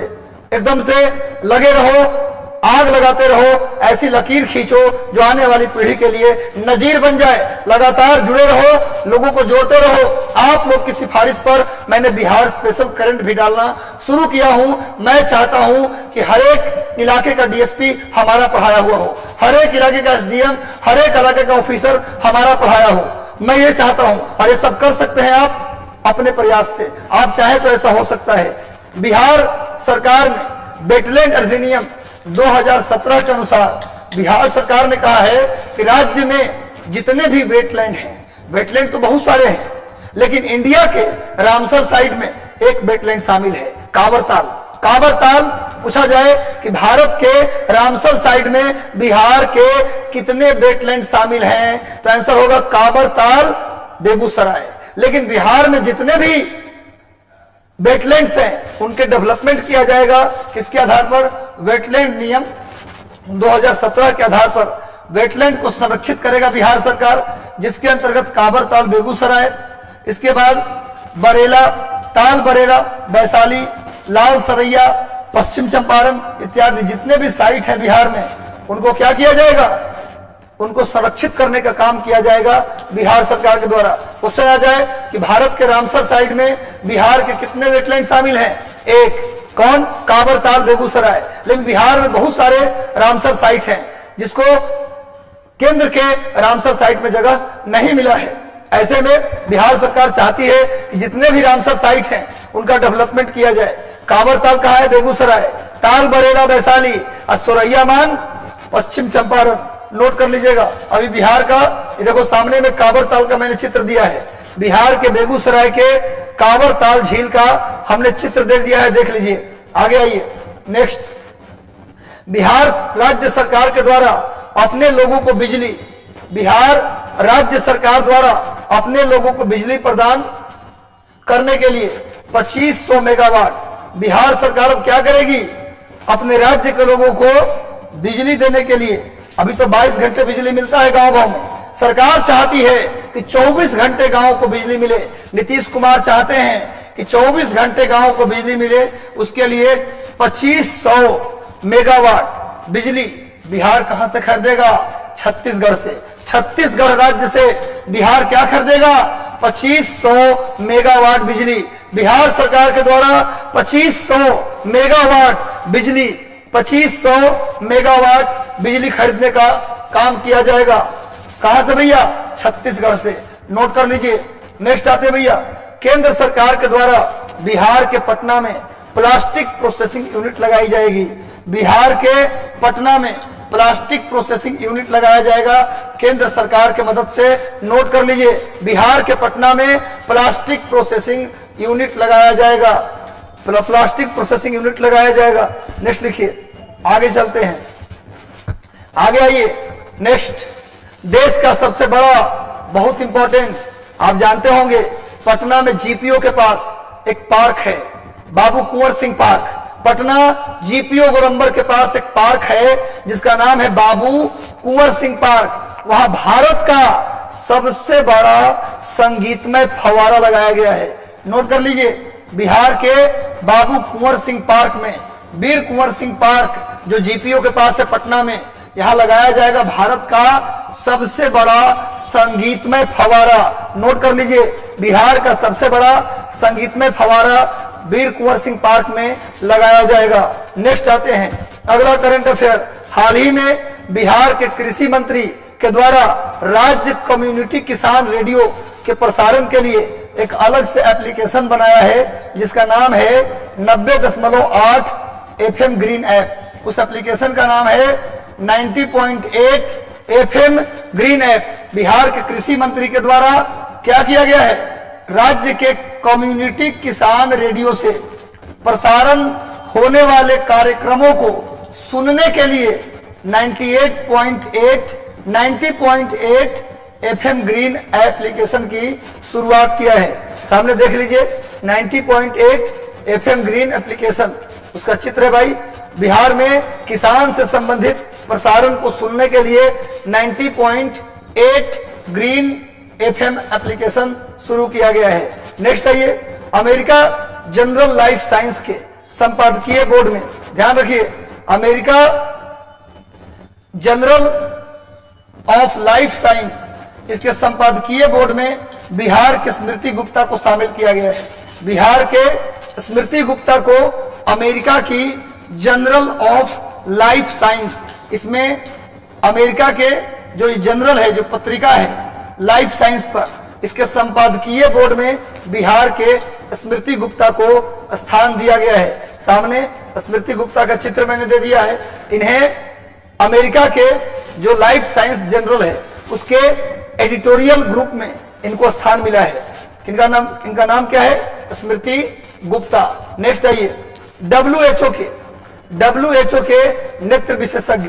A: एकदम से लगे रहो, आग लगाते रहो, ऐसी लकीर खींचो जो आने वाली पीढ़ी के लिए नजीर बन जाए। लगातार जुड़े रहो, लोगों को जोड़ते रहो। आप लोग की सिफारिश पर मैंने बिहार स्पेशल करंट भी डालना शुरू किया हूं। मैं चाहता हूं कि हर एक इलाके का डीएसपी हमारा पढ़ाया हुआ हो, हर एक इलाके का एसडीएम, हर एक इलाके का ऑफिसर हमारा पढ़ाया हो। मैं ये चाहता हूं, और ये सब कर सकते हैं आप अपने प्रयास से। आप चाहे तो ऐसा हो सकता है। बिहार सरकार ने वेटलैंड अधिनियम 2017 के अनुसार बिहार सरकार ने कहा है कि राज्य में जितने भी वेटलैंड हैं, वेटलैंड तो बहुत सारे हैं, लेकिन इंडिया के रामसर साइड में एक वेटलैंड शामिल है, कांवरताल। कांवरताल पूछा जाए कि भारत के रामसर साइड में बिहार के कितने वेटलैंड शामिल हैं, तो आंसर होगा कांवरताल, बेगूसराय। लेकिन बिहार में जितने भी वेटलैंड्स हैं उनके डेवलपमेंट किया जाएगा किसके आधार पर? वेटलैंड नियम 2017 के आधार पर वेटलैंड को संरक्षित करेगा बिहार सरकार, जिसके अंतर्गत कांवरताल, बेगूसराय, इसके बाद बरेला, ताल बरेला, वैशाली, लाल सरैया, पश्चिम चंपारण इत्यादि जितने भी साइट है बिहार में, उनको क्या किया जाएगा? उनको संरक्षित करने का काम किया जाएगा बिहार सरकार के द्वारा। क्वेश्चन आ जाए कि भारत के रामसर साइड में बिहार के कितने वेटलैंड शामिल हैं? 1। कौन? काबरताल बेगूसराय। लेकिन बिहार में बहुत सारे रामसर साइट हैं जिसको केंद्र के रामसर साइट में जगह नहीं मिला है। ऐसे में बिहार सरकार चाहती है कि जितने भी रामसर साइट हैं उनका डेवलपमेंट किया जाए। काबरताल कहाँ है? बेगूसराय। ताल बरेरा वैशाली और सोरैया मान पश्चिम चंपारण। नोट कर लीजिएगा। अभी बिहार का ये देखो सामने में काबरताल का मैंने चित्र दिया है। बिहार के बेगूसराय के काबरताल झील का हमने चित्र दे दिया है, देख लीजिए। आगे आइए। नेक्स्ट, बिहार राज्य सरकार के द्वारा अपने लोगों को बिजली, बिहार राज्य सरकार द्वारा अपने लोगों को बिजली प्रदान करने के लिए 2500 मेगावाट बिहार सरकार अब क्या करेगी? अपने राज्य के लोगों को बिजली देने के लिए, अभी तो 22 घंटे बिजली मिलता है गांव गांव में, सरकार चाहती है कि 24 घंटे गांव को बिजली मिले। नीतीश कुमार चाहते हैं कि 24 घंटे गांव को बिजली मिले। उसके लिए 2500 मेगावाट बिजली बिहार कहां से खरीदेगा? छत्तीसगढ़ से। छत्तीसगढ़ राज्य से बिहार क्या खरीदेगा? 2500 मेगावाट बिजली। बिहार सरकार के द्वारा 2500 मेगावाट बिजली, 2500 मेगावाट बिजली खरीदने का काम किया जाएगा। कहां से भैया? छत्तीसगढ़ से। नोट कर लीजिए। नेक्स्ट आते भैया, केंद्र सरकार के द्वारा बिहार के पटना में प्लास्टिक प्रोसेसिंग यूनिट लगाई जाएगी। बिहार के पटना में प्लास्टिक प्रोसेसिंग यूनिट लगाया जाएगा केंद्र सरकार के मदद से। नोट कर लीजिए, बिहार के पटना में प्लास्टिक प्रोसेसिंग यूनिट लगाया जाएगा। प्लास्टिक प्रोसेसिंग यूनिट लगाया जाएगा। नेक्स्ट लिखिए, आगे चलते हैं। आगे आइए। नेक्स्ट, देश का सबसे बड़ा, बहुत इंपॉर्टेंट, आप जानते होंगे, पटना में जीपीओ के पास एक पार्क है, बाबू कुंवर सिंह पार्क। पटना जीपीओ गोरंबर के पास एक पार्क है जिसका नाम है बाबू कुंवर सिंह पार्क। वहां भारत का सबसे बड़ा संगीतमय फव्वारा लगाया गया है। नोट कर लीजिए, बिहार के बाबू कुंवर सिंह पार्क में, वीर कुंवर सिंह पार्क जो जीपीओ के पास है पटना में, यहां लगाया जाएगा भारत का सबसे बड़ा संगीतमय फव्वारा। नोट कर लीजिए, बिहार का सबसे बड़ा संगीतमय फव्वारा वीर कुंवर सिंह पार्क में लगाया जाएगा। नेक्स्ट आते हैं, अगला करंट अफेयर। हाल ही में बिहार के कृषि मंत्री के द्वारा राज्य कम्युनिटी किसान रेडियो के प्रसारण के लिए एक अलग से एप्लीकेशन बनाया है जिसका नाम है 90.8 FM ग्रीन ऐप। उस एप्लीकेशन का नाम है 90.8 FM ग्रीन ऐप। बिहार के कृषि मंत्री के द्वारा क्या किया गया है? राज्य के कम्युनिटी किसान रेडियो से प्रसारण होने वाले कार्यक्रमों को सुनने के लिए 90.8 FM ग्रीन एप्लीकेशन की शुरुआत किया है। सामने देख लीजिए, 90.8 FM ग्रीन एप्लीकेशन, उसका चित्र है भाई। बिहार में किसान से संबंधित प्रसारण को सुनने के लिए 90.8 ग्रीन FM एप्लीकेशन शुरू किया गया है। नेक्स्ट आइए, अमेरिका जनरल लाइफ साइंस के संपादकीय बोर्ड में, ध्यान रखिए, America general of life science, इसके संपादकीय बोर्ड में बिहार के स्मृति गुप्ता को शामिल किया गया है। बिहार के स्मृति गुप्ता को अमेरिका की जनरल ऑफ लाइफ साइंस, इसमें अमेरिका के जो जनरल है, जो पत्रिका है लाइफ साइंस पर, इसके संपादकीय बोर्ड में बिहार के स्मृति गुप्ता को स्थान दिया गया है। सामने स्मृति गुप्ता का चित्र मैंने दे दिया है। इन्हें अमेरिका के जो लाइफ साइंस जनरल है उसके एडिटोरियल ग्रुप में इनको स्थान मिला है। इनका नाम क्या है? स्मृति गुप्ता। नेक्स्ट आइए, WHO के नेत्र विशेषज्ञ,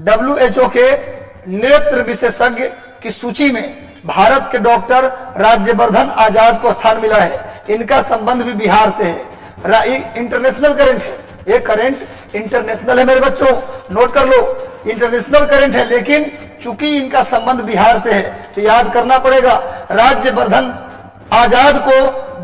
A: WHO के नेत्र विशेषज्ञ की सूची में भारत के डॉक्टर राज्यवर्धन आजाद को स्थान मिला है। इनका संबंध भी बिहार से है। इंटरनेशनल करंट है, ये करंट इंटरनेशनल है मेरे बच्चों, नोट कर लो, इंटरनेशनल करंट है, लेकिन चूंकि इनका संबंध बिहार से है तो याद करना पड़ेगा। राज्यवर्धन आजाद को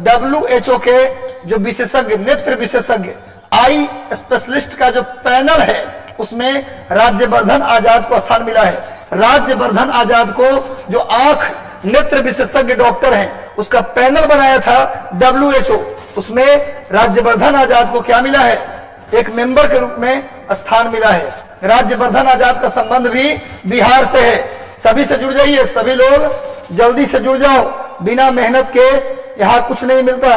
A: WHO के जो विशेषज्ञ, नेत्र विशेषज्ञ, आई स्पेशलिस्ट का जो पैनल है उसमें राज्यवर्धन आजाद को स्थान मिला है। राज्यवर्धन आजाद को जो आंख नेत्र विशेषज्ञ डॉक्टर हैं उसका पैनल बनाया था WHO, उसमें राज्यवर्धन आजाद को क्या मिला है? एक मेंबर के रूप में स्थान मिला है। राज्यवर्धन आजाद का संबंध भी बिहार से है। सभी से जुड़ जाइए, सभी लोग जल्दी से जुड़ जाओ। बिना मेहनत के यहाँ कुछ नहीं मिलता,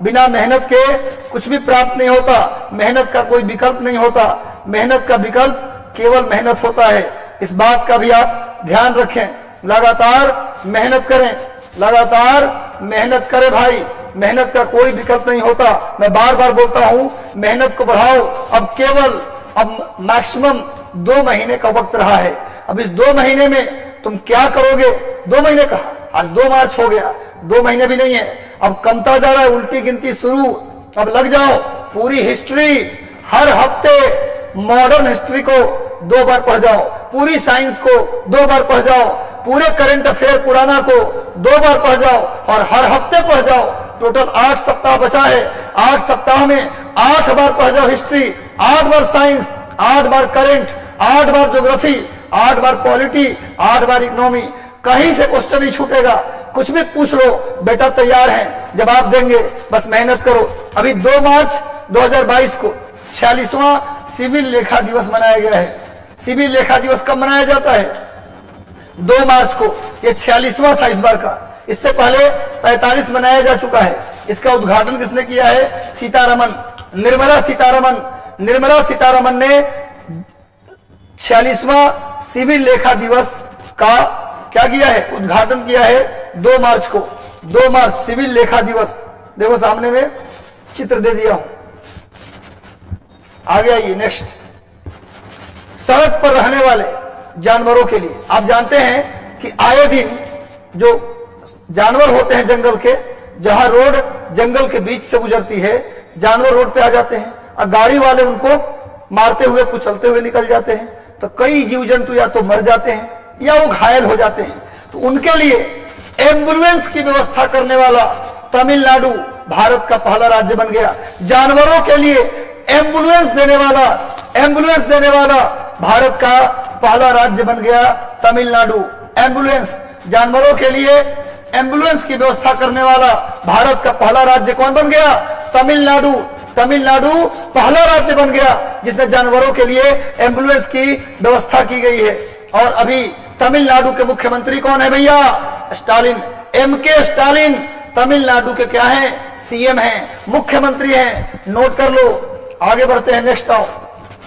A: बिना मेहनत के कुछ भी प्राप्त नहीं होता। मेहनत का कोई विकल्प नहीं होता, मेहनत का विकल्प केवल मेहनत होता है। इस बात का भी आप ध्यान रखें। लगातार मेहनत करें, लगातार मेहनत करें भाई, मेहनत का कोई विकल्प नहीं होता। मैं बार बार बोलता हूं, मेहनत को बढ़ाओ। अब मैक्सिमम 2 महीने का वक्त रहा है। अब इस 2 महीने में तुम क्या करोगे? 2 महीने कहा, आज 2 मार्च हो गया, 2 महीने भी नहीं है, अब कमता जा रहा है, उल्टी गिनती शुरू। अब लग जाओ, पूरी हिस्ट्री हर हफ्ते, मॉडर्न हिस्ट्री को 2 बार पढ़ जाओ, पूरी साइंस को 2 बार पढ़ जाओ, पूरे करंट अफेयर पुराना को 2 बार पढ़ जाओ और हर हफ्ते पढ़ जाओ। टोटल 8 सप्ताह बचा है। 8 सप्ताह में 8 बार पढ़ जाओ हिस्ट्री, 8 बार साइंस, 8 बार करंट, 8 बार ज्योग्राफी, 8 बार पॉलिटी, 8 बार इकोनॉमी। कहीं से क्वेश्चन नहीं छूटेगा। कुछ भी पूछ लो, बेटा तैयार है, जवाब देंगे, बस मेहनत करो। अभी 2 मार्च 2022 को 46वां सिविल लेखा दिवस मनाया गया है। सिविल लेखा दिवस कब मनाया जाता है? 2 मार्च को। ये 46वां था इस बार का। इससे पहले 45 मनाया जा चुका है। इसका उद्घाटन किसने किया है? सीतारमन, निर्मला सीतारमन। निर्मला सीतारमन ने 46वां सिविल लेखा दिवस का क्या किया है? उद्घाटन किया है 2 मार्च को। 2 मार्च सिविल लेखा दिवस। देखो सामने में चित्र दे दिया हूं, आगे आइए। नेक्स्ट, सड़क पर रहने वाले जानवरों के लिए आप जानते हैं कि आए दिन जो जानवर होते हैं जंगल के, जहां रोड जंगल के बीच से गुजरती है, जानवर रोड पे आ जाते हैं और गाड़ी वाले उनको मारते हुए कुचलते हुए निकल जाते हैं। तो कई जीव जंतु या तो मर जाते हैं या वो घायल हो जाते हैं। तो उनके लिए एम्बुलेंस की व्यवस्था करने वाला तमिलनाडु भारत का पहला राज्य बन गया। जानवरों के लिए एम्बुलेंस देने वाला भारत का पहला राज्य बन गया तमिलनाडु। एम्बुलेंस, जानवरों के लिए एम्बुलेंस की व्यवस्था करने वाला भारत का पहला राज्य कौन बन गया? तमिलनाडु। तमिलनाडु पहला राज्य बन गया जिसने जानवरों के लिए एम्बुलेंस की व्यवस्था की गई है। और अभी तमिलनाडु के मुख्यमंत्री कौन है भैया? Stalin, MK Stalin. तमिलनाडु के क्या हैं? CM हैं, मुख्यमंत्री हैं। नोट कर लो। आगे बढ़ते हैं, नेक्स्ट आओ।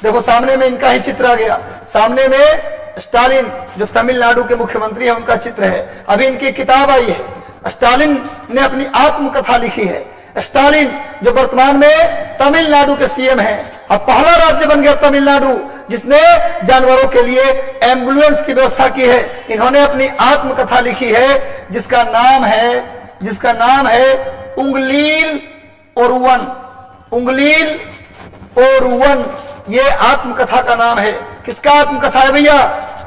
A: देखो सामने में इनका ही चित्र आ गया। सामने में स्टालिन जो तमिलनाडु के मुख्यमंत्री हैं उनका चित्र है। अभी इनकी किताब आई है। स्टालिन ने अपनी आत्मकथा लिखी है। स्टालिन जो वर्तमान में तमिलनाडु के CM हैं। अब पहला राज्य बन गया तमिलनाडु जिसने जानवरों के लिए एम्बुलेंस की व्यवस्था की है। इन्होंने अपनी आत्मकथा लिखी है जिसका नाम है उंगलील ओरुवन। उंगलील ओरुवन, ये आत्मकथा का नाम है। किसका आत्मकथा है भैया?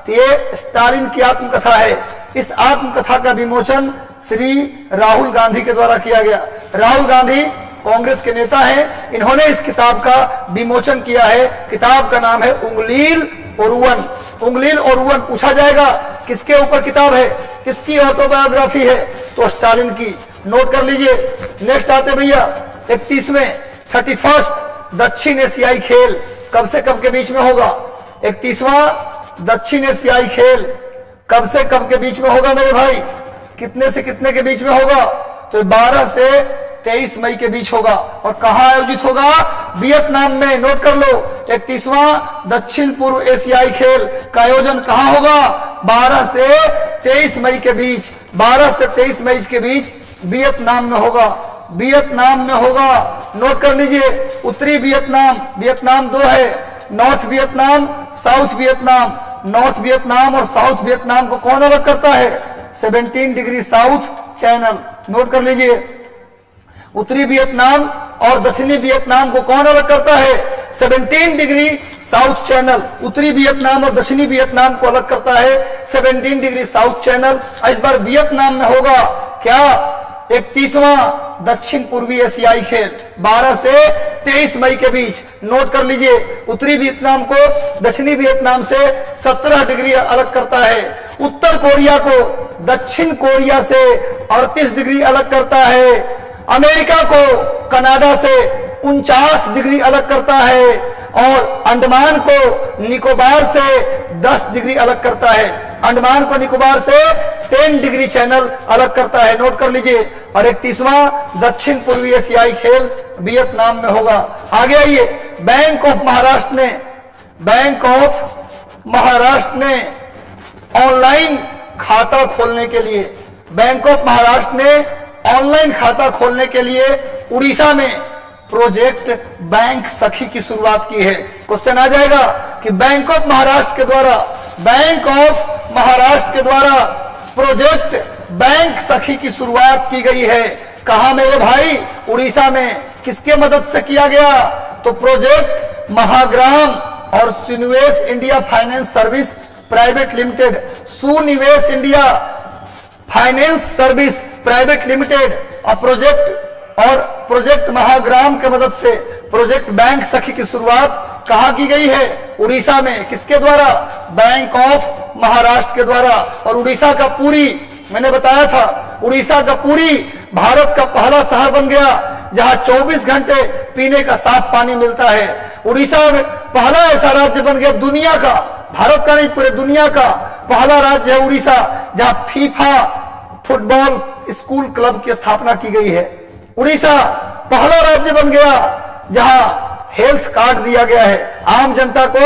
A: तो ये स्टालिन की आत्मकथा है। इस आत्मकथा का विमोचन श्री राहुल गांधी के द्वारा किया गया। राहुल गांधी कांग्रेस के नेता हैं। इन्होंने इस किताब का विमोचन किया है। किताब का नाम है उंगलील ओरुवन। उंगलील ओरुवन पूछा जाएगा किसके ऊपर किताब है, किसकी ऑटोबायोग्राफी है? तो स्टालिन की। नोट कर लीजिए। नेक्स्ट आते भैया 31 दक्षिण एशियाई खेल कब से कब के बीच में होगा? 31वां दक्षिण एशियाई खेल कब से कब के बीच में होगा मेरे भाई? कितने से कितने के बीच में होगा? तो 12 से 23 मई के बीच होगा। और कहां आयोजित होगा? वियतनाम में। नोट कर लो, 31वां दक्षिण पूर्व एशियाई खेल का आयोजन कहां होगा? 12 से 23 मई के बीच। 12 से 23 मई के बीच वियतनाम में होगा। वियतनाम में होगा। नोट कर लीजिए। उत्तरी वियतनाम, वियतनाम 2 है, north Vietnam, south Vietnam. North Vietnam और साउथ वियतनाम को कौन अलग करता है? 17 डिग्री साउथ चैनल। नोट कर लीजिए। उत्तरी वियतनाम और दक्षिणी वियतनाम को कौन अलग करता है? 17 डिग्री साउथ चैनल। उत्तरी वियतनाम और दक्षिणी वियतनाम को अलग करता है 17 डिग्री साउथ चैनल। इस बार वियतनाम में होगा क्या? 31वां दक्षिण पूर्वी एशियाई खेल 12 से 23 मई के बीच। नोट कर लीजिए। उत्तरी वियतनाम को दक्षिणी वियतनाम से 17 डिग्री अलग करता है। उत्तर कोरिया को दक्षिण कोरिया से 38 डिग्री अलग करता है। अमेरिका को कनाडा से 49 डिग्री अलग करता है और अंडमान को निकोबार से 10 डिग्री अलग करता है। अंडमान को निकोबार से 10 डिग्री चैनल अलग करता है, नोट कर लीजिए। और 31वां दक्षिण पूर्वी एशियाई खेल वियतनाम में होगा। आगे आइए, बैंक ऑफ महाराष्ट्र ने ऑनलाइन खाता खोलने के लिए, बैंक ऑफ महाराष्ट्र ने ऑनलाइन खाता खोलने के लिए उड़ीसा में प्रोजेक्ट बैंक सखी की शुरुआत की है। क्वेश्चन आ जाएगा कि बैंक ऑफ महाराष्ट्र के द्वारा प्रोजेक्ट बैंक सखी की शुरुआत की गई है। कहां में ये भाई? उड़ीसा में। किसके मदद से किया गया? तो प्रोजेक्ट महाग्राम और Sunivesh India finance service private limited, Sunivesh India finance service private limited और प्रोजेक्ट महाग्राम के मदद से प्रोजेक्ट बैंक सखी की शुरुआत कहां की गई है? उड़ीसा में। किसके द्वारा? बैंक ऑफ महाराष्ट्र के द्वारा। और उड़ीसा का पूरी, मैंने बताया था, उड़ीसा का पूरी भारत का पहला शहर बन गया जहां 24 घंटे पीने का साफ पानी मिलता है। उड़ीसा में पहला ऐसा राज्य बन गया दुनिया का, भारत का नहीं पूरे दुनिया का पहला राज्य है उड़ीसा, जहां फीफा फुटबॉल स्कूल क्लब की स्थापना की गई है। उड़ीसा पहला राज्य बन गया जहां हेल्थ कार्ड दिया गया है, आम जनता को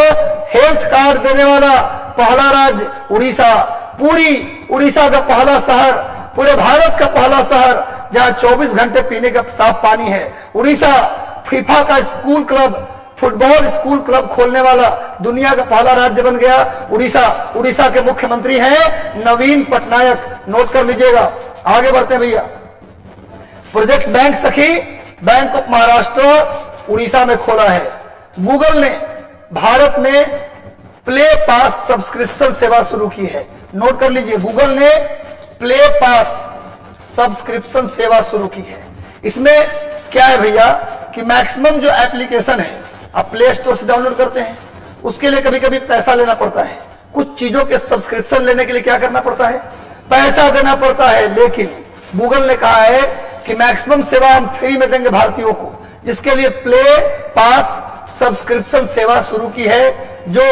A: हेल्थ कार्ड देने वाला पहला राज्य उड़ीसा। पूरी उड़ीसा का पहला शहर, पूरे भारत का पहला शहर जहां 24 घंटे पीने का साफ पानी है। उड़ीसा फीफा का school club, football school club खोलने वाला दुनिया का पहला राज्य बन गया उड़ीसा। उड़ीसा के मुख्यमंत्री हैं नवीन पटनायक, नोट कर लीजिएगा। आगे बढ़ते हैं भैया। प्रोजेक्ट बैंक सखी बैंक ऑफ महाराष्ट्र उड़ीसा में खोला है। गूगल ने भारत में प्ले पास सब्सक्रिप्शन सेवा शुरू की है, नोट कर लीजिए। गूगल ने प्ले पास सब्सक्रिप्शन सेवा शुरू की है। इसमें क्या है भैया कि मैक्सिमम जो एप्लीकेशन है आप प्ले स्टोर से डाउनलोड करते हैं, उसके लिए कभी कभी पैसा लेना पड़ता है। कुछ चीजों के सब्सक्रिप्शन लेने के लिए क्या करना पड़ता है? पैसा देना पड़ता है। लेकिन गूगल ने कहा है कि मैक्सिमम सेवा हम फ्री में देंगे भारतीयों को, जिसके लिए प्ले पास सब्सक्रिप्शन सेवा शुरू की है, जो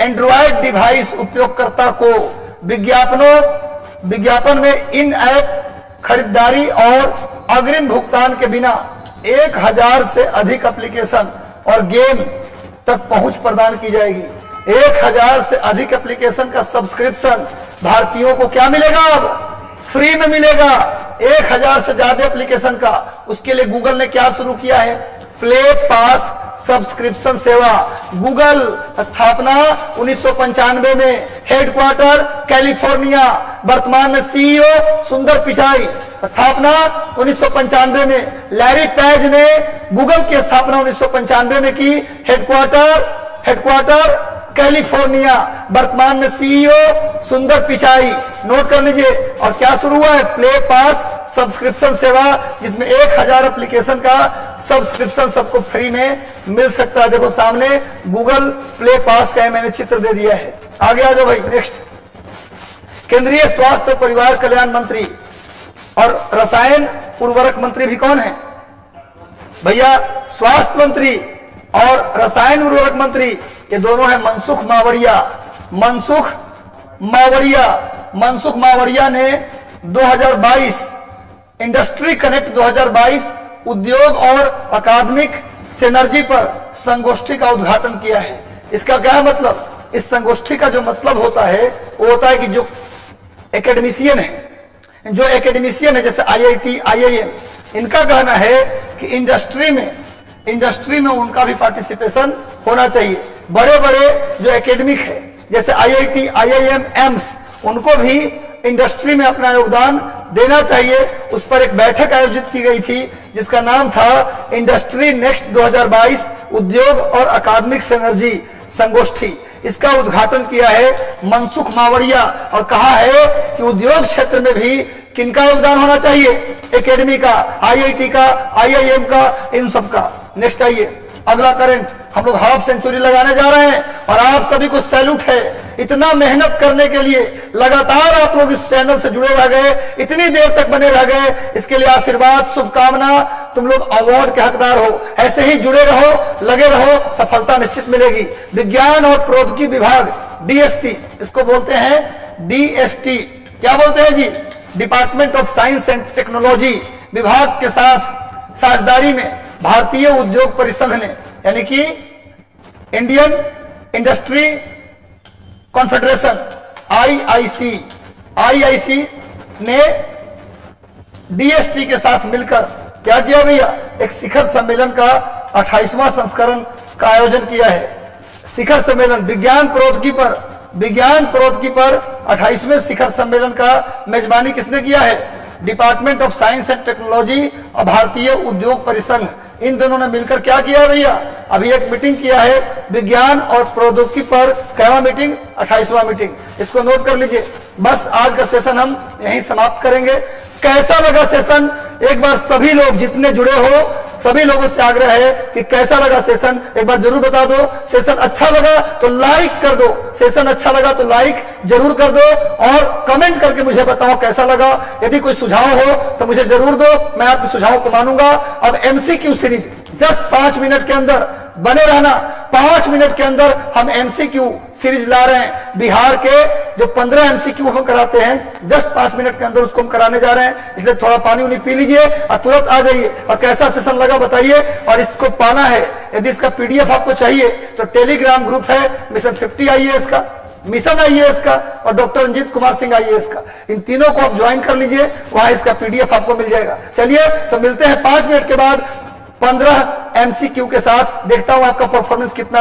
A: एंड्रॉयड डिवाइस उपयोगकर्ता को विज्ञापन में इन ऐप खरीदारी और अग्रिम भुगतान के बिना 1000 से अधिक एप्लीकेशन और गेम तक पहुंच प्रदान की जाएगी। 1000 से अधिक एप्लीकेशन का सब्सक्रिप्शन भारतीयों को क्या मिलेगा? अब फ्री में मिलेगा। 1000 से ज्यादा एप्लीकेशन का, उसके लिए गूगल ने क्या शुरू किया है? प्ले पास सब्सक्रिप्शन सेवा। गूगल स्थापना 1995 में, हेडक्वार्टर कैलिफोर्निया, वर्तमान में सीईओ सुंदर पिचाई। स्थापना 1995 में। लैरी पेज ने गूगल की स्थापना 1995 में की, हेडक्वार्टर कैलिफोर्निया, वर्तमान में सीईओ सुंदर पिचाई, नोट कर लीजिए। और क्या शुरू हुआ है? प्ले पास सब्सक्रिप्शन सेवा, जिसमें 1000 एप्लीकेशन का सब्सक्रिप्शन सबको फ्री में मिल सकता है। देखो सामने गूगल प्ले पास का मैंने चित्र दे दिया है। आगे आ जाओ भाई, नेक्स्ट। केंद्रीय स्वास्थ्य और परिवार कल्याण मंत्री और रसायन उर्वरक मंत्री भी कौन है भैया? स्वास्थ्य मंत्री और रसायन उर्वरक मंत्री ये दोनों है मनसुख मावड़िया। मनसुख मावड़िया ने 2022 इंडस्ट्री कनेक्ट 2022 उद्योग और अकादमिक सिनर्जी पर संगोष्ठी का उद्घाटन किया है। इसका क्या मतलब? इस संगोष्ठी का जो मतलब होता है वो होता है कि जो एकेडमिशियन है जैसे IIT, IIM, इनका कहना है कि इंडस्ट्री में उनका भी पार्टिसिपेशन होना चाहिए। बड़े बड़े जो एकेडमिक है जैसे IIT, IIM, एम्स, उनको भी इंडस्ट्री में अपना योगदान देना चाहिए। उस पर एक बैठक आयोजित की गई थी जिसका नाम था इंडस्ट्री नेक्स्ट 2022 उद्योग और अकादमिक सिनर्जी संगोष्ठी। इसका उद्घाटन किया है मनसुख मावड़िया और कहा है कि उद्योग क्षेत्र में भी किनका योगदान होना चाहिए? एकेडमी का, IIT का, IIM का, इन सब का। नेक्स्ट आइए, अगला करंट। हम लोग हाफ सेंचुरी लगाने जा रहे हैं और आप सभी को सैल्यूट है। इतना मेहनत करने के लिए लगातार आप लोग इस चैनल से जुड़े रह गए, इतनी देर तक बने रह गए, इसके लिए आशीर्वाद, शुभकामना तुम लोग अवार्ड के हकदार हो। ऐसे ही जुड़े रहो, लगे रहो, सफलता निश्चित मिलेगी। विज्ञान और प्रौद्योगिकी विभाग डीएसटी, इसको बोलते हैं डीएसटी, क्या बोलते हैं जी, department of science and technology विभाग के साथ साझेदारी में भारतीय उद्योग परिसंघ ने, यानी कि इंडियन इंडस्ट्री कॉन्फेडरेशन आईआईसी ने डीएसटी के साथ मिलकर क्या किया भैया, एक शिखर सम्मेलन का 28वां संस्करण का आयोजन किया है। शिखर सम्मेलन विज्ञान प्रौद्योगिकी पर 28वें शिखर सम्मेलन का मेजबानी किसने किया है, department of science and technology और भारतीय उद्योग परिसंघ, इन दोनों ने मिलकर क्या किया है भैया, अभी एक मीटिंग किया है विज्ञान और प्रौद्योगिकी पर। कैवा मीटिंग, 28वां मीटिंग, इसको नोट कर लीजिए। बस आज का सेशन हम यहीं समाप्त करेंगे। कैसा लगा सेशन, एक बार सभी लोग जितने जुड़े हो सभी लोगों से आग्रह है कि कैसा लगा सेशन एक बार जरूर बता दो। सेशन अच्छा लगा तो लाइक कर दो, सेशन अच्छा लगा तो लाइक जरूर कर दो और कमेंट करके मुझे बताओ कैसा लगा। यदि कोई सुझाव हो तो मुझे जरूर दो, मैं आपके सुझाव को मानूंगा। अब एमसीक्यू सीरीज जस्ट 5 मिनट के अंदर बने रहना, 5 मिनट के अंदर हम एमसीक्यू सीरीज ला रहे हैं। बिहार के जो 15 एमसीक्यू हम कराते हैं जस्ट 5 मिनट के अंदर उसको हम कराने जा रहे हैं। इसलिए थोड़ा पानी उनी पी लीजिए और तुरंत आ जाइए और कैसा सेशन लगा बताइए। और इसको पाना है, यदि इसका पीडीएफ आपको चाहिए तो टेलीग्राम ग्रुप है मिशन 50 आईएएस का, मिशन आईएएस का और डॉक्टर रंजीत कुमार सिंह आईएएस का, इन तीनों को आप ज्वाइन कर लीजिए, वहां इसका पीडीएफ आपको मिल जाएगा। चलिए तो मिलते हैं 5 मिनट के बाद 15 एमसीक्यू के साथ। देखता हूं आपका परफॉर्मेंस कितना